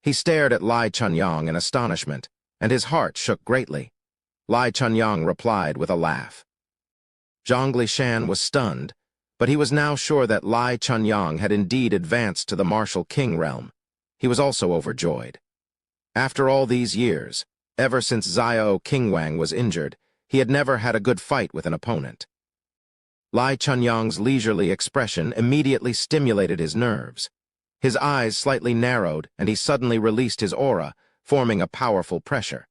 He stared at Lai Chunyang in astonishment, and his heart shook greatly. Lai Chunyang replied with a laugh. Zhongli Shan was stunned, but he was now sure that Lai Chunyang had indeed advanced to the martial king realm. He was also overjoyed. After all these years, ever since Xiao Qingwang was injured, he had never had a good fight with an opponent. Lai Chunyang's leisurely expression immediately stimulated his nerves. His eyes slightly narrowed, and he suddenly released his aura, forming a powerful pressure.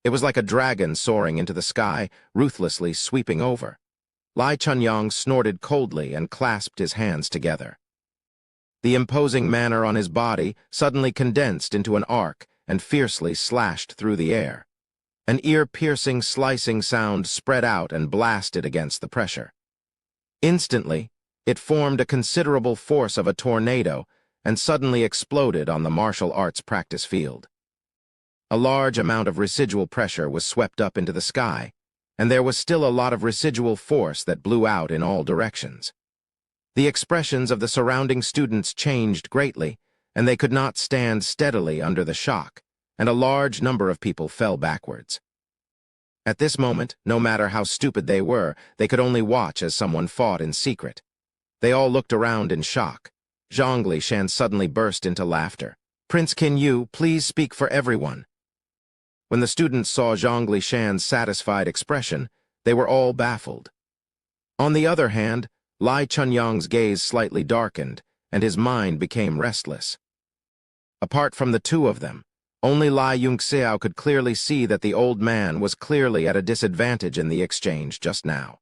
It was like a dragon soaring into the sky, ruthlessly sweeping over. Lai Chunyang snorted coldly and clasped his hands together. The imposing manner on his body suddenly condensed into an arc and fiercely slashed through the air. An ear-piercing, slicing sound spread out and blasted against the pressure. Instantly, it formed a considerable force of a tornado and suddenly exploded on the martial arts practice field. A large amount of residual pressure was swept up into the sky, and there was still a lot of residual force that blew out in all directions. The expressions of the surrounding students changed greatly, and they could not stand steadily under the shock, and a large number of people fell backwards. At this moment, no matter how stupid they were, they could only watch as someone fought in secret. They all looked around in shock. Zhongli Shan suddenly burst into laughter. "Prince Qin Yu, please speak for everyone." When the students saw Zhongli Shan's satisfied expression, they were all baffled. On the other hand, Lai Chunyang's gaze slightly darkened, and his mind became restless. Apart from the two of them, only Lai Yunxiao could clearly see that the old man was clearly at a disadvantage in the exchange just now.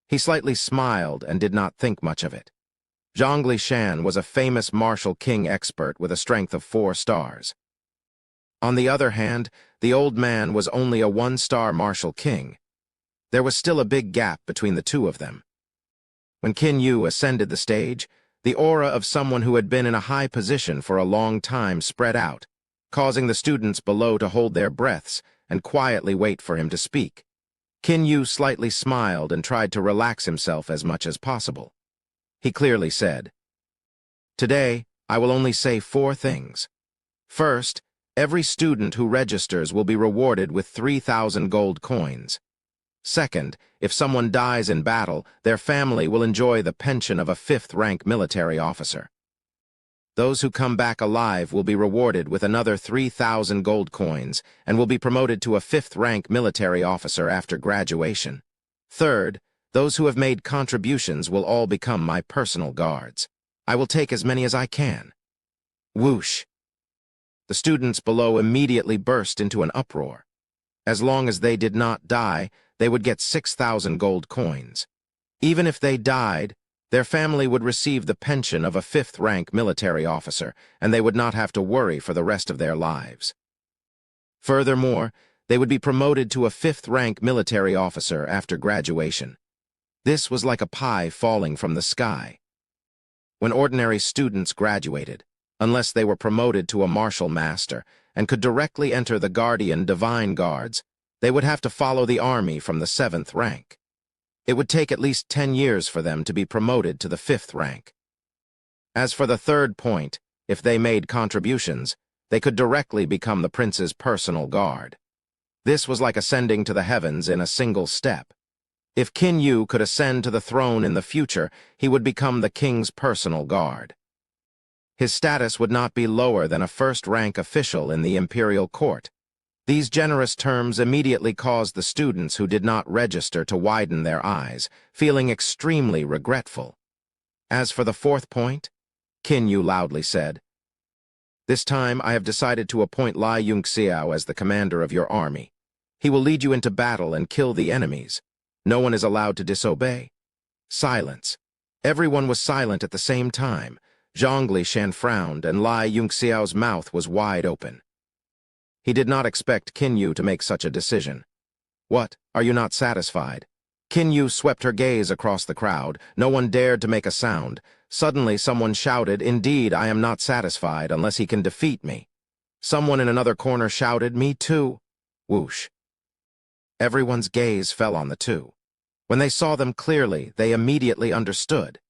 He slightly smiled and did not think much of it. Zhongli Shan was a famous martial king expert with a strength of 4 stars. On the other hand, the old man was only a 1-star martial king. There was still a big gap between the two of them. When Qin Yu ascended the stage, the aura of someone who had been in a high position for a long time spread out, causing the students below to hold their breaths and quietly wait for him to speak. Qin Yu slightly smiled and tried to relax himself as much as possible. He clearly said, "Today, I will only say 4 things. First, every student who registers will be rewarded with 3,000 gold coins. Second, if someone dies in battle, their family will enjoy the pension of a 5th-rank military officer. Those who come back alive will be rewarded with another 3,000 gold coins and will be promoted to a 5th-rank military officer after graduation. Third, those who have made contributions will all become my personal guards. I will take as many as I can." Whoosh! The students below immediately burst into an uproar. As long as they did not die, they would get 6,000 gold coins. Even if they died, their family would receive the pension of a 5th-rank military officer, and they would not have to worry for the rest of their lives. Furthermore, They would be promoted to a 5th-rank military officer after graduation. This was like a pie falling from the sky. When ordinary students graduated, unless they were promoted to a martial master and could directly enter the Guardian Divine Guards, they would have to follow the army from the 7th rank. It would take at least 10 years for them to be promoted to the 5th rank. As for the third point, if they made contributions, they could directly become the prince's personal guard. This was like ascending to the heavens in a single step. If Qin Yu could ascend to the throne in the future, he would become the king's personal guard. His status would not be lower than a 1st-rank official in the imperial court. These generous terms immediately caused the students who did not register to widen their eyes, feeling extremely regretful. As for the 4th point, Qin Yu loudly said, "This time I have decided to appoint Lai Yunxiao as the commander of your army. He will lead you into battle and kill the enemies. No one is allowed to disobey." Silence. Everyone was silent at the same time. Zhang Lishan frowned, and Lai Yunxiao's mouth was wide open. He did not expect Qin Yu to make such a decision. "What, are you not satisfied?" Qin Yu swept her gaze across the crowd. No one dared to make a sound. Suddenly someone shouted, "Indeed, I am not satisfied unless he can defeat me." Someone in another corner shouted, "Me too." Whoosh. Everyone's gaze fell on the two. When they saw them clearly, they immediately understood.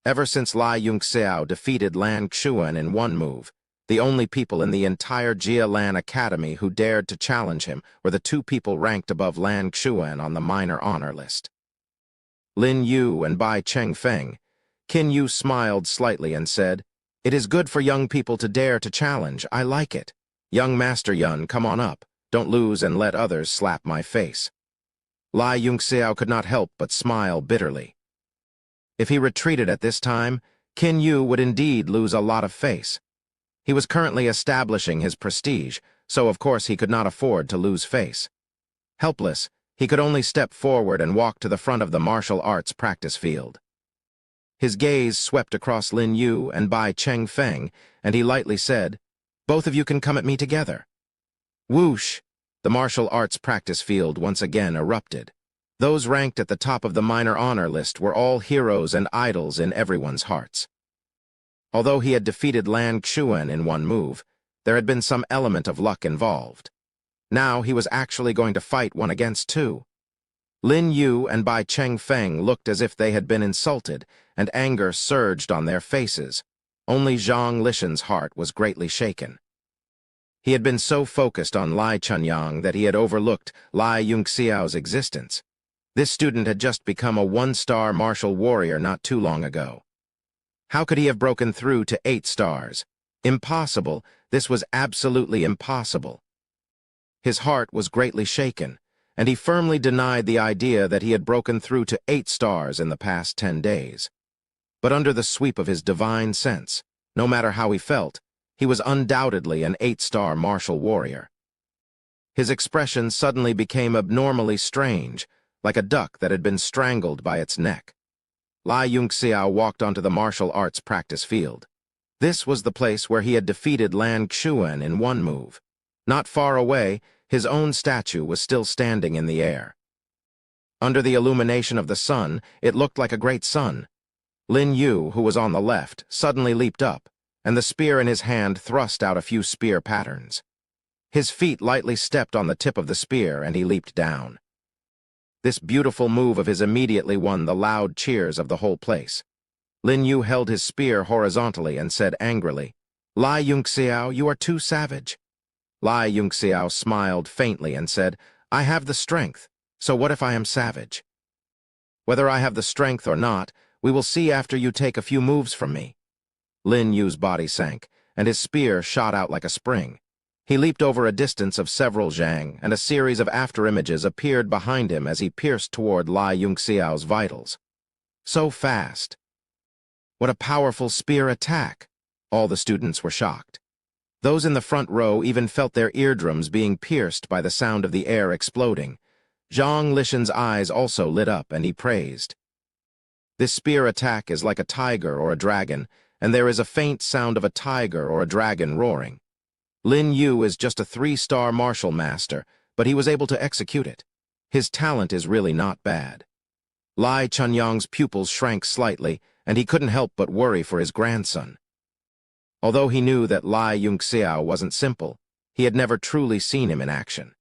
Ever since Lai Yunxiao defeated Lan Xuan in one move, the only people in the entire Jia Lan Academy who dared to challenge him were the 2 people ranked above Lan Xuan on the minor honor list. Lin Yu and Bai Chengfeng. Qin Yu smiled slightly and said, "It is good for young people to dare to challenge. I like it. Young Master Yun, come on up. Don't lose and let others slap my face." Lai Yunxiao could not help but smile bitterly. If he retreated at this time, Qin Yu would indeed lose a lot of face. He was currently establishing his prestige, so of course he could not afford to lose face. Helpless, he could only step forward and walk to the front of the martial arts practice field. His gaze swept across Lin Yu and Bai Chengfeng, and he lightly said, "Both of you can come at me together." Whoosh! The martial arts practice field once again erupted. Those ranked at the top of the minor honor list were all heroes and idols in everyone's hearts. Although he had defeated Lan Xuan in one move, there had been some element of luck involved. Now he was actually going to fight 1 against 2. Lin Yu and Bai Chengfeng looked as if they had been insulted, and anger surged on their faces. Only Zhang Lishan's heart was greatly shaken. He had been so focused on Lai Chunyang that he had overlooked Lai Yunxiao's existence. This student had just become a 1-star martial warrior not too long ago. How could he have broken through to 8 stars? Impossible. This was absolutely impossible. His heart was greatly shaken, and he firmly denied the idea that he had broken through to 8 stars in the past 10 days. But under the sweep of his divine sense, no matter how he felt, he was undoubtedly an 8-star martial warrior. His expression suddenly became abnormally strange, like a duck that had been strangled by its neck. Lai Yunxiao walked onto the martial arts practice field. This was the place where he had defeated Lan Xuan in one move. Not far away, his own statue was still standing in the air. Under the illumination of the sun, it looked like a great sun. Lin Yu, who was on the left, suddenly leaped up, and the spear in his hand thrust out a few spear patterns. His feet lightly stepped on the tip of the spear, and he leaped down. This beautiful move of his immediately won the loud cheers of the whole place. Lin Yu held his spear horizontally and said angrily, "Lai Yunxiao, you are too savage." Lai Yunxiao smiled faintly and said, "I have the strength, so what if I am savage? Whether I have the strength or not, we will see after you take a few moves from me." Lin Yu's body sank, and his spear shot out like a spring. He leaped over a distance of several zhang, and a series of afterimages appeared behind him as he pierced toward Lai Yunxiao's vitals. So fast. What a powerful spear attack! All the students were shocked. Those in the front row even felt their eardrums being pierced by the sound of the air exploding. Zhang Lishan's eyes also lit up, and he praised. This spear attack is like a tiger or a dragon, and there is a faint sound of a tiger or a dragon roaring. Lin Yu is just a 3-star martial master, but he was able to execute it. His talent is really not bad. Lai Chunyang's pupils shrank slightly, and he couldn't help but worry for his grandson. Although he knew that Lai Yunxiao wasn't simple, he had never truly seen him in action.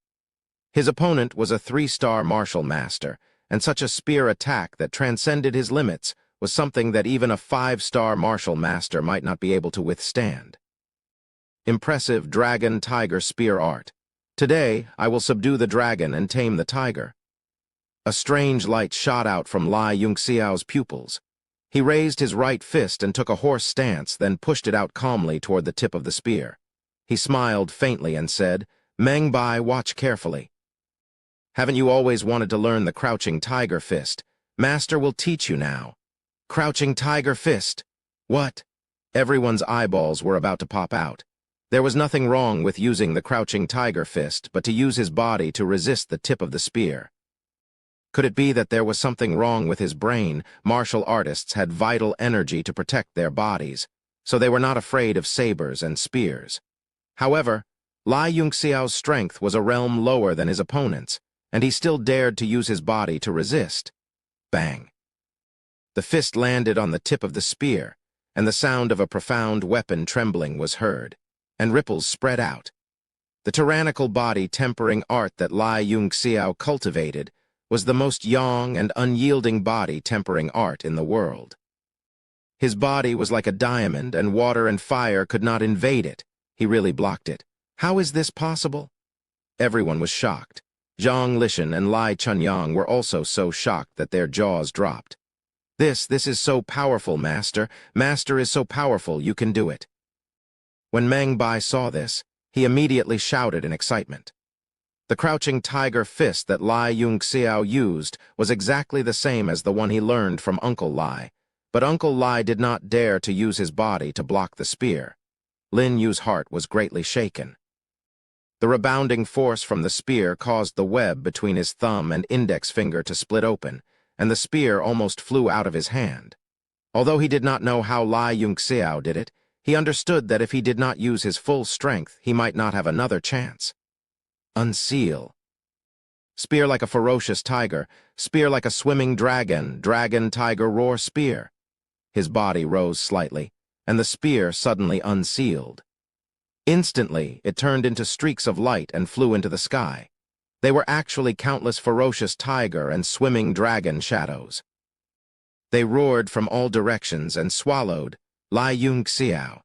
His opponent was a 3-star martial master, and such a spear attack that transcended his limits was something that even a 5-star martial master might not be able to withstand. Impressive dragon-tiger spear art. Today, I will subdue the dragon and tame the tiger. A strange light shot out from Lai Yunxiao's pupils. He raised his right fist and took a horse stance, then pushed it out calmly toward the tip of the spear. He smiled faintly and said, "Meng Bai, watch carefully. Haven't you always wanted to learn the crouching tiger fist? Master will teach you now." Crouching tiger fist? What? Everyone's eyeballs were about to pop out. There was nothing wrong with using the crouching tiger fist, but to use his body to resist the tip of the spear. Could it be that there was something wrong with his brain? Martial artists had vital energy to protect their bodies, so they were not afraid of sabers and spears. However, Lai Yunxiao's strength was a realm lower than his opponent's, and he still dared to use his body to resist. Bang! The fist landed on the tip of the spear, and the sound of a profound weapon trembling was heard, and ripples spread out. The tyrannical body tempering art that Lai Yunxiao cultivated was the most yang and unyielding body tempering art in the world. His body was like a diamond, and water and fire could not invade it. He really blocked it. How is this possible? Everyone was shocked. Zhang Lishan and Lai Chunyang were also so shocked that their jaws dropped. This is so powerful, Master. Master is so powerful, you can do it." When Meng Bai saw this, he immediately shouted in excitement. The crouching tiger fist that Lai Yunxiao used was exactly the same as the one he learned from Uncle Lai, but Uncle Lai did not dare to use his body to block the spear. Lin Yu's heart was greatly shaken. The rebounding force from the spear caused the web between his thumb and index finger to split open, and the spear almost flew out of his hand. Although he did not know how Lai Yunxiao did it, he understood that if he did not use his full strength, he might not have another chance. Unseal. Spear like a ferocious tiger, spear like a swimming dragon, dragon-tiger roar spear. His body rose slightly, and the spear suddenly unsealed. Instantly, it turned into streaks of light and flew into the sky. They were actually countless ferocious tiger and swimming dragon shadows. They roared from all directions and swallowed Lai Yunxiao.